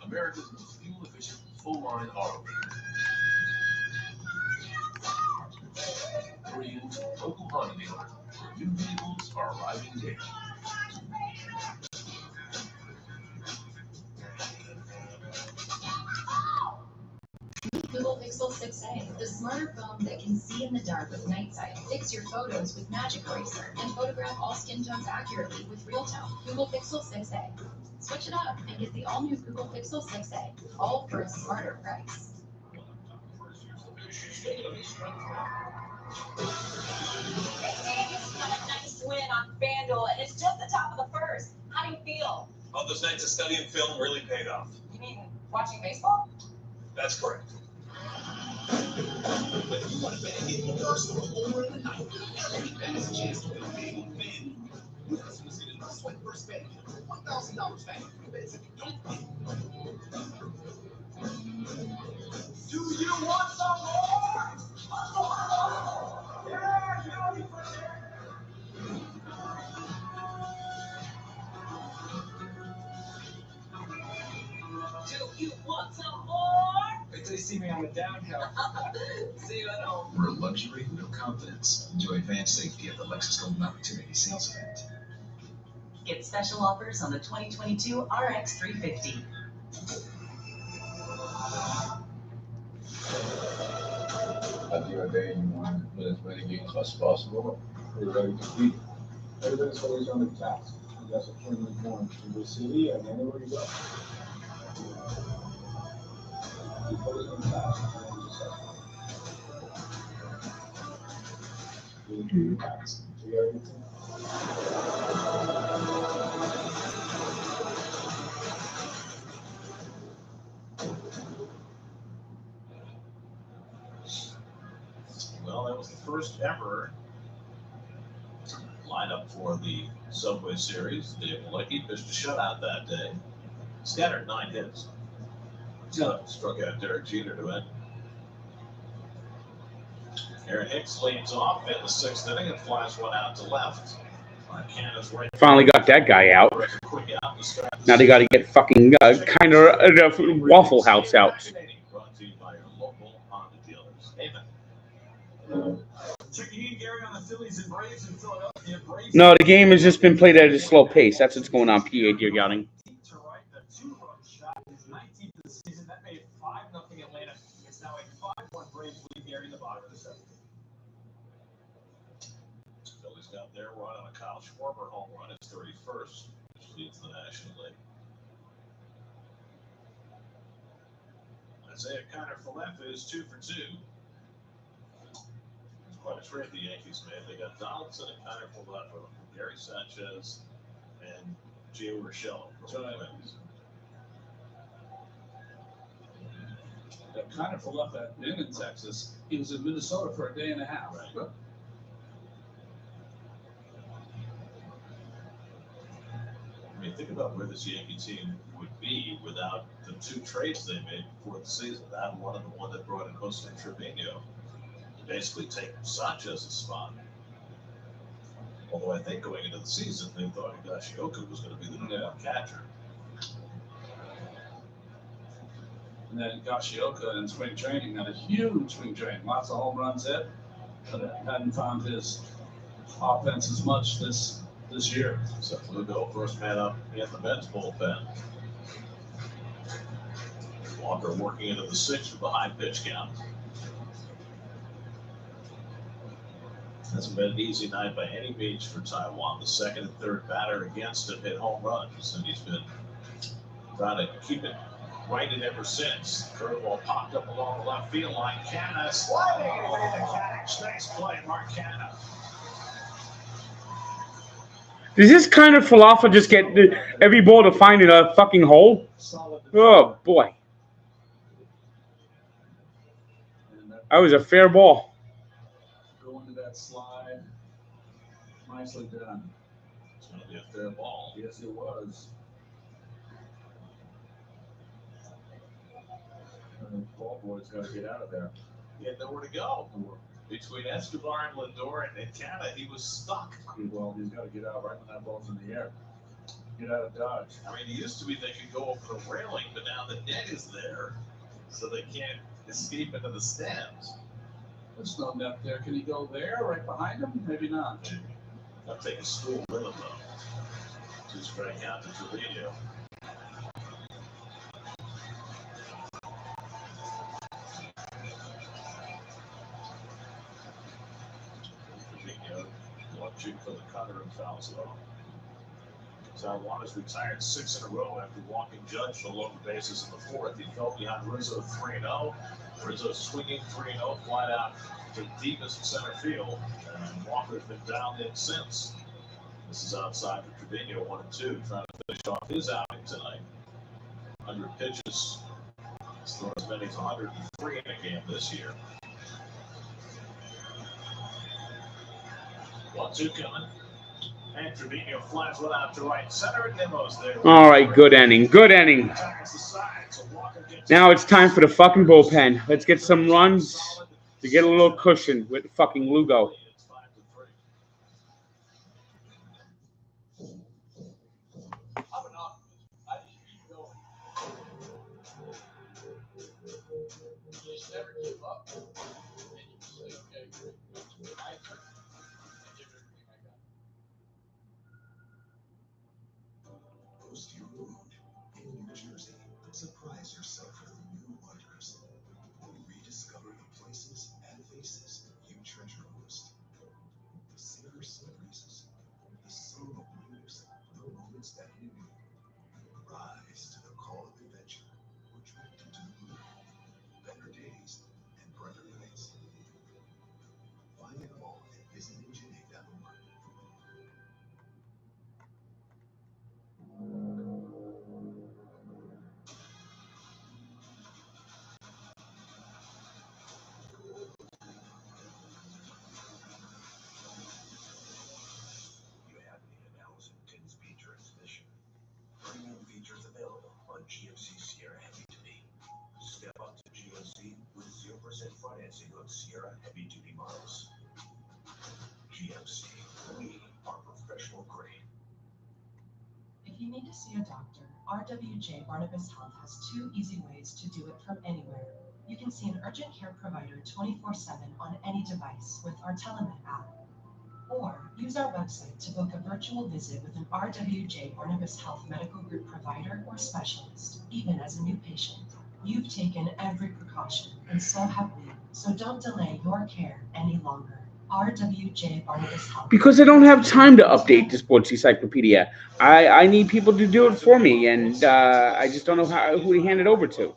America's most fuel-efficient, full-line auto dealer. 3 local Honda dealers where new vehicles are arriving daily. Google Pixel 6a, the smarter phone that can see in the dark with night sight, fix your photos with Magic Eraser, and photograph all skin tones accurately with Real Tone. Google Pixel 6a. Switch it up and get the all-new Google Pixel 6a, all for a smarter price. Hey, man, you just got a nice win on FanDuel, and it's just the top of the first. How do you feel? All those nights of studying film really paid off. You mean watching baseball? That's correct. But if you want to bet in the first or over in the night, every bet is a chance to win big on FanDuel. New customers get a no sweat first bet $1,000 back for bets if you don't win. Do you want some more? Yeah, you Do you want some more? Wait till you see me on the downhill. See you at home. For luxury, no confidence. Enjoy advanced safety at the Lexus Golden Opportunity Sales Event. Get special offers on the 2022 RX 350. At the end of the day, you want to win as many games as possible. We're ready to compete. Everybody's always on the task. And that's what Kim is doing in the city and anywhere you go. He's always on task. And just really good task. So you gotta get to Well, that was the first ever lineup for the Subway Series. Dave Malecki pitched a shutout that day. Scattered 9 hits. Struck out Derek Jeter to end. Aaron Hicks leads off in the 6th inning and flies one out to left. Finally got that guy out. Now they got to get fucking kind of Waffle House out. Brought to you by your local Honda dealers. No, the game has just been played at a slow pace. That's what's going on, PA Deer Yachting. That made 5-0 Atlanta. It's now a 5-1 Braves lead here in the bottom of the 7th. Phillies got their run on a Kyle Schwarber home run. It's 31st, which leads the National League. Isaiah Kiner-Falefa is 2 for 2. It's quite a trade the Yankees made. They got Donaldson and Kiner-Falefa, Gary Sanchez, and Gio Urshela for the Twins. That kind of left that in Texas. He was in Minnesota for a day and a half. Right. I mean, think about where this Yankee team would be without the 2 trades they made before the season. That one and the one that brought in Jose Trevino to basically take Sanchez's spot. Although I think going into the season, they thought Higashioka was going to be the number 1 catcher. And then Higashioka in spring training had a huge spring training. Lots of home runs hit, but hadn't found his offense as much this this year. So Lugo, first man up in the Mets bullpen. Walker working into the sixth with the high pitch count. Hasn't been an easy night by any means for Taiwan. The second and third batter against him hit home runs, and he's been trying to keep it righted ever since. Curveball popped up along the left field line. Canna sliding away the catch. Nice play, Mark Canna. Does this kind of falafel just get every ball to find in a fucking hole? Oh, boy. That was a fair ball. Going to that slide. Nicely done. It's going to be a fair ball. Yes, it was. The ball boy's got to get out of there. He had nowhere to go. Between Escobar and Lindor and Canna, he was stuck. Well, he's got to get out right when that ball's in the air. Get out of dodge. I mean, it used to be they could go over the railing, but now the net is there, so they can't escape into the stands. There's no net there. Can he go there, right behind him? Maybe not. I'll take a stool with him, though. 2 strike out to Trevino. Trevino watching for the cutter and fouls it off. Taiwan has retired 6 in a row after walking Judge along the bases in the fourth. He fell behind Rizzo 3-0. Rizzo swinging 3-0, flat out to deepest center field. And Walker's been down in since. This is outside for Trevino, 1-2, trying to finish off his outing tonight. 100 pitches. He's thrown as many as 103 in a game this year. 1-2 coming. And Trevino flies one out to right center, and Nimmo's there. All right, good inning. Good inning. Now it's time for the fucking bullpen. Let's get some runs to get a little cushion with fucking Lugo. Never give up. And you say, okay, great, my turn. And give it everything I got. Boost your mood in New Jersey. Surprise yourself with new wonders. Rediscover the places and faces you treasure most. Savor some breezes, the solo blues, the moments that you knew. Rise to the call of adventure or drift into the blue. Better days and brighter nights. Find it all at visitNJ.org. You have the announced 10-speed transmission. Premium features available on GMC Sierra Heavy Duty. Step up to GMC with 0% financing on Sierra Heavy Duty models. GMC, we are professional grade. If you need to see a doctor, RWJ Barnabas Health has 2 easy ways to do it from anywhere. You can see an urgent care provider 24/7 on any device with our Telemed app. Or use our website to book a virtual visit with an RWJ Barnabas Health medical group provider or specialist, even as a new patient. You've taken every precaution, and so have we. So don't delay your care any longer. RWJ Barnabas Health. Because I don't have time to update the sports encyclopedia. I need people to do it for me, and I just don't know who to hand it over to.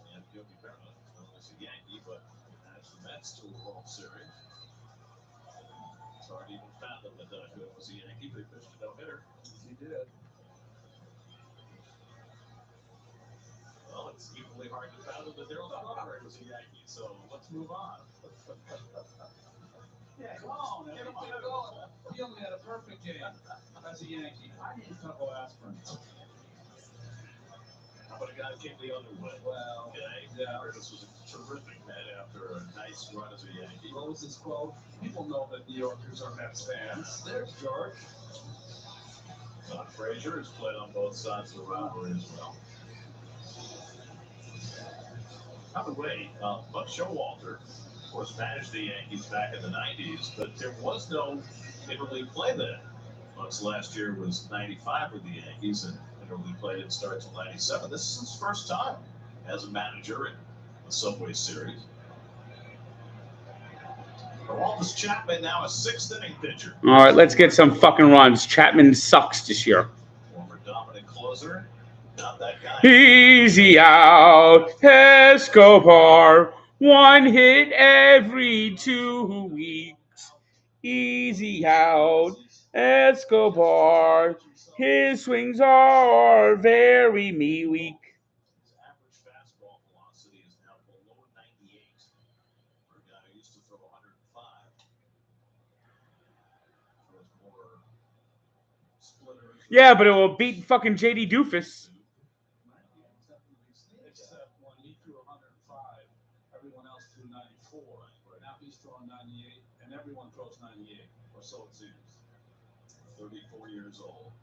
He did. Well, it's equally hard to fathom that Daryl Strawberry was a Yankee, so let's move on. Yeah, come on. Get him going. He only had a perfect game as a Yankee. I need a couple aspirin. How about a guy who came the other way? Well, okay. Yeah. This was a terrific night after a nice run as a Yankee. What was his quote? People know that New Yorkers are Mets fans. There's George. Don Frazier has played on both sides of the rivalry as well. By the way, Buck Showalter, of course, managed the Yankees back in the 90s, but there was no interleague play then. Bucks last year was 95 with the Yankees and never really played and started until 97. This is his first time as a manager in the Subway Series. Aroldis Chapman now a sixth inning pitcher. All right, let's get some fucking runs. Chapman sucks this year. Former dominant closer. Not that guy. Easy out, Escobar. One hit every 2 weeks. Easy out, Escobar. His swings are very weak. His average fastball velocity is now below 98. For a guy who used to throw 105. Throws more splitters. Yeah, but it will beat fucking JD Doofus. Except when he threw 105, everyone else threw 94. Now he's throwing 98, and everyone throws 98, or so it seems. 34 years old.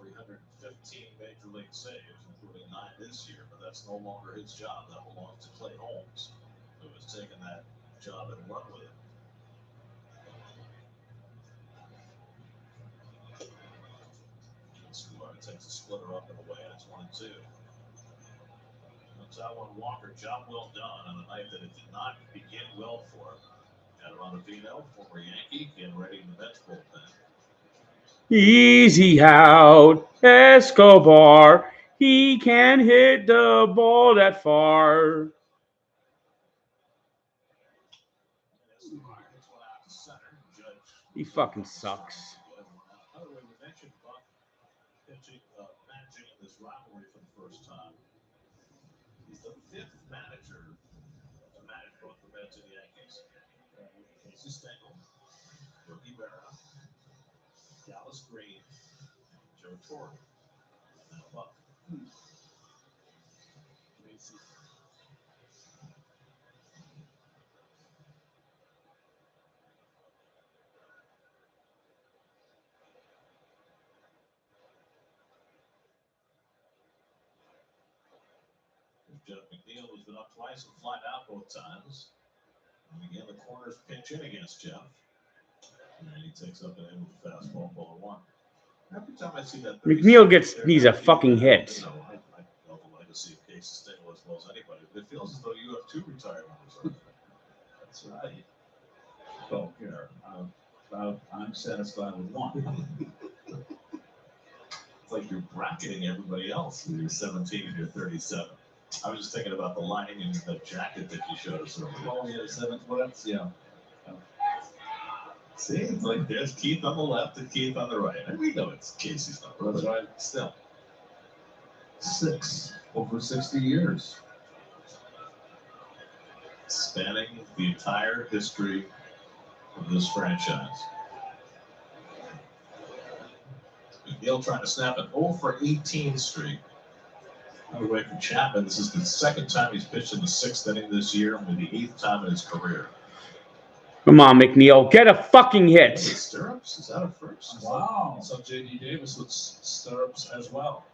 315 major league saves, including 9 this year, but that's no longer his job. That belongs to Clay Holmes, who has taken that job and run with it. Escobar takes a splitter up and away, and it's 1-2. That's out on Walker. Job well done on a night that it did not begin well for him. Ottavino, former Yankee, getting ready in the Mets bullpen. Easy out, Escobar. He can hit the ball that far. He fucking sucks. By the way, we mentioned Buck pitching, managing this rivalry for the first time. He's the 5th manager to manage both the Mets and the Yankees. Casey Stengel, Yogi Berra, Dallas Green, Joe Torre, and Buck. Jeff McNeil has been up twice and flied out both times. And again, the corners pinch in against Jeff. And he takes up an end with the fastball, ball 1. Every time I see that, McNeil needs a fucking hit. You know, I know the legacy of Casey Stengel as well as anybody, but it feels as though you have 2 retired members. That's right. Don't care. I'm satisfied with one. It's like you're bracketing everybody else when you're 17 and you're 37. I was just thinking about the lining in the jacket that you showed us earlier. Oh, yeah, 7. Well, that's, yeah. See, it's like there's Keith on the left and Keith on the right. And we know it's Casey's number. That's right. Still. 6 over 60 years. Spanning the entire history of this franchise. McNeil trying to snap an 0 for 18 streak. By the way, for Chapman, this is the 2nd time he's pitched in the 6th inning this year, and the 8th time in his career. Come on, McNeil. Get a fucking hit. Stirrups? Is that a first? Wow. So J.D. Davis with stirrups as well.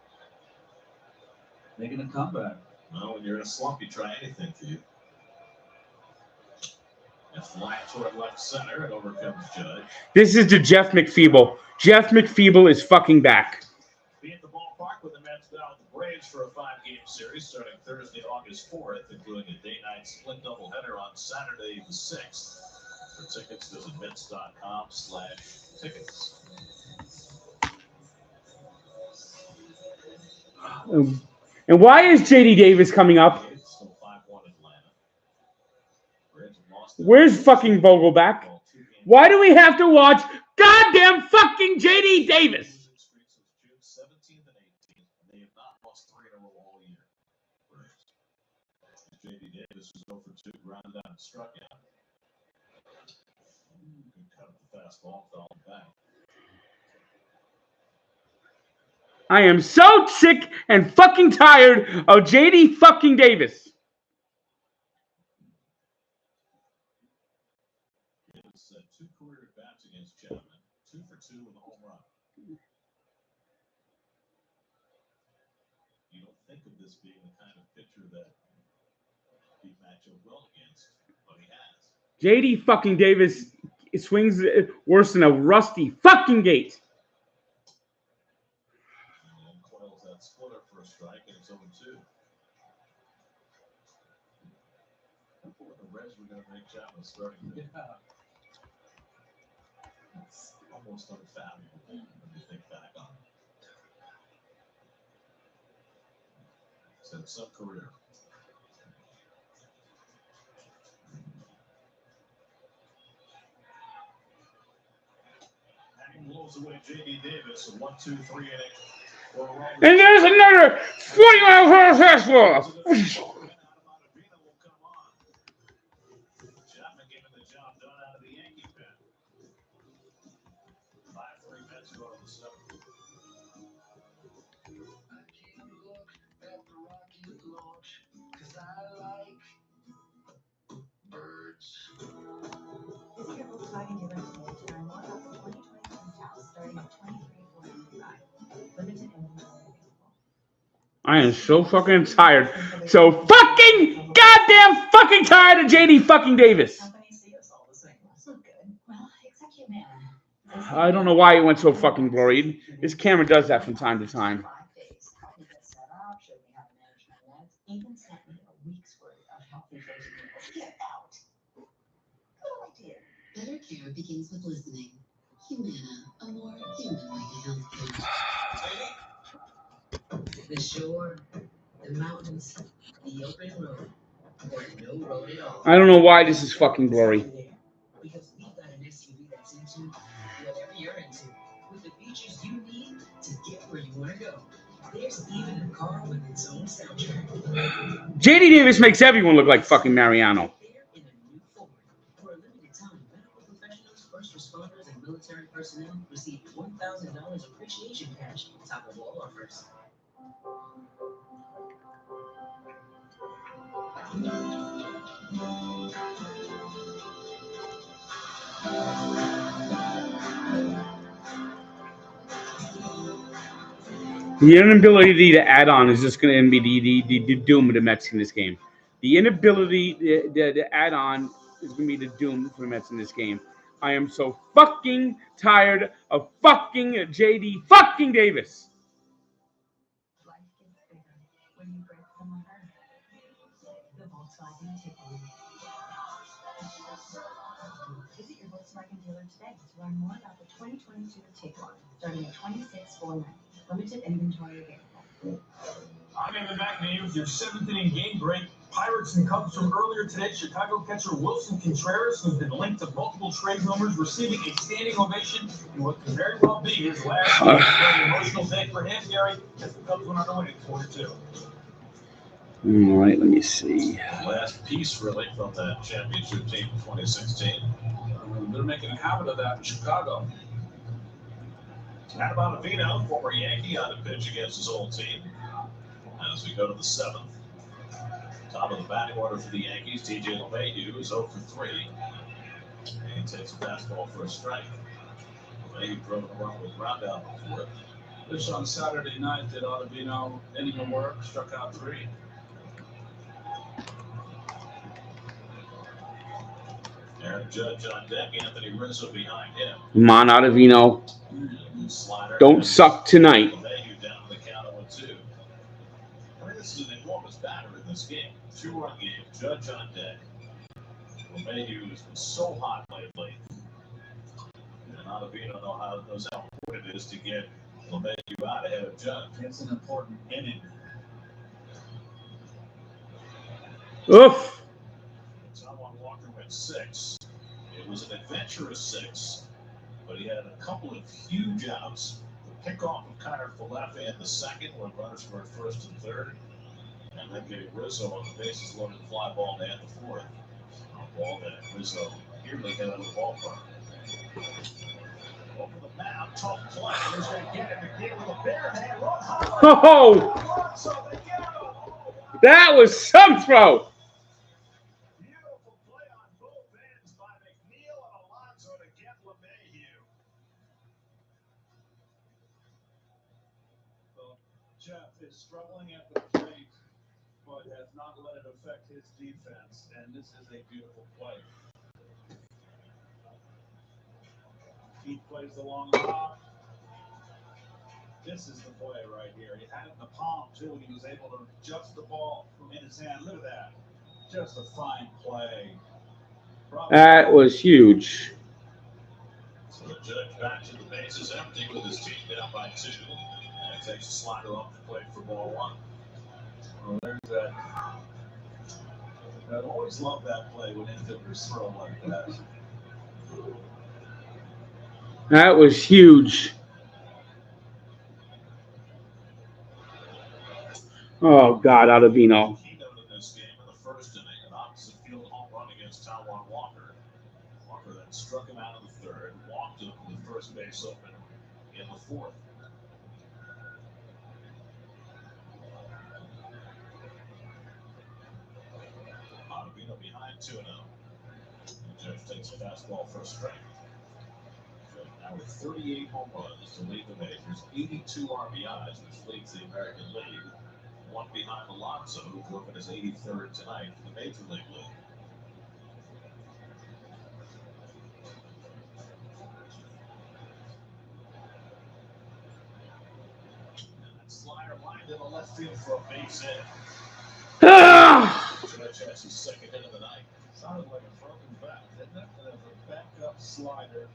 Making a comeback. Well, when you're in a slump, you try anything for you. And fly toward left center, and over comes Judge. This is to Jeff McFeeble. Jeff McFeeble is fucking back. Be at the ballpark with the Mets down the Braves for a 5-game series starting Thursday, August 4th, including a day-night split doubleheader on Saturday the 6th. For tickets, visit Mets.com/tickets. And why is JD Davis coming up? Still 5-1 Atlanta. Where's fucking Vogelback? Why do we have to watch goddamn fucking JD Davis? June 17th and 18th. They have not lost 3 in a row all year. JD Davis was 0 for 2, grounded out and struck out. Good cut of the fastball, fell back. I am so sick and fucking tired of JD fucking Davis. Davis had 2 career at-bats against Chapman, 2 for 2 with a home run. You don't think of this being the kind of pitcher that he'd match up well against, but he has. JD fucking Davis swings worse than a rusty fucking gate. And coils that splitter for a strike, and it's 0-2. When the Reds were going to make Chapman starting. It's almost unfathomable when you think back on it. He's had some career. Blows away J.D. Davis, a 1-2-3 inning. And there's another 40-mile-per-hour fastball. Chapman getting the job done out of the Yankee pen. 5-3 Mets go to the 7th. I came to look at the rocket launch, 'cause I like birds. Visit your Volkswagen dealer today to learn more about the 2022 Taos starting at $23,495. Limited inventory available. I am so fucking tired. So fucking goddamn fucking tired of JD fucking Davis. Companies see us all the same. That's not good. Well, except you, man. I don't know why it went so fucking blurry. This camera does that from time to time. 5 days. Help me get set up. Show me how to manage my meds. Even sent me a week's worth of health insurance. Get out. Good idea. Better care begins with listening. Humana, a more human way to healthcare. The shore, the mountains, the open road, or no road at all. I don't know why this is fucking blurry. Because we've got an SUV that's into whatever you're into, with the features you need to get where you want to go. There's even a car with its own soundtrack. JD Davis makes everyone look like fucking Mariano. There in a new Ford. For a limited time, medical professionals, first responders, and military personnel receive $1,000 appreciation cash on top of all offers. The inability to add on is just going to be the doom of the Mets in this game. The inability to add on is going to be the doom for the Mets in this game. I am so fucking tired of fucking JD fucking Davis. Life gets bigger when you break the motor. The Volkswagen Tiguan. Visit your Volkswagen dealer today to learn more about the 2022 Tiguan, starting at $26,490. Limited inventory available. I'm Evan McNamee with your 7th inning game break. Pirates and Cubs from earlier today. Chicago catcher Wilson Contreras, who's been linked to multiple trade rumors, receiving a standing ovation in what could very well be his last game. A very emotional day for him, Gary, as the Cubs went on to win 4-2. All right, let me see. Last piece, really, from that championship team in 2016. They're making a habit of that in Chicago. Adamant Avino, former Yankee, on the pitch against his old team. As we go to the 7th. Top of the batting order for the Yankees, TJ LeMahieu is 0 for 3. And he takes a fastball for a strike. LeMahieu drove him around with ground out before it. This on Saturday night did Ottavino inning of work, struck out 3. Aaron Judge on deck, Anthony Rizzo behind him. Come on, Ottavino. Don't suck tonight. LeMahieu down to the count of 1-2. I mean, this is an enormous batter in this game. 2-run game, Judge on deck. LeMahieu has been so hot lately. And Ottavino knows how important it is to get LeMahieu out ahead of Judge. It's an important inning. Oof. Someone Walker went 6. It was an adventurous 6, but he had a couple of huge outs. The pickoff of Connor Falefa in the 2nd when runners were at 1st and 3rd. And then getting Rizzo on the bases loaded fly ball to end the 4th. A ball that Rizzo nearly hit out of the ballpark. Over the mound, tough play. Here's going to get it. McNeil with a bare hand. Run high. Oh! That was some throw. Beautiful play on both ends by McNeil and Alonso to get LeMahieu. So Jeff is struggling at the plate, but has not let it affect his defense, and this is a beautiful play. He plays the long drop. This is the play right here. He had it in the palm, too, and he was able to adjust the ball from in his hand. Look at that. Just a fine play. That was huge. So the Judge back to the bases empty with his team down by 2. And takes a slider off the plate for ball 1. Well, there's that. I've always loved that play when infielders throw like that. That was huge. Oh, God, Ottavino. Keynote in this game in the first inning, an opposite field home run against Taiwan Walker. Walker then struck him out of the third, walked him with first base open in the fourth. Ottavino behind 2-0. Judge takes a fastball for a strike. Judge now with 38 home runs to lead the majors, 82 RBIs, which leads the American League. One behind Alonso, who broke in his 83rd tonight for the Major League League. And that slider lined in the left field for a base hit. Judge has his second hit of the night. Sounded like a broken bat, didn't it? And it was a backup slider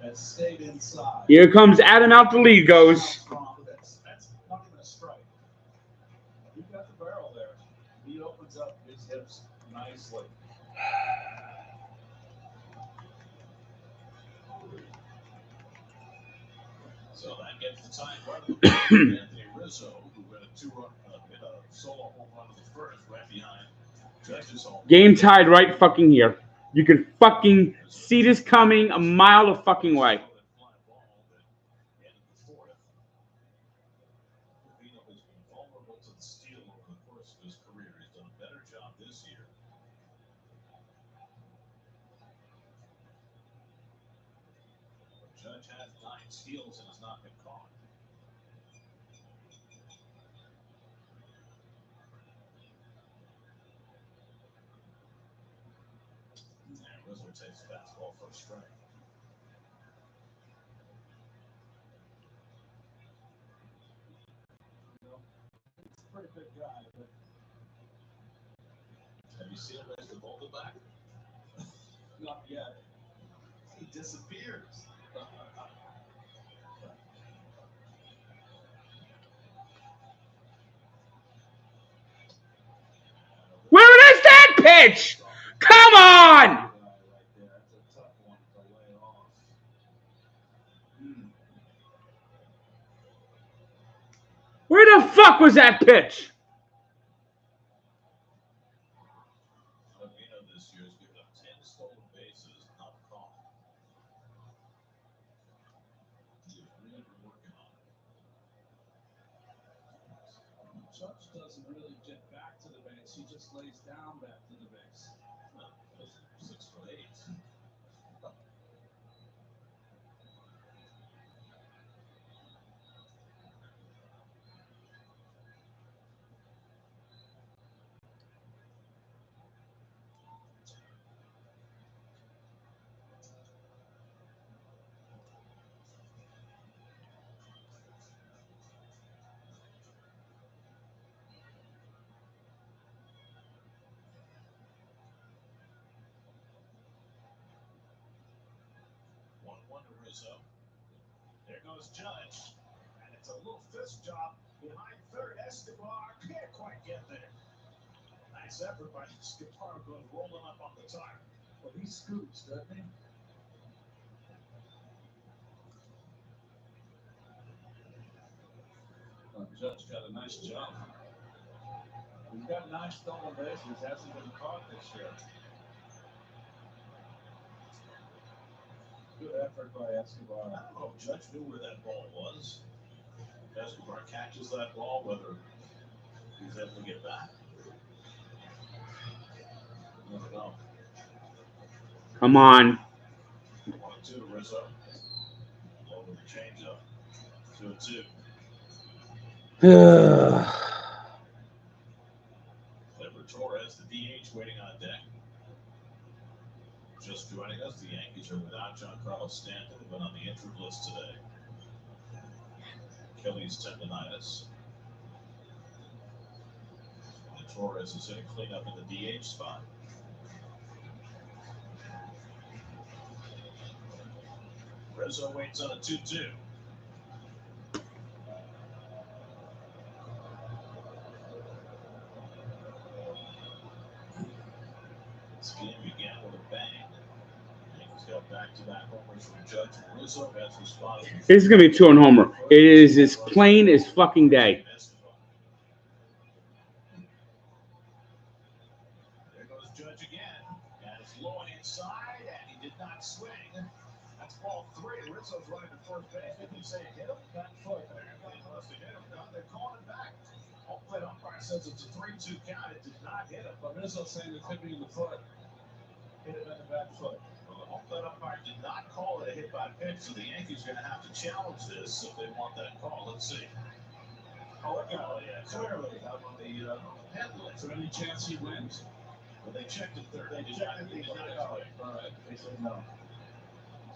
that stayed inside. Here comes Adam out the lead goes. That's not even a strike. You've got the barrel there. He opens up his hips nicely. So that gets the time running. Anthony Rizzo, who hit a solo home run in the first, right behind Judge's home. Game tied right fucking here. You can fucking see this coming a mile of fucking way. Vino has been vulnerable to the steal over the course of his career. He's done a better job this year. Judge has 9 steals and has not been caught. And Rizzo takes fastball for a strike. He's a pretty big guy, but have you seen him as the Vogelback? not yet. He disappears. Where is that pitch? Come on! Right there. That's a tough one to lay off. Where the fuck was that pitch? Vino this year has given up 10 stolen bases, not caught. He's really been working on it. Judge doesn't really get back to the base. He just lays down back to the base. 6'8". To Rizzo. There goes Judge. And it's a little fist job behind third. Escobar can't quite get there. Nice effort by Escobar going rolling up on the tire. Well, he scoots, doesn't he? Well, Judge got a nice jump. He's got 9 stolen bases. Hasn't been caught this year. Good effort by Escobar. I don't know if Judge knew where that ball was. If Escobar catches that ball, whether he's able to get back. Never know. Come on. 1-2 to Rizzo. Low with the changeup. 2-2. Clever Torres, the DH, waiting on deck. just joining us, the Yankees are without Giancarlo Stanton, who went on the injured list today. Achilles tendonitis. And Torres is in a cleanup in the DH spot. Rizzo waits on a 2-2. This game began with a bang. Yankees got back-to-back homers from Judge and Rizzo. That's responded. This is going to be a 2-run homer. It is as plain as fucking day. There goes Judge again. And it's low and inside, and he did not swing. That's ball 3. Rizzo's running to first base. Didn't he say it hit him? Back foot. Everybody must have hit him. No, they're calling it back. Home plate umpire says it's a 3-2 count. It did not hit him. But Rizzo's saying it hit me in the foot. Hit him in the back foot. Well, the home plate umpire did not call it a hit by pitch, so the Yankees are going to have to challenge this if they want that call. Let's see. Oh, yeah, clearly. Out on the headlight. So any chance he wins? Well, they checked it third. They did not call it. All right. They said no.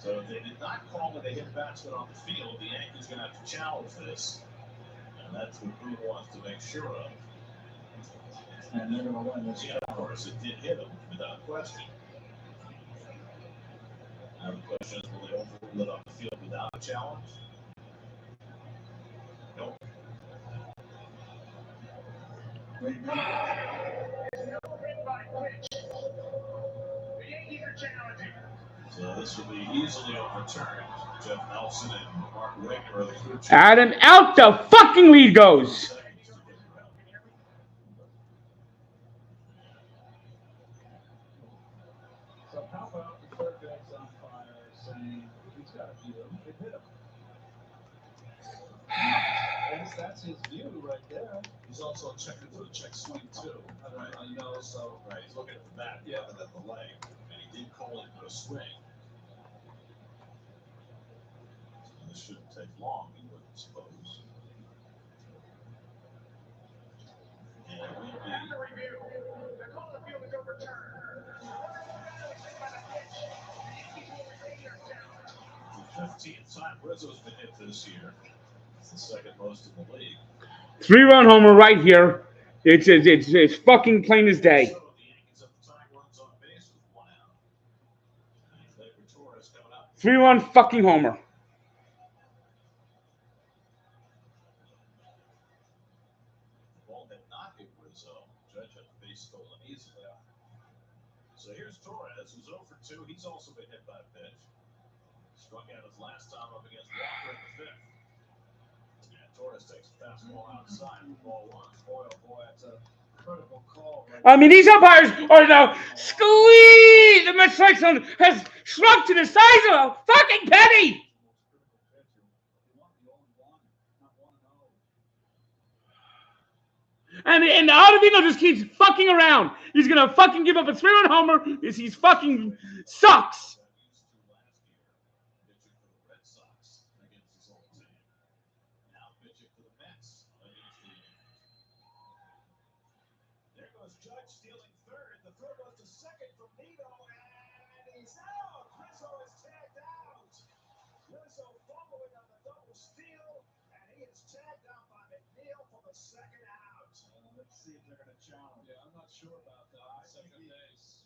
So if they did not call it a hit batsman on the field, the Yankees are going to have to challenge this. And that's what Boone wants to make sure of. And they're going to win this. Yeah, of course, it did hit him without question. Now the question is, will they overrule it on the field without a challenge? Nope. The Yankees are challenging. So this will be easily overturned. Jeff Nelson and Mark Wagner are the crew chiefs. Adam, out the fucking lead goes. So how about the third base umpire saying he's got to beat him? It hit him. That's his view right there. He's also checking for the check swing too. I know, so. Right, he's looking at the bat rather than the leg. And he did call it for a swing. So this shouldn't take long, you wouldn't suppose. And it will be. After review, the call of field is overturned. The 15th time Rizzo's been hit this year. It's the second most in the league. 3-run homer right here. It's fucking plain as day. So the Yankees have the tying runs on base with 1 out. And Torres coming up. 3-run fucking homer. The ball had not hit Rizzo. Judge had the base stolen easily. So here's Torres, who's 0 for 2. He's also been hit by a pitch. Struck out his last time up against Walker in the 5th. And Torres takes a fastball outside for ball 1. Boy, oh boy, that's a critical call. Right? I mean, these umpires are now squeeze. The Met strike zone has shrunk to the size of a fucking penny. And Ottavino just keeps fucking around. He's gonna fucking give up a 3-run homer because he's fucking sucks. There goes Judge stealing third. The throw goes to second from Nito, and he's out. Rizzo is tagged out. Rizzo fumbling on the double steal, and he is tagged out by McNeil for the second out. Let's see if they're going to challenge. Yeah, I'm not sure about that. Second base.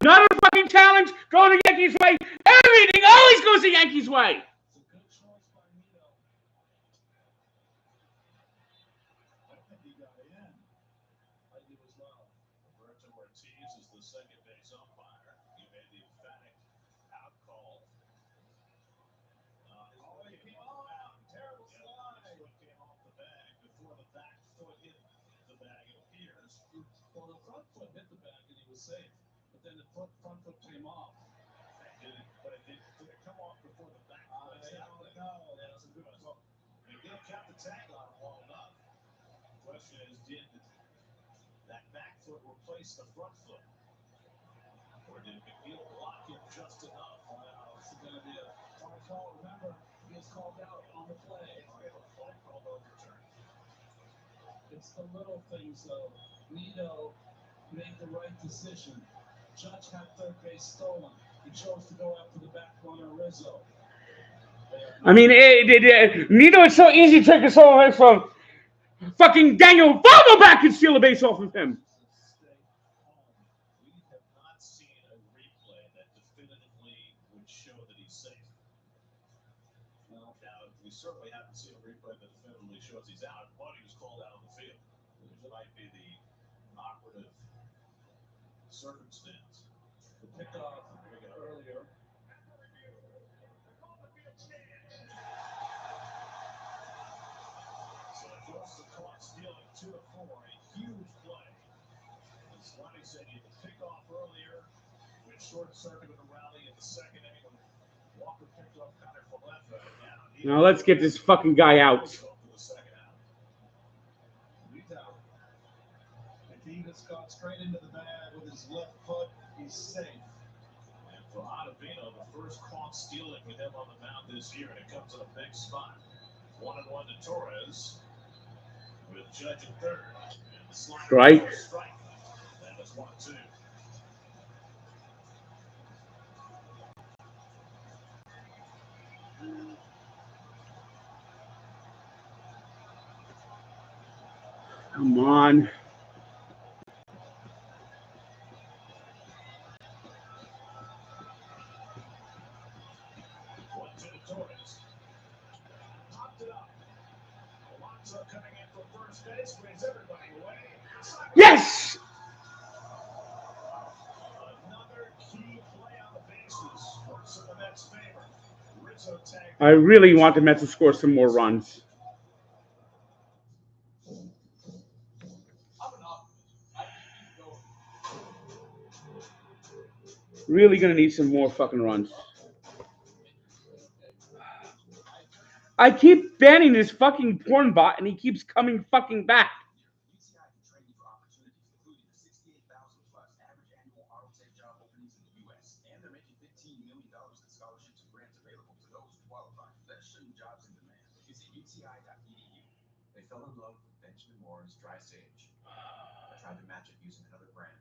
Another fucking challenge going the Yankees' way. Everything always goes the Yankees' way. It's a good choice by Nito. I think he got in. I do as well. Roberto Ortiz is the second base umpire. He made the emphatic out call. He came out. Terrible slide. His foot came off the bag before the back foot hit the bag, it appears. Well, the front foot hit the bag and he was safe. But then the front foot came off. Did it come off before the back foot? I don't know. That's a good one. McNeil kept the tag on him long enough. The question is, did that back foot replace the front foot? Or did McNeil block him just enough? Wow, this is going to be a hard call. Remember, he is called out on the play. We have a flag called overturned. It's the little things, though. Nito made the right decision. Judge had third base stolen. He chose to go after the back runner, Rizzo. I mean, Nito is so easy to take a solo away from fucking Daniel Vogelbach and steal a base off of him. We have not seen a replay that definitively would show that he's safe. Now, we certainly haven't seen a replay that definitively shows he's out, but he was called out on the field. Which might be the operative circumstance. The pickoff earlier. So it goes to caught stealing 2-4, a huge play. As Lonnie said, he had the pickoff earlier, which short-circuited a rally in the second inning when Walker picked off Connor Falefa. Now let's get this fucking guy out. If he gets caught straight into the bag with his left foot, he's safe. And for Ottavino, the first caught stealing with him on the mound this year, and it comes in a big spot. 1-1 to Torres with Judge at third. And the Strike. That is 1-2. Come on. Torres popped it up. Alonso coming in from first base, brings everybody away. Yes! Another key play on the bases. Works in the Mets' favor. Rizzo tagged. I really want the Mets to score some more runs. Really gonna need some more fucking runs. I keep banning this fucking porn bot and he keeps coming fucking back. UCI can train you for opportunities, including the 68,000 plus average annual auto tech job openings in the U.S. And they're making $15 million in scholarships and grants available to those who qualify. That's showing jobs in demand. Visit UCI.edu. They fell in love with Benjamin Moore's Dry Sage. I tried to match it using another brand.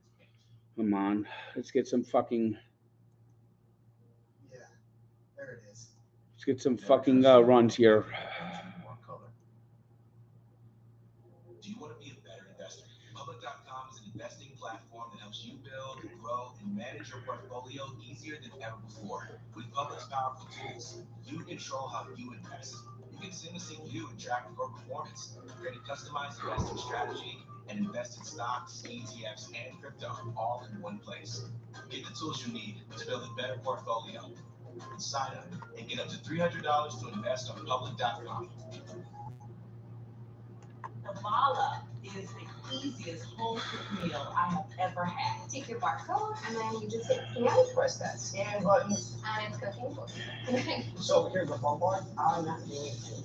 Come on, let's get some fucking. Yeah, there it is. Let's get some fucking runs here. Do you want to be a better investor? Public.com is an investing platform that helps you build, grow, and manage your portfolio easier than ever before. With Public's powerful tools, you control how you invest. You can seamlessly view and track your performance, create a customized investing strategy, and invest in stocks, ETFs, and crypto all in one place. Get the tools you need to build a better portfolio. Sign up and get up to $300 to invest on Public.com. The mala is the easiest home cooked meal I have ever had. Take your barcode and then you just hit scan, press that scan button, and it's cooking. So here's the fun part. I'm not doing it.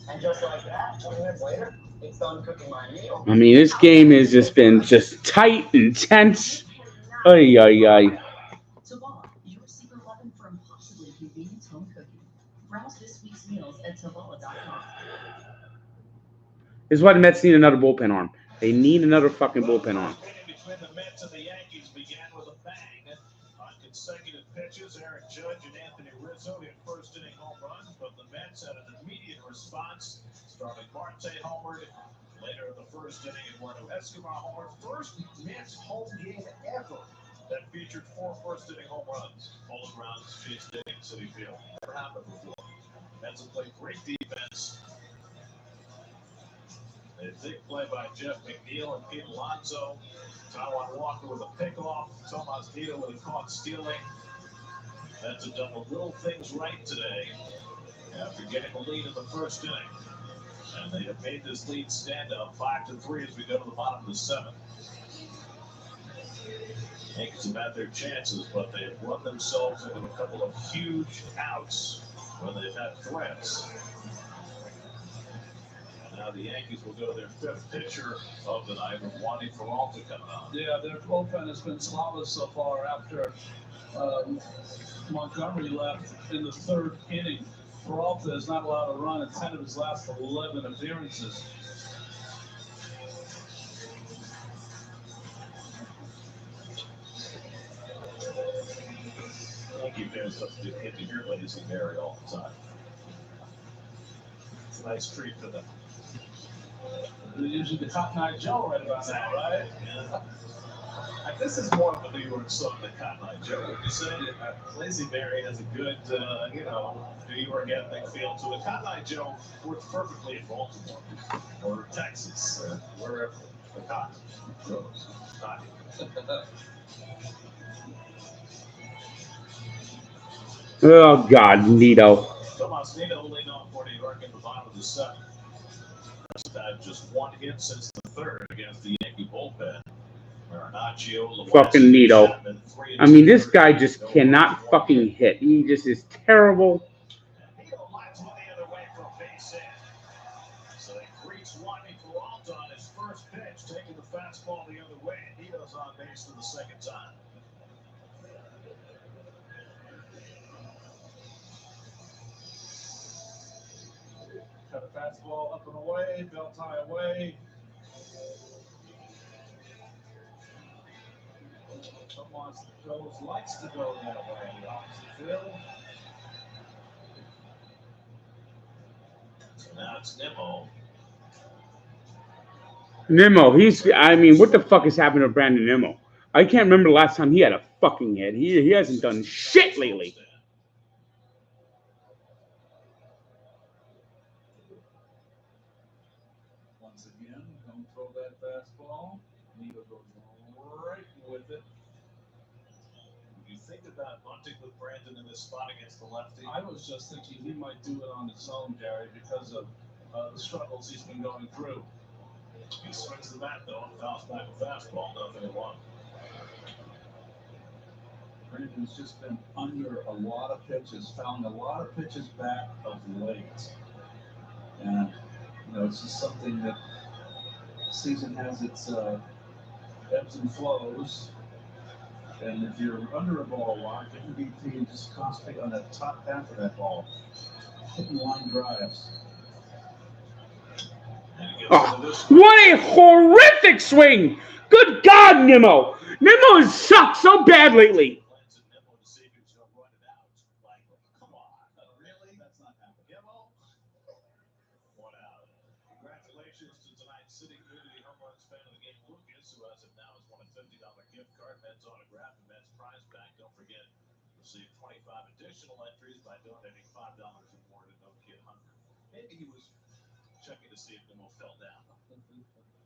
And just like that, 20 minutes later, it's done cooking my meal. I mean, this game has just been just tight and tense. Ay, ay, ay. Tabala, your secret weapon for impossibly convenient home cooking. Browse this week's meals at tabala.com. This is why the Mets need another bullpen arm. They need another fucking bullpen arm. Between the Mets and the Yankees began with a bang. On consecutive pitches, Aaron Judge and Anthony Rizzo hit first inning home runs, but the Mets had an immediate response. Starting Marte homered. Later in the first inning, Eduardo Escobar homered. First Mets home game ever that featured 4 first-inning home runs. Pulling grounds, chased inning, City Field. Never happened before. Mets have played great defense. A big play by Jeff McNeil and Pete Alonso. Taiwan Walker with a pickoff. Tomas Nido with a caught stealing. Mets have done the little things right today after getting a lead in the first inning. And they have made this lead stand up 5-3 as we go to the bottom of the 7th. Yankees have had their chances, but they have run themselves into a couple of huge outs when they've had threats. And now the Yankees will go to their 5th pitcher of the night with Wandy Peralta coming on. Yeah, their bullpen has been flawless so far after Montgomery left in the 3rd inning. Peralta has not allowed a run in 10 of his last 11 appearances. Yankee fans have to hit to hear Lazy Mary all the time. It's a nice treat for them. They're usually the Cotton Eye Joe right about now, right? Yeah. This is more of a New York song than Cotton Eye Joe. Would you say? Lazy Mary has a good, New York ethnic feel to it. Cotton Eye Joe works perfectly in Baltimore or Texas, wherever the cotton grows. Oh God, Nito. Tomas Nido leading off for New York in the bottom of the seventh. Has had just one hit since the third against the Yankee bullpen. Fucking Nito. I mean, this guy just cannot fucking hit. He just is terrible. So they reach Wadney Peralta on his first pitch, taking the fastball the other way. Nito's on base for the second time. Cut a fastball up and away, belt tie away. Tomas likes to go that way. Opposite field. So now it's Nimmo. Nimmo, I mean, what the fuck is happening to Brandon Nimmo? I can't remember the last time he had a fucking hit. He hasn't done shit lately. Once again, don't throw that fastball. Nito goes right with it. You think about bunting with Brandon in this spot against the lefty? I was just thinking he might do it on his own, Gary, because of the struggles he's been going through. He swings the bat, though, and fouls back a fastball, 0-1. Brandon's just been under a lot of pitches, found a lot of pitches back of late. And, it's just something that the season has its ebbs and flows. And if you're under a ball a lot, it can be to just concentrate on that top half of that ball, hitting line drives. Oh, what a horrific swing! Good God, Nimmo! Nimmo has sucked so bad lately. Congratulations to tonight's City Community Home Runs fan of the game, Lucas, who as of now has won a $50 gift card, Mets autograph, and Mets prize pack. Don't forget, receive 25 additional entries by donating $5 or more to No Kid Hunger. Maybe he was checking to see if Nimmo fell down.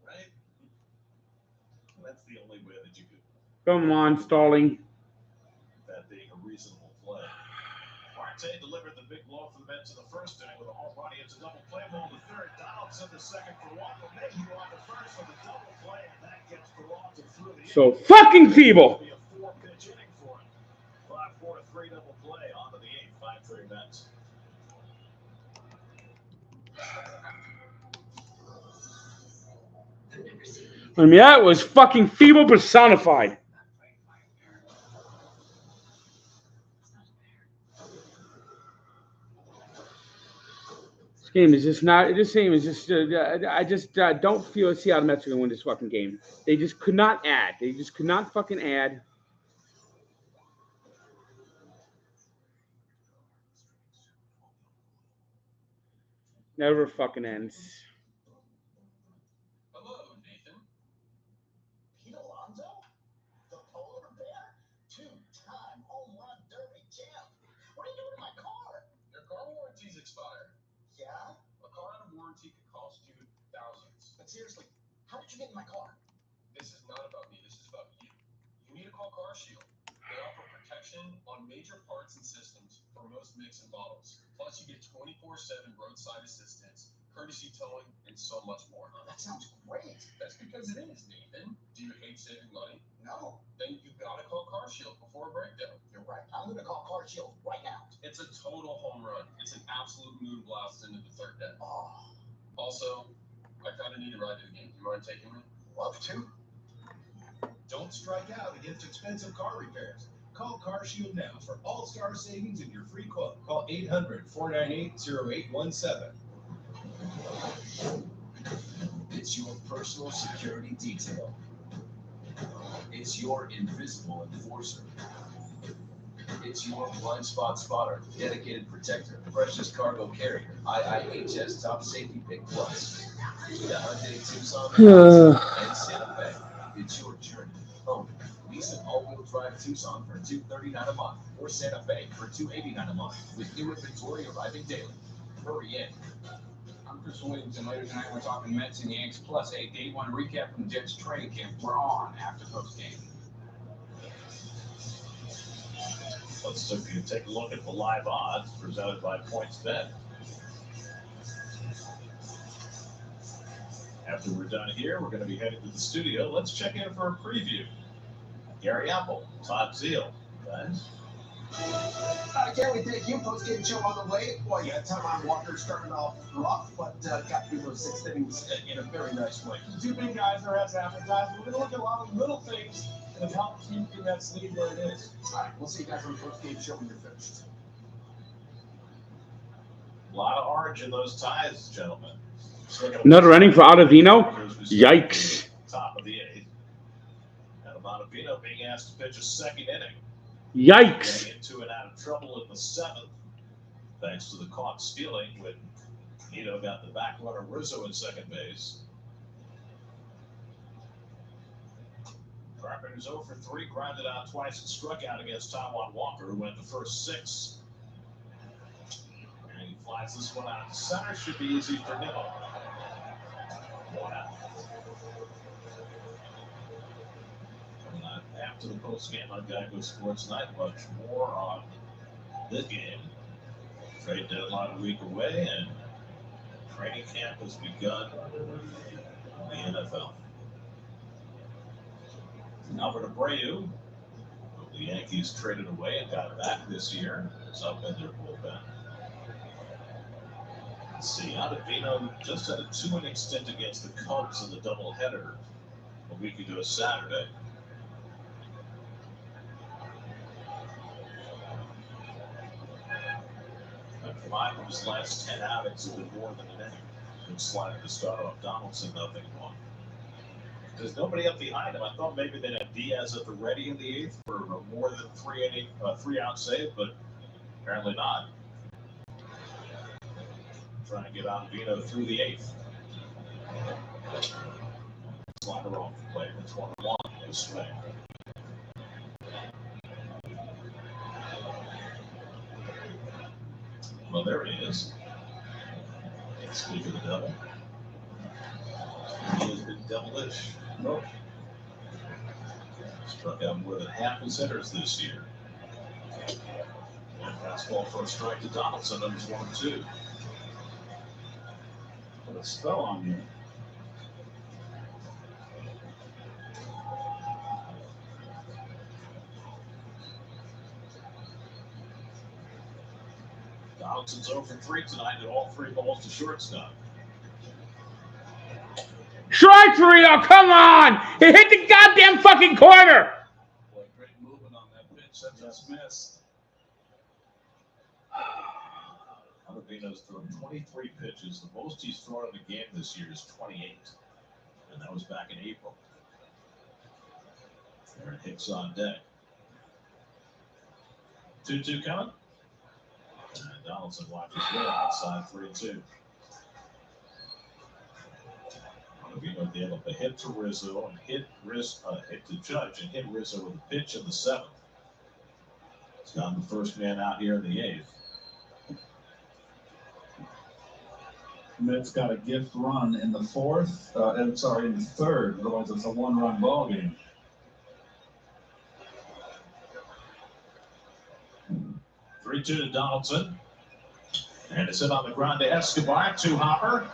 Right? That's the only way that you could. Come on, Stalling. That being a reasonable play. Marte delivered the big blow for the Mets in the first inning with a home run. He hits a double play ball to third. Donaldson to second for Walker. Mayhew on the first with a double play, and that gets Peralta through the So fucking feeble. It'll be a 4-pitch inning for him. 5-4-3 double play onto the 8th. 5-3 Mets. I mean, that was fucking feeble personified. This game is just not. This game is just. I just don't see how the Mets are gonna win this fucking game. They just could not add. They just could not fucking add. Never fucking ends. Hello, Nathan. Pete Alonso? The polar bear? Two-time home run derby champ. What are you doing to my car? Your car warranty's expired. Yeah? A car out of warranty could cost you thousands. But seriously, how did you get in my car? This is not about me, this is about you. You need to call CarShield. They offer protection on major parts and systems for most makes and models. Plus, you get 24/7 roadside assistance, courtesy towing, and so much more. That sounds great. That's because it is, Nathan. Do you hate saving money? No. Then you've got to call CarShield before a breakdown. You're right. I'm going to call CarShield right now. It's a total home run. It's an absolute moon blast into the third deck. Oh. Also, I kind of need a ride to the game. Do you mind taking me? Love to. Don't strike out against expensive car repairs. Call CarShield now for all-star savings and your free quote. Call 800-498-0817. It's your personal security detail. It's your invisible enforcer. It's your blind spot spotter, dedicated protector, freshest cargo carrier, IIHS Top Safety Pick Plus. The Hyundai Tucson and Santa Fe. It's your journey home. Lease an all-wheel drive Tucson for $239 a month, or Santa Fe for $289 a month, with new inventory arriving daily. Hurry in. I'm Chris Williams, and later tonight we're talking Mets and Yanks, plus a day one recap from the Jets training camp. We're on after post game. Let's take a look at the live odds presented by PointsBet. After we're done here, we're going to be heading to the studio. Let's check in for a preview. Gary Apple, Todd Zeal, guys. Can't we take you post-game show on the way? Well, yeah, Taiwan Walker started off rough, but got through those 6 innings in a very nice way. The two big guys are as advertised. We're going to look at a lot of little things that have helped keep the Mets lead where it is. All right, we'll see you guys on the post-game show when you're finished. A lot of orange in those ties, gentlemen. Another inning for Ottavino. Yikes. Top of the 8th. And Ottavino being asked to pitch a second inning. Yikes. Getting into and out of trouble in the 7th, thanks to the caught stealing when Nito got the back runner Rizzo in second base. Carpenter's 0 for 3, grounded out twice and struck out against Taiwan Walker, who went the first 6. And he flies this one out to center. Should be easy for Nito. 1 out. After the post game on Geico Sports Night, much more on this game. Trade deadline a week away, and training camp has begun in the NFL. Albert Abreu, the Yankees traded away and got back this year, is up in their bullpen. Let's see, Ottavino just had a 2-inning stint against the Cubs in the doubleheader a week ago Saturday. And 5 of his last 10 outings have been more than an inning. Good sliding to start off. Donaldson, 0-1. There's nobody up behind him. I thought maybe they'd have Diaz at the ready in the 8th for a more than 3-out save, but apparently not. Trying to get Ottavino through the 8th. Slider off the plate with 21. No swing. Well, there he is. Speak of the devil. He has been devilish. Nope. Struck out more than half his hitters this year. And fastball for a strike to Donaldson, numbers 1 and 2. Put a spell on you. Donaldson's 0 for 3 tonight at all 3 balls to shortstop. Strike 3, oh, come on! It hit the goddamn fucking corner! Boy, great movement on that pitch. That just missed. Ottavino's thrown 23 pitches. The most he's thrown in a game this year is 28. And that was back in April. Aaron Hicks on deck. 2-2 coming. And Donaldson watches well outside 3-2. Ottavino able to hit to Rizzo and hit to Judge and hit Rizzo with a pitch in the 7th. He's gotten the first man out here in the 8th. Mets got a gift run in the 4th. In the 3rd. Otherwise, it's a 1-run ball game. Three 2 to Donaldson. And it's hit on the ground to Escobar, 2-hopper.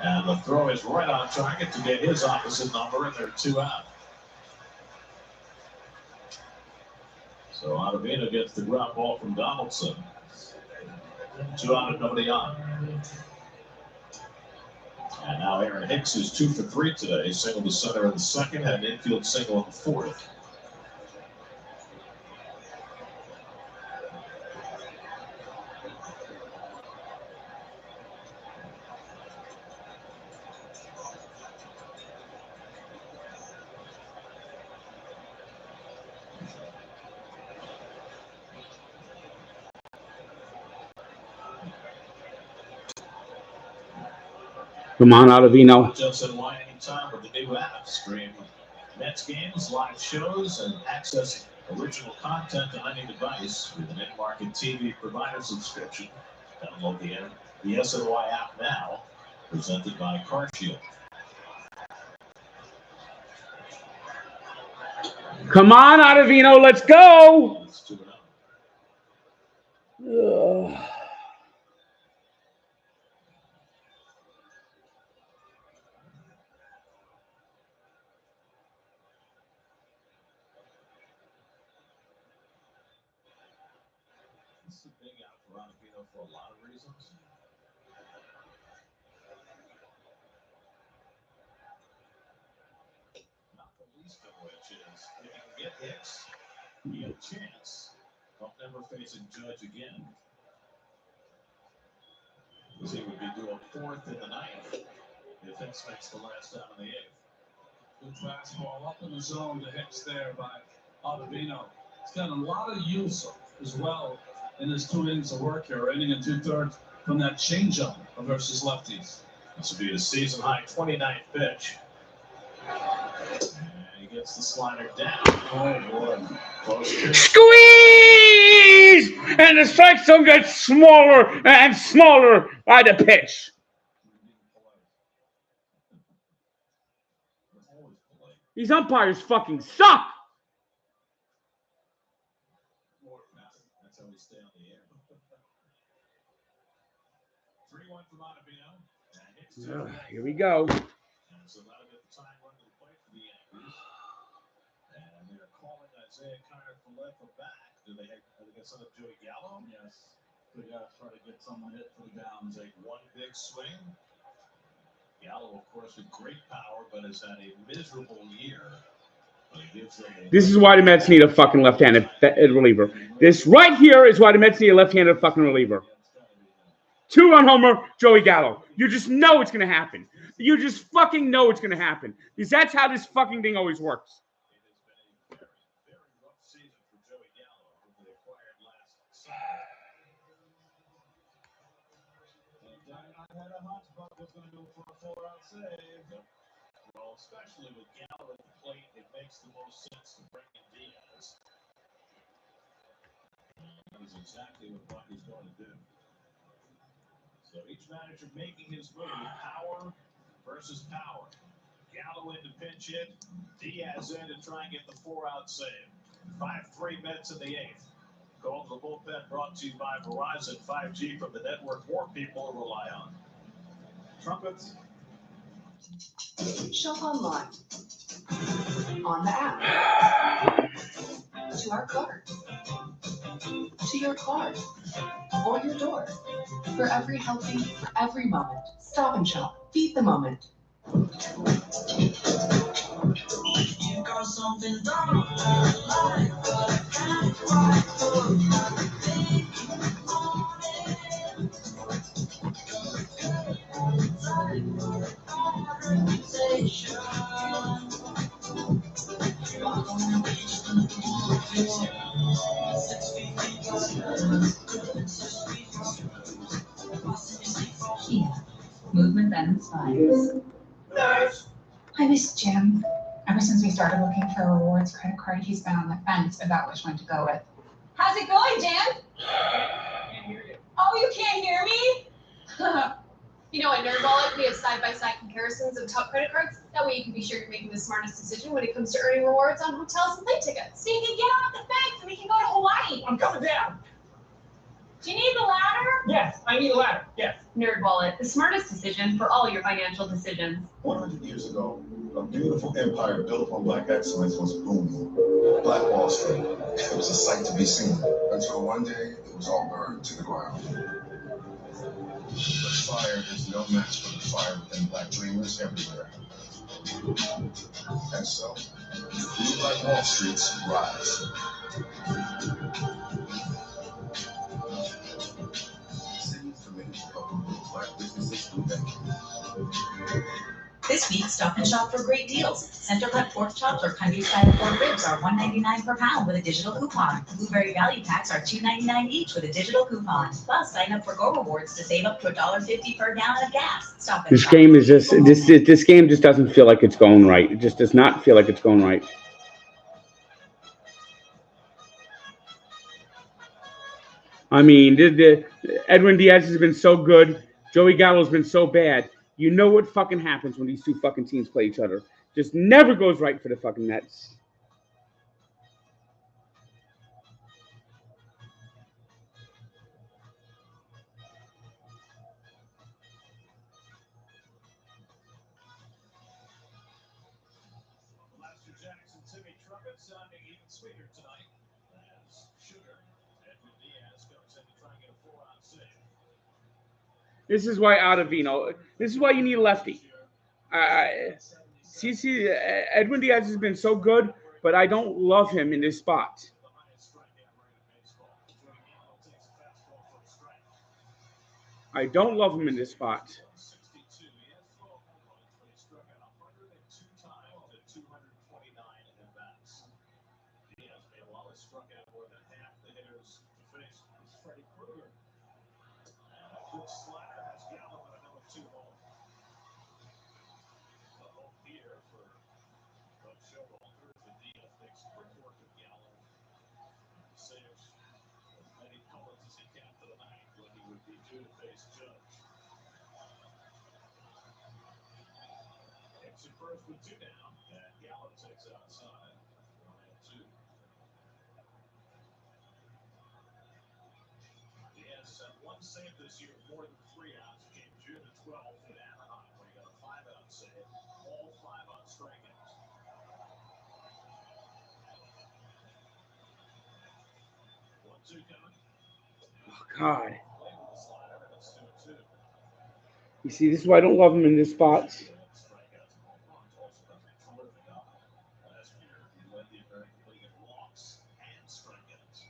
And the throw is right on target to get his opposite number, and they're 2 out. So Ottavino gets the ground ball from Donaldson. 2 out and nobody on. And now Aaron Hicks is 2 for 3 today. Single to center in the 2nd, had an infield single in the 4th. Come on, Ottavino. Just unwind anytime with the new app. Stream Mets games, live shows, and access original content on any device with an in-market TV provider subscription. Download the SNY app now, presented by CarShield. Come on, Ottavino, let's go. Ugh. This is a big out for Ottavino for a lot of reasons. Not the least of which is if he can get hits, he has a chance of never facing Judge again. Because he would be doing fourth in the ninth if Hicks makes the last out in the eighth. Good fastball up in the zone. The hits there by Ottavino. He's got a lot of use as well in his 2 innings of work here, inning and 2/3 from that changeup versus lefties. This will be his season high 29th pitch. And he gets the slider down. Oh boy. Squeeze! And the strike zone gets smaller and smaller by the pitch. These umpires fucking suck. That's how we stay on the air. 3-1 from Ottavino. Here we go. And so that'll get the time run to the plate for the Yankees. And they're calling Isaiah Kiner-Falefa back. Do they get some of Joey Gallo? Yes. They got to try to get someone hit for the downs. Take one big swing. Gallo, of course, with great power, but has had a miserable year. This is why the Mets need a fucking left-handed reliever. This right here is why the Mets need a left-handed fucking reliever. 2-run homer, Joey Gallo. You just know it's going to happen. You just fucking know it's going to happen. Because that's how this fucking thing always works. It has been a very, very rough season for Joey Gallo, who they acquired last summer. I had a hunch Buck was going to go for a 4-out save. Well, especially with Gallo at the plate, it makes the most sense to bring in Diaz. That is exactly what Buck is going to do. So each manager making his move, power versus power. Gallo in to pinch hit, Diaz in to try and get the 4-out save. 5-3 Mets in the eighth. Call to the bullpen brought to you by Verizon 5G from the network more people rely on. Trumpets. Shop online, on the app, to our card, to your car, or your door. For every healthy, for every moment. Stop and Shop. Beat the moment. You got something done like but I can't quite put my thing on it. Time for our reputation. I'm gonna be just a little 6 feet. Kia. Movement that inspires. I miss Jim. Ever since we started looking for a rewards credit card, he's been on the fence about which one to go with. How's it going, Dan? Can't hear you. Oh, you can't hear me? You know, at NerdWallet, we have side-by-side comparisons of top credit cards. That way you can be sure you're making the smartest decision when it comes to earning rewards on hotels and plane tickets. So you can get off the fence and we can go to Hawaii. I'm coming down. Do you need the ladder? Yes, I need a ladder. Yes. NerdWallet, the smartest decision for all your financial decisions. 100 years ago, a beautiful empire built on black excellence was booming. Black Wall Street. It was a sight to be seen. Until one day, it was all burned to the ground. But fire is no match for the fire within black dreamers everywhere. And so, new Black Wall Streets rise. Cities committed to helping build black businesses through decades. This week, Stop and Shop for great deals. Center cut pork chops or countryside pork ribs are $1.99 per pound with a digital coupon. Blueberry value packs are $2.99 each with a digital coupon. Plus, sign up for Go Rewards to save up to $1.50 per gallon of gas. Stop and This Shop. game is just this game just doesn't feel like it's going right. It just does not feel like it's going right. I mean, Edwin Diaz has been so good. Joey Gallo's been so bad. You know what fucking happens when these two fucking teams play each other. Just never goes right for the fucking Mets. Lester Jackson, Timmy Trumpet sounding even sweeter tonight as Sugar. Edwin Diaz comes in to try and get a 4-out save. This is why Ottavino. This is why you need a lefty. CC Edwin Diaz has been so good, but I don't love him in this spot. I don't love him in this spot. Struck out more than half the hitters to face Freddie Krueger. And a good slider has Gallo at another 2 home. The home here for Coach Showalter. The Diaz makes quick work of Gallo. He saves as many pellets as he can for the night when he would be due to face Judge. Exit first with 2 down, and Gallo takes outside. 1-2. Diaz had 1 save this year, more than 3 outs. Came June the 12th in Anaheim when he got a 5-out save, all 5 on strikeouts. 1-2 coming. Oh, God. You see, this is why I don't love him in this spot. Last year, he led the American League in walks and strikeouts.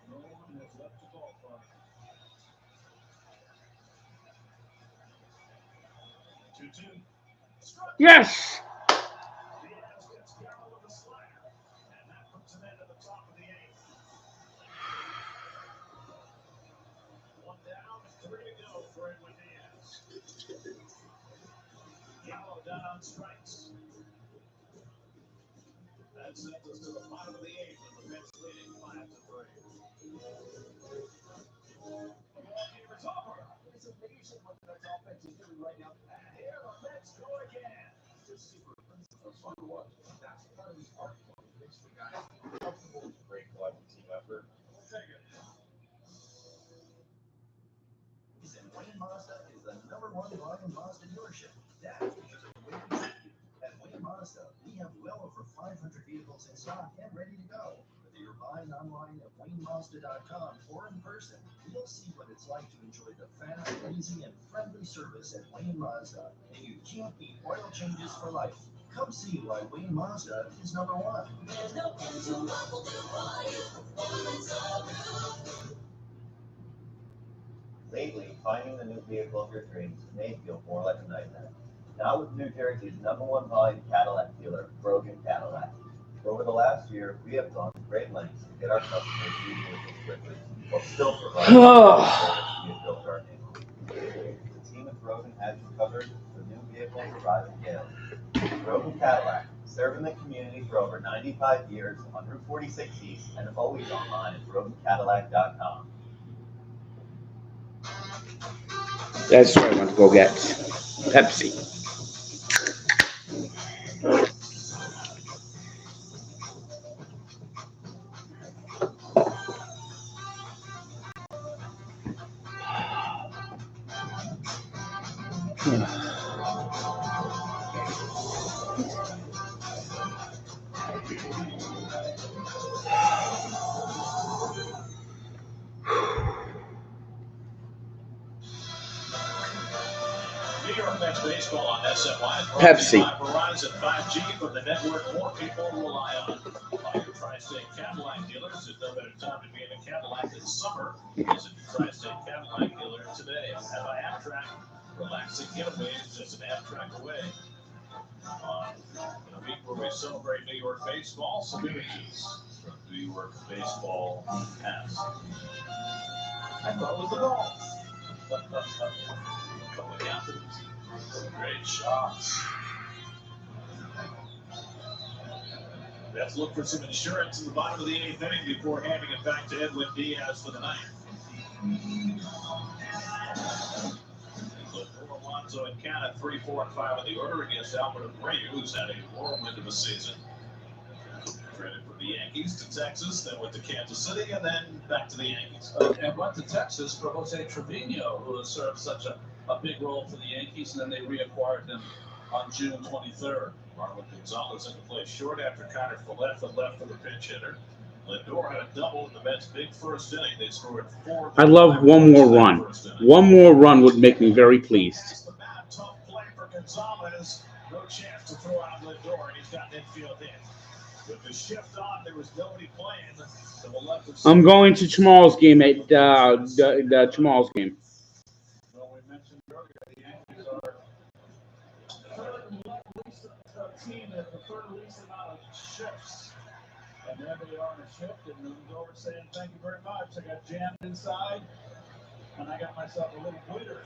No one has left the ballpark. 2-2. Yes. Diaz gets Gallo with a slider, and that puts him into the top of the 8th. 1 down, 3 to go for Edwin Diaz. Gallo down on strikes. That sends us to the bottom of the 8th, and the Mets leading 5-3. The ball game is over. It's amazing what the Mets offense is doing right now. And here the Mets go again. Just super fun to watch. That's part of the art form. It makes the guys comfortable. It's a great collective team effort. We'll take it. Wayne Mazda is the #1 volume Mazda dealership. That's because of the way we treat you. At Wayne Mazda, we have well over 500 vehicles in stock and ready to go. Whether you're buying online at WayneMazda.com or in person, you'll see what it's like to enjoy the fast, easy, and friendly service at Wayne Mazda. And you can't beat oil changes for life. Come see why Wayne Mazda is #1. There's no engine level to Lately, finding the new vehicle of your dreams may feel more like a nightmare. Now with New Jersey's #1 volume Cadillac dealer, Brogan Cadillac. Over the last year, we have gone to great lengths to get our customers new vehicles quickly, while still providing the service we have built our name on. The team at Brogan has you covered with new vehicles arriving daily. Brogan Cadillac, serving the community for over 95 years on Route 46 East and always online at BroganCadillac.com. That's what I want to go get. Pepsi. New York Mets baseball on SFY. Pepsi. Verizon 5G from the network more people rely on. By your Tri-State Cadillac dealers, there's no better time to be in a Cadillac this summer. Visit your Tri-State Cadillac dealer today. And by Amtrak, Relaxing getaways just an half-track away. In a week where we celebrate New York baseball, some images from New York baseball past. I thought it was the ball. Coming out. Great shots. Let's look for some insurance in the bottom of the 8th inning before handing it back to Edwin Diaz for the 9th. Alonso and Canna 3, 4, and 5 in the order against Albert Abreu, who's had a whirlwind of a season. Traded from the Yankees to Texas, then went to Kansas City, and then back to the Yankees. And went to Texas for Jose Trevino, who has served such a big role for the Yankees, and then they reacquired him on June 23rd. Marlon Gonzalez in to play short after Connor Follett left for the pinch hitter. Lindor had a double in the Mets' big first inning. They scored 4. I love one more run. One more run would make me very pleased. The bad, tough play for Gonzalez. No chance to throw out Lindor, and he's got an infield hit. With the shift on, there was nobody playing to the left of I'm going to Jamal's game at the Jamal's game. Well, we mentioned earlier the Yankees are the team that the third least amount of shifts. And there they are in a shift, and Lindor saying, "Thank you very much. I got jammed inside, and I got myself a little bleeder."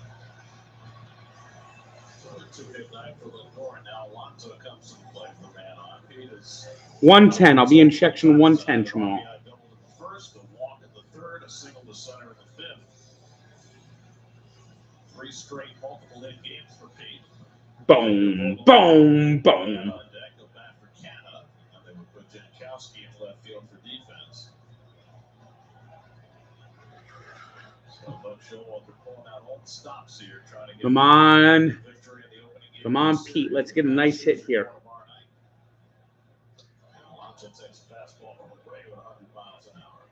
So a 2-hit night for Lindor, and now Alonso comes to play for the man on. Peters 110. I'll be in section 110 tomorrow. double in the first, a walk in the third, a single to center in the 5th. 3 straight multiple hit games for Pete. Boom, boom, boom. Go back for Canada, and they would put Jankowski in left field for defense. So Buck Showalter pulling out all the stops here, trying to get Come on. victory in the opening game. Come on, Pete. Let's get a nice hit here. Alonso takes a fastball from away with 100 miles an hour.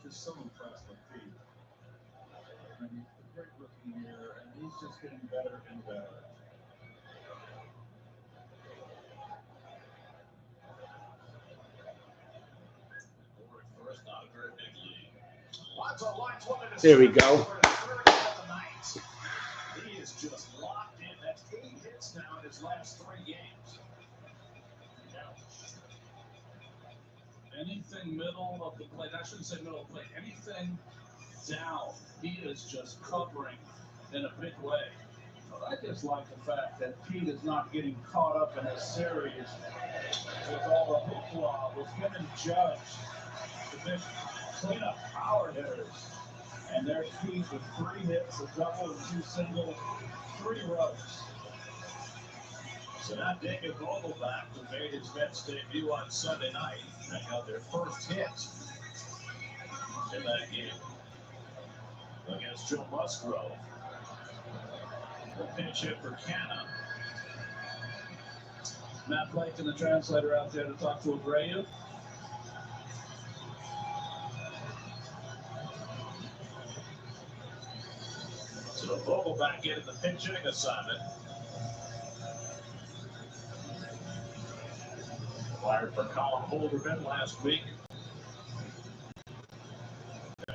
Just so impressed with Pete. I mean, a great rookie year, and he's just getting better and better. First, not a very big lead. Alonso lines one in his There we go. He is just locked in. That's 8 hits now in his last 3 games. Anything middle of the plate, I shouldn't say middle of the plate, anything down, he is just covering in a big way. But I just like the fact that Pete is not getting caught up in a series with all the hoopla, with him and Judge, the big cleanup power hitters. And there's Pete with 3 hits, a double and 2 singles, 3 runs. So now David Vogelbach, who made his Mets debut on Sunday night, and got their first hit in that game against Joe Musgrove. The pinch hit for Canna. Matt Plankton, the translator, out there to talk to Abreu. So the Vogelbach getting the pinch hitting assignment. Fired for Colin Holderman last week.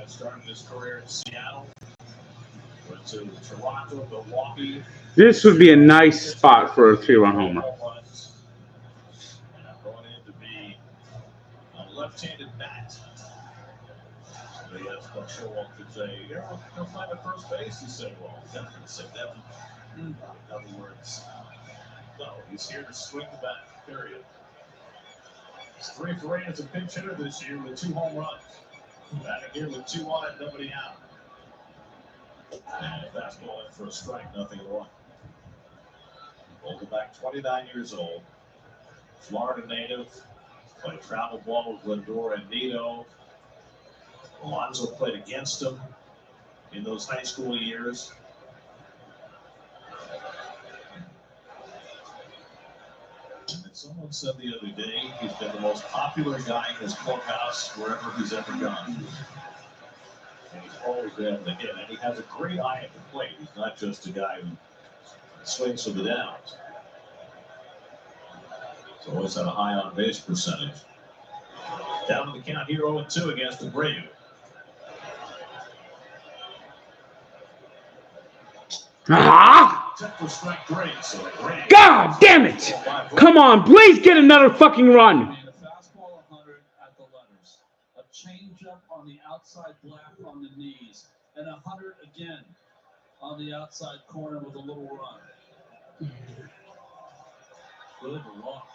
Started his career in Seattle. Went to Toronto, Milwaukee. This would be a nice spot for a 3-run homer. And going in to be a left-handed bat. So he asked Buck Showalter today, he'll find at first base. He said, well, definitely say that. In other words, no, he's here to swing the bat, period. He's 3 for 8 as a pinch hitter this year with 2 home runs. Batting here with 2 on and nobody out. And fastball in for a strike, 0-1. Vogelbach, 29 years old. Florida native. Played travel ball with Lindor and Nito. Alonso played against him in those high school years. And someone said the other day he's been the most popular guy in his clubhouse wherever he's ever gone. And he's always been able to hit. And he has a great eye at the plate. He's not just a guy who swings for the downs. He's always had a high on-base percentage. Down to the count here 0-2 against Abreu. Ah! Check for strike 3. So Abreu. God damn it! Come on, please get another fucking run. A fastball 100 at the letters, a changeup on the outside black on the knees, and 100 again on the outside corner with a little run. Good walk.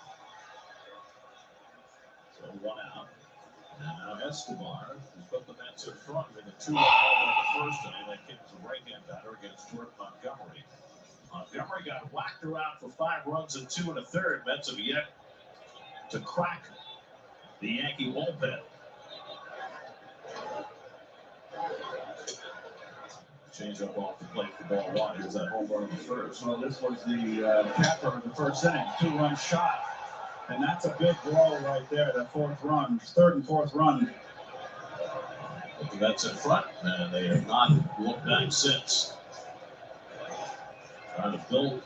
So 1 out. And now Escobar has put the Mets in front with a 2-run home in the first inning. That kid's a right-hand batter against Jordan Montgomery. Montgomery got whacked around for 5 runs and 2 1/3. Mets have yet to crack the Yankee bullpen. Change up off the plate for ball 1. Here's that home run in the first. So this was the capper of the first inning, 2-run shot. And that's a big blow right there, that fourth run, third and fourth run. But the Mets in front, and they have not looked back since. Trying to build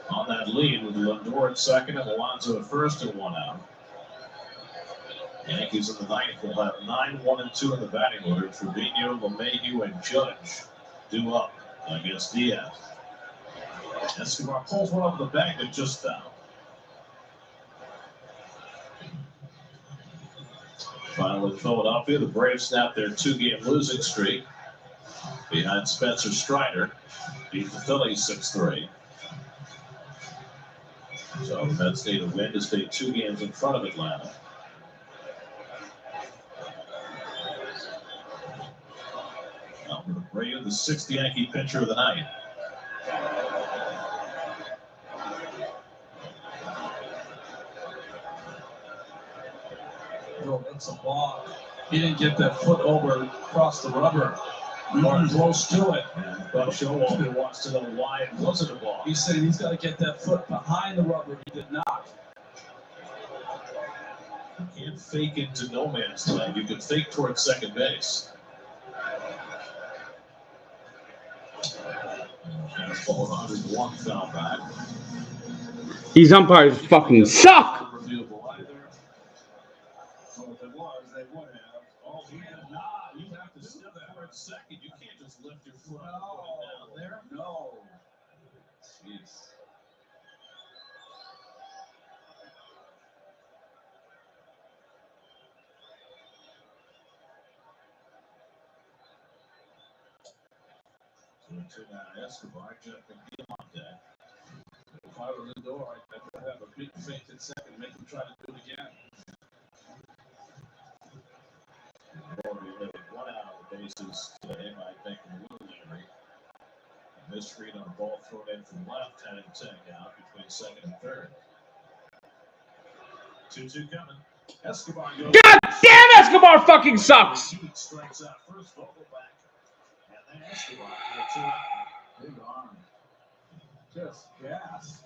on that lead with Lindor at second and Alonso at first and 1 out. Yankees in the ninth will have 9, 1, and 2 in the batting order. Trevino, LeMahieu, and Judge due up against Diaz. Escobar pulls one over the bag but just foul. Finally, Philadelphia, the Braves snapped their 2-game losing streak behind Spencer Strider. Beat the Phillies 6-3. So the Mets need a win to stay 2 games in front of Atlanta. Albert Abreu, the 6th Yankee pitcher of the night. No, that's a ball. He didn't get that foot over across the rubber. Or close to it. And Buck Showalter wants to know why it wasn't a ball. He said he's got to get that foot behind the rubber. He did not. You can't fake into no man's land. You can fake towards second base. Fastball 101 foul back. These umpires fucking suck. Reviewable either. So if it was, they would have. Oh, yeah, you have to step towards second. You can't just lift your foot up down there. No. Jeez. So now Escobar, Jeff McNeil on deck. If I were Lindor, I'd have a big fake at second, make him try to do it again. Already living 1 out of the bases today by thinking Lou Leary. A misread on a ball thrown in from left, had him tag out between second and third. 2-2 coming. Escobar goes. God damn, Escobar fucking sucks. Strikes out first, Vogel back. And then Escobar for 2 out. Big arm. Just gas.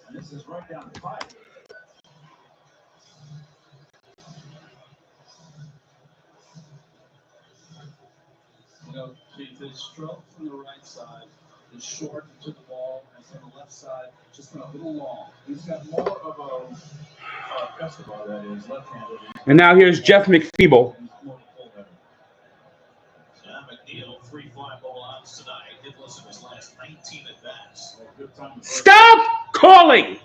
And this is right down the pipe. You know, the stroke from the right side is short to the ball, and from the left side, just a little long. He's got more of a Escobar, that is, left-handed. And now here's Jeff McFeeble. John McNeil, 3 fly ball outs tonight. Hitless in his last 19 at-bats. Stop calling.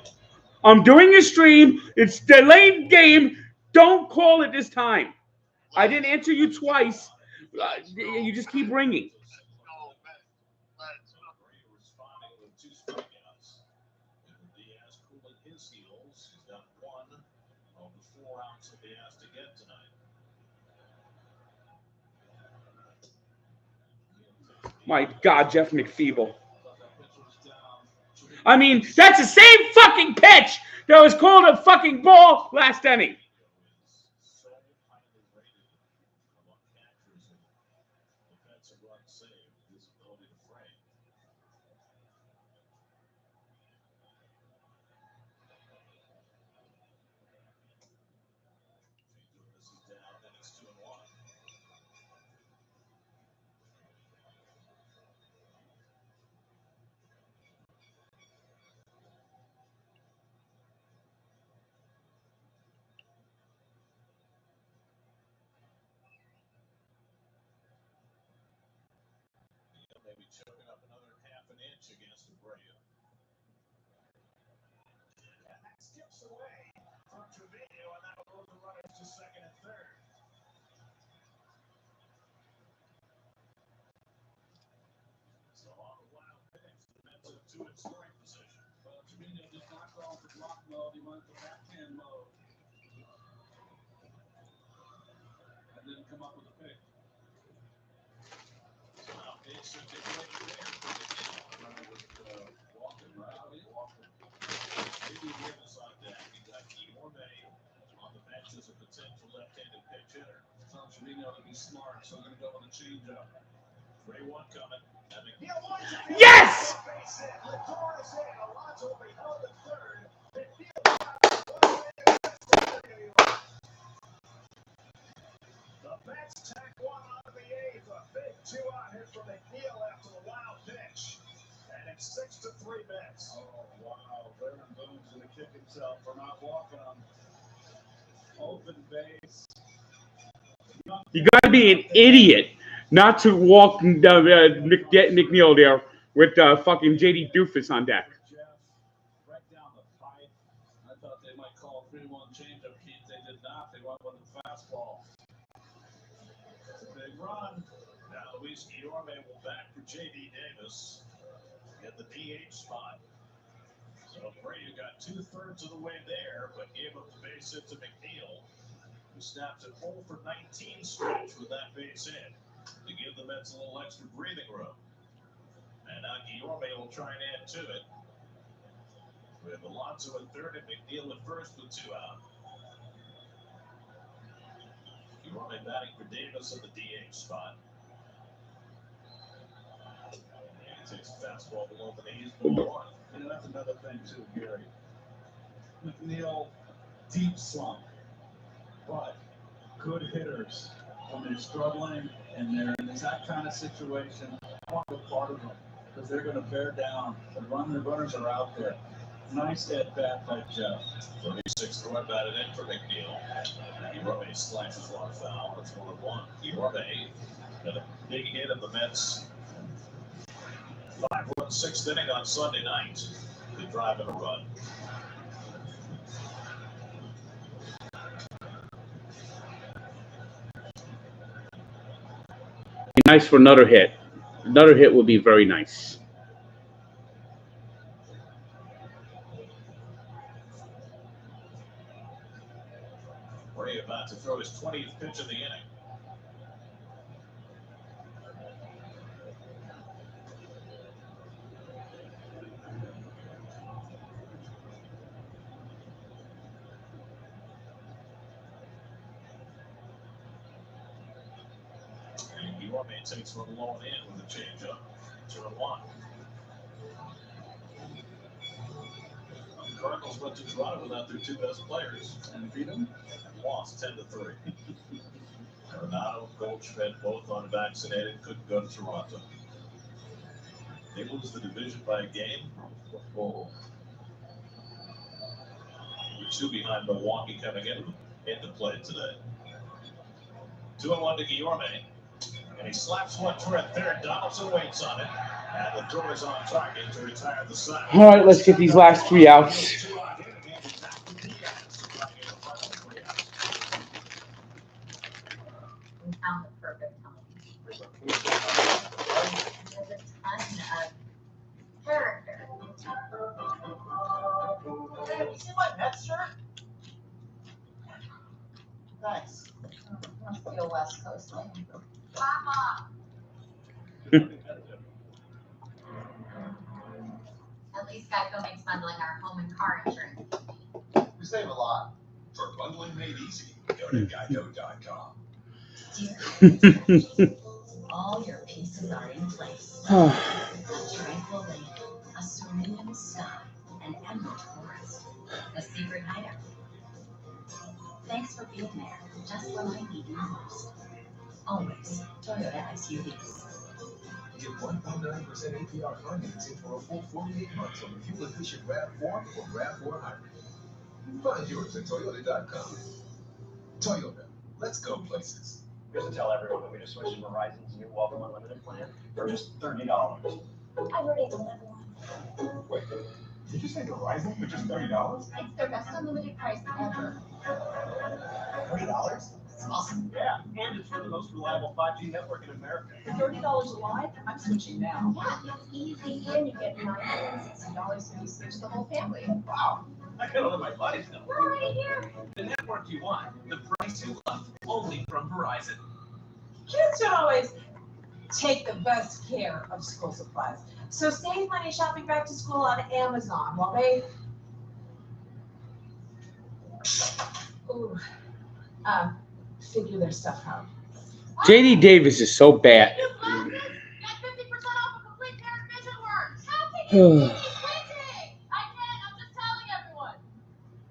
I'm doing a stream. It's delayed game. Don't call it this time. I didn't answer you twice. You just keep ringing. Responding with 2 strikeouts. Diaz cooling his heels. He's got 1 of the 4 outs that he has to get tonight. My God, Jeff McFeeble. I mean, that's the same fucking pitch that was called a fucking ball last inning. So highly rated among catchers and defensive run save, his ability to frame. This is down, and it's 2-1. choking up another half an inch against Abreu. And that skips away from Trevino, and that'll move the runners to second and third. So on the wild pitch, the Mets have two in scoring position. Well, Trevino did not go for block mode. He went for backhand mode. And didn't come up with a pick. So now base hit to play there. Walking, right? Walking. Maybe Davis on deck. He got Guillorme on the bench as a potential left-handed pitch hitter. Telling Trevino to be smart, so I'm going to go with a changeup. 3-1 coming. Yes! The Mets tack one on the eighth. A big two-out hit from McNeil after the wild pitch. And it's 6-3 Mets. Oh, wow. Baron Boone's going to kick himself for not walking on open base. You got to be an idiot not to walk McNeil there with fucking JD Doofus on deck. Jeff, right down the pipe. I thought they might call 3-1 changeup, Keith. They did not. They went with the fastball. It's a big run. Now Luis Guillorme will back for J.D. Davis in the DH spot. So Brady got 2/3 of the way there, but gave up the base hit to McNeil, who snaps an 0 for 19 stretch with that base hit to give the Mets a little extra breathing room. And now Guillorme will try and add to it. We have Alonso at third and McNeil at first with two out. Guillorme batting for Davis in the DH spot. And he takes a fastball below the knees, ball one. You know, that's another thing, too, Gary. McNeil, deep slump. But good hitters, when they're struggling and they're in that kind of situation, I want to be part of them because they're going to bear down. The runners are out there. Nice at bat by Jeff. 36 to 1 batted in for McNeil. Guillorme slashes one foul. It's 1-1. Guillorme got a big hit of the Mets. 5-1 sixth inning on Sunday night. They drive in a run. Nice for another hit. Another hit would be very nice. Ray about to throw his 20th pitch of the inning. And Guillorme takes one low and in with a changeup. 2-1. The Cardinals went to Toronto without their two best players And beat them? and lost 10-3. Arenado, Goldschmidt, both unvaccinated, couldn't go to Toronto. They lose the division by a game. Oh. We're two behind Milwaukee coming into play today. 2-1 to Guillorme. And he slaps one toward third. Donaldson waits on it. And the throw is on target to retire the side. All right, let's get these last 3 outs. We found the perfect home. There's a ton of character. Hey, have you seen my Mets shirt? Thanks. Must be a West Coast thing. Papa! At least Geico makes bundling our home and car insurance. We save a lot. For bundling made easy, go to geico.com. All your pieces are in place. A tranquil lake, a serene sky, an emerald forest, a secret hideout. Thanks for being there, just when I need you most. Always, Toyota SUVs. Get 1.9% APR financing for a full 48 months on the fuel-efficient RAV4 or RAV4 Hybrid. Find yours at Toyota.com. Toyota, let's go places. Just to tell everyone that we just switched to Verizon's new Welcome Unlimited plan for just $30. I've already done everyone. Wait, did you say Verizon for just $30? It's their best unlimited price ever. $30? That's awesome. Yeah, and it's for the most reliable 5G network in America. For $30 a line, I'm switching now. Yeah, it's easy, and you get $960 when you switch the whole family. Wow, I gotta let my buddies know. We're already here. The network you want, the price you love, only from Verizon. Kids should always take the best care of school supplies. So save money shopping back to school on Amazon while they figure their stuff out. JD Davis is so bad. Get 50% off a complete pair of Vision Works. How can you be switching? I can't. I'm just telling everyone.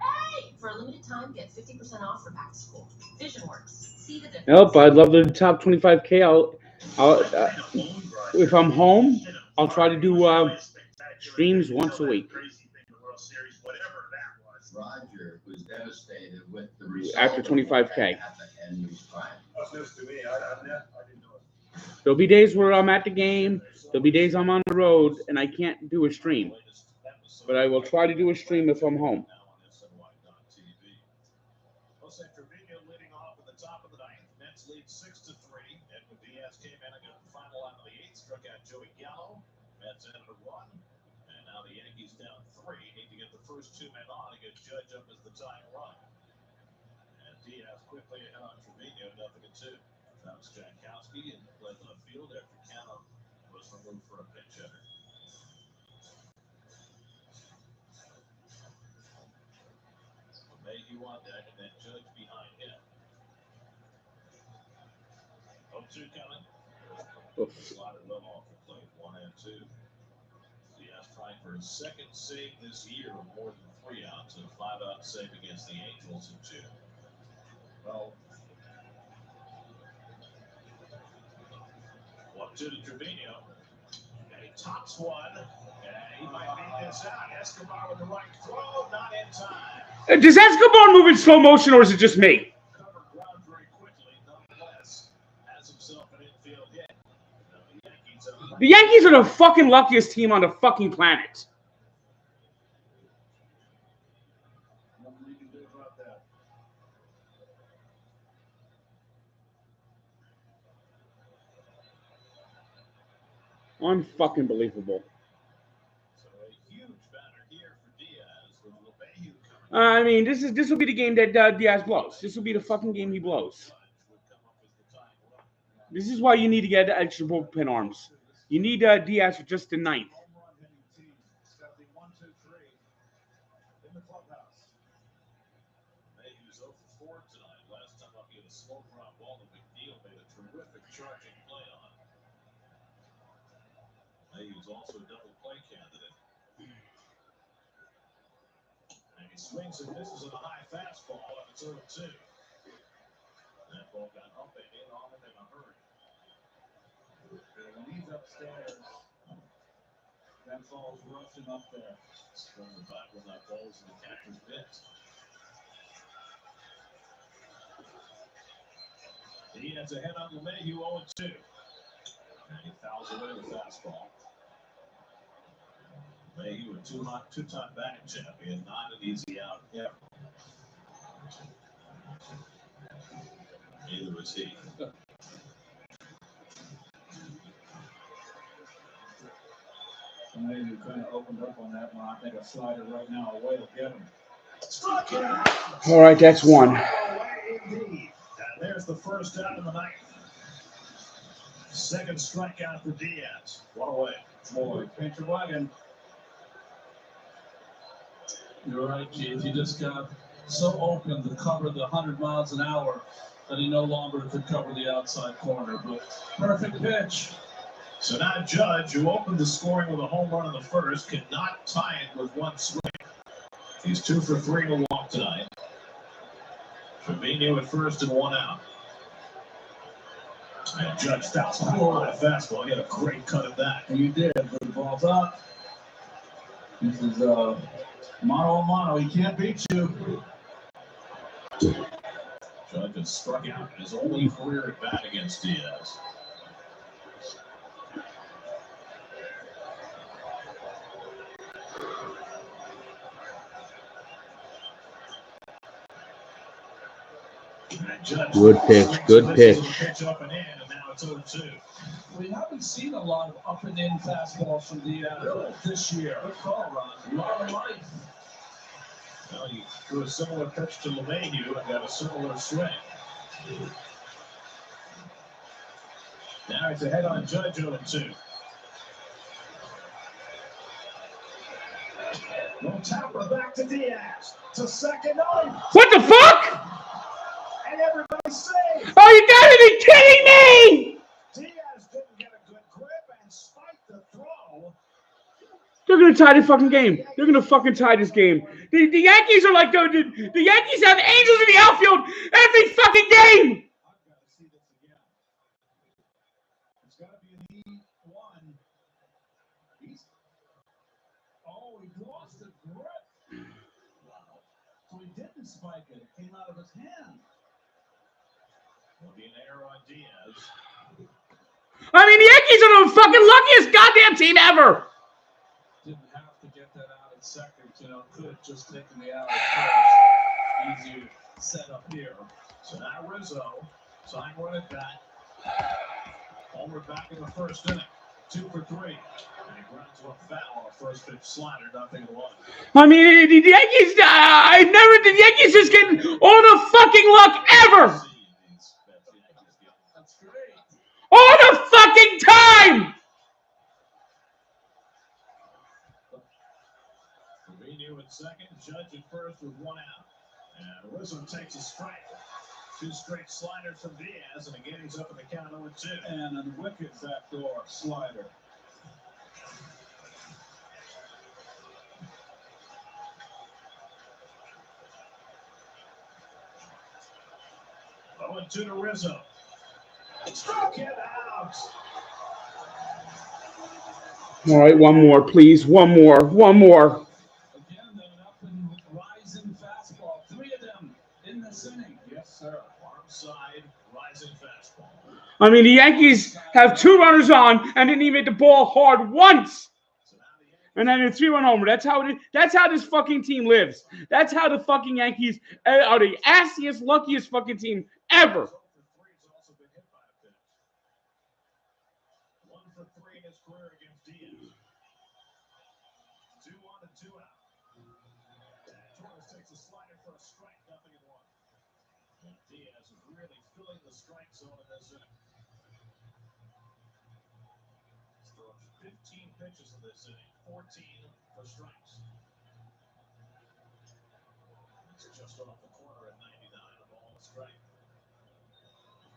Hey! For a limited time, get 50% off for back to school. Vision Works. See the difference. Nope, I'd love the top 25K. If I'm home, I'll try to do streams once a week. Roger was devastated with the result After 25K. and he was crying. That's news to me. I didn't know it. There'll be days where I'm at the game. There'll be days I'm on the road and I can't do a stream. But I will try to do a stream if I'm home. Jose Trevino leading off at the top of the ninth. Mets lead 6-3. Edwin Diaz came in and got the final out of the eighth. Struck out Joey Gallo. Mets ended at 1. And now the Yankees down 3. Need to get the first two men on to get Judge up as the tying run. And Diaz quickly ahead on Trevino, 0-2. Travis Jankowski and played left field after Cano was removed for a pinch hitter. Mayhew on deck and then Judge behind him. 0-2 coming. Slotted well off the plate, 1-2. Diaz trying for his second save this year of more than 3 outs and a 5-out save against the Angels in June. Well, 1-2 to Trevino. And he tops one. And he might beat this out. Escobar with the right throw, not in time. Does Escobar move in slow motion or is it just me? Covered ground very quickly, nonetheless. Has himself an infield hit. The Yankees are the fucking luckiest team on the fucking planet. Nothing you can do about that. Unfucking believable. So a huge batter here for Diaz with LeMahieu coming. I mean, this will be the game that Diaz blows. This will be the fucking game he blows. This is why you need to get extra bullpen arms. You need Diaz for just the ninth. In the clubhouse. Mayhew's 0 for 4 tonight. Last time up, he had a slow drop ball that McNeil made a terrific charging play on. Mayhew's also a double play candidate. And he swings and misses on a high fastball, and it's 0-2. That ball got up and in on him in a hurry. When he's upstairs, that ball's rushing up there. From the back when that ball's in the catcher's mitt. He has a head on LeMahieu, 0-2. And he fouls away the fastball. LeMahieu, a two-time batting champion, not an easy out ever. Neither was he. Maybe kind of opened up on that one. I think a slider right now away will get him. Struck it out. All right, that's one. Away indeed. And there's the first out of the ninth. Second strikeout for Diaz. One away. Boy, pinch your wagon. You're right, Keith. He just got so open to cover the 100 miles an hour that he no longer could cover the outside corner. But perfect pitch. So now Judge, who opened the scoring with a home run in the first, cannot tie it with one swing. He's 2 for 3 to walk tonight. Trevino at first and 1 out. And Judge fouls a high fastball. He had a great cut at that. And you did, but the ball's up. This is mano a mano. He can't beat you. Judge has struck out in his only career at bat against Diaz. Good pitch. Good pitch. Up and in, and now it's 0-2. We haven't seen a lot of up and in fastballs from Diaz this year. Good call, Ron. A lot of life. Well, he threw a similar pitch to LeMahieu and got a similar swing. Now it's ahead on Judge 0-2. No tapper back to Diaz. To second. What the fuck? And everybody saves. Oh, you gotta be kidding me! Diaz didn't get a good grip and spiked the throw. They're gonna tie the fucking game. They're gonna fucking tie this game. The Yankees are like the Yankees have angels in the outfield every fucking game. I've got to see this again. It's got to be an E1. He lost the grip. Wow. So he didn't spike it. It came out of his hand. There'll be an error on Diaz. I mean, the Yankees are the fucking luckiest goddamn team ever. Didn't have to get that out at second, could have just taken the out at first. Easier set up here. So now Rizzo, tying run at bat. Homer back in the first inning. 2 for 3. And he grounds to a foul on a first pitch slider, 0-1. I mean, the Yankees, the Yankees just getting all the fucking luck ever. That's great. All the fucking time. Trevino at second, Judge at first with 1 out. And Rizzo takes a strike. 2 straight sliders from Diaz, and again he's up in the count 0-2. And a wicked backdoor slider. Oh, and 2 to Rizzo. Struck it out. All right, one more, please. One more. Again, an up and rising fastball. 3 of them in this inning. Yes, sir. Arm side, rising fastball. I mean, the Yankees have 2 runners on and didn't even hit the ball hard once. And then a 3-run homer. That's how this fucking team lives. That's how the fucking Yankees are the assiest, luckiest fucking team ever. 1 for 3 in his career against Diaz. 2 on and 2 out. Torres takes a slider for a strike, 0-1. And Diaz is really filling the strike zone in this inning. He's thrown 15 pitches in this inning, 14 for strikes. It's just off the corner at 99, a ball and strike.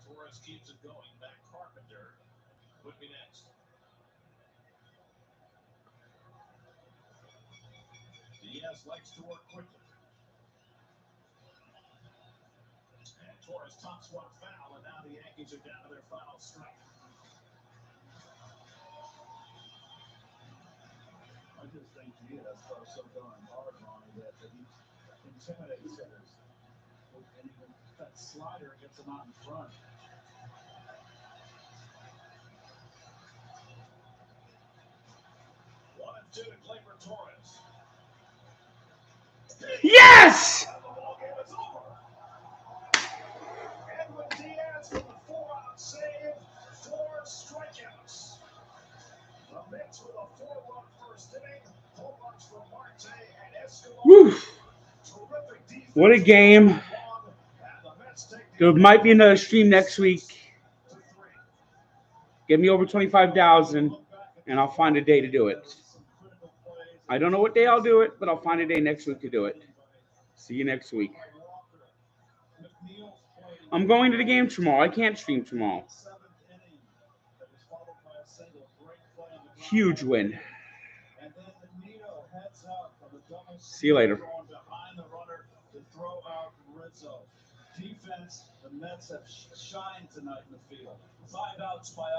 Torres keeps it going. Back Carpenter would be next. Diaz likes to work quickly. And Torres tops one foul, and now the Yankees are down to their final strike. I just think Diaz throws so darn hard, Ronnie, that he intimidates hitters. And even that slider gets him out in front. One and 2 to Gleyber Torres. Yes! And the ball game is over. Edwin Diaz with a 4-out save, 4 strikeouts. The Mets with a 4-run first inning, home runs from Marte and Escobar. Woo. Terrific defense. What a game. And the Mets take the There might be another stream next week. Get me over 25,000, and I'll find a day to do it. I don't know what day I'll do it, but I'll find a day next week to do it. See you next week. I'm going to the game tomorrow. I can't stream tomorrow. Huge win. See you later. Defense, the Mets have shined tonight in the field. 5 outs by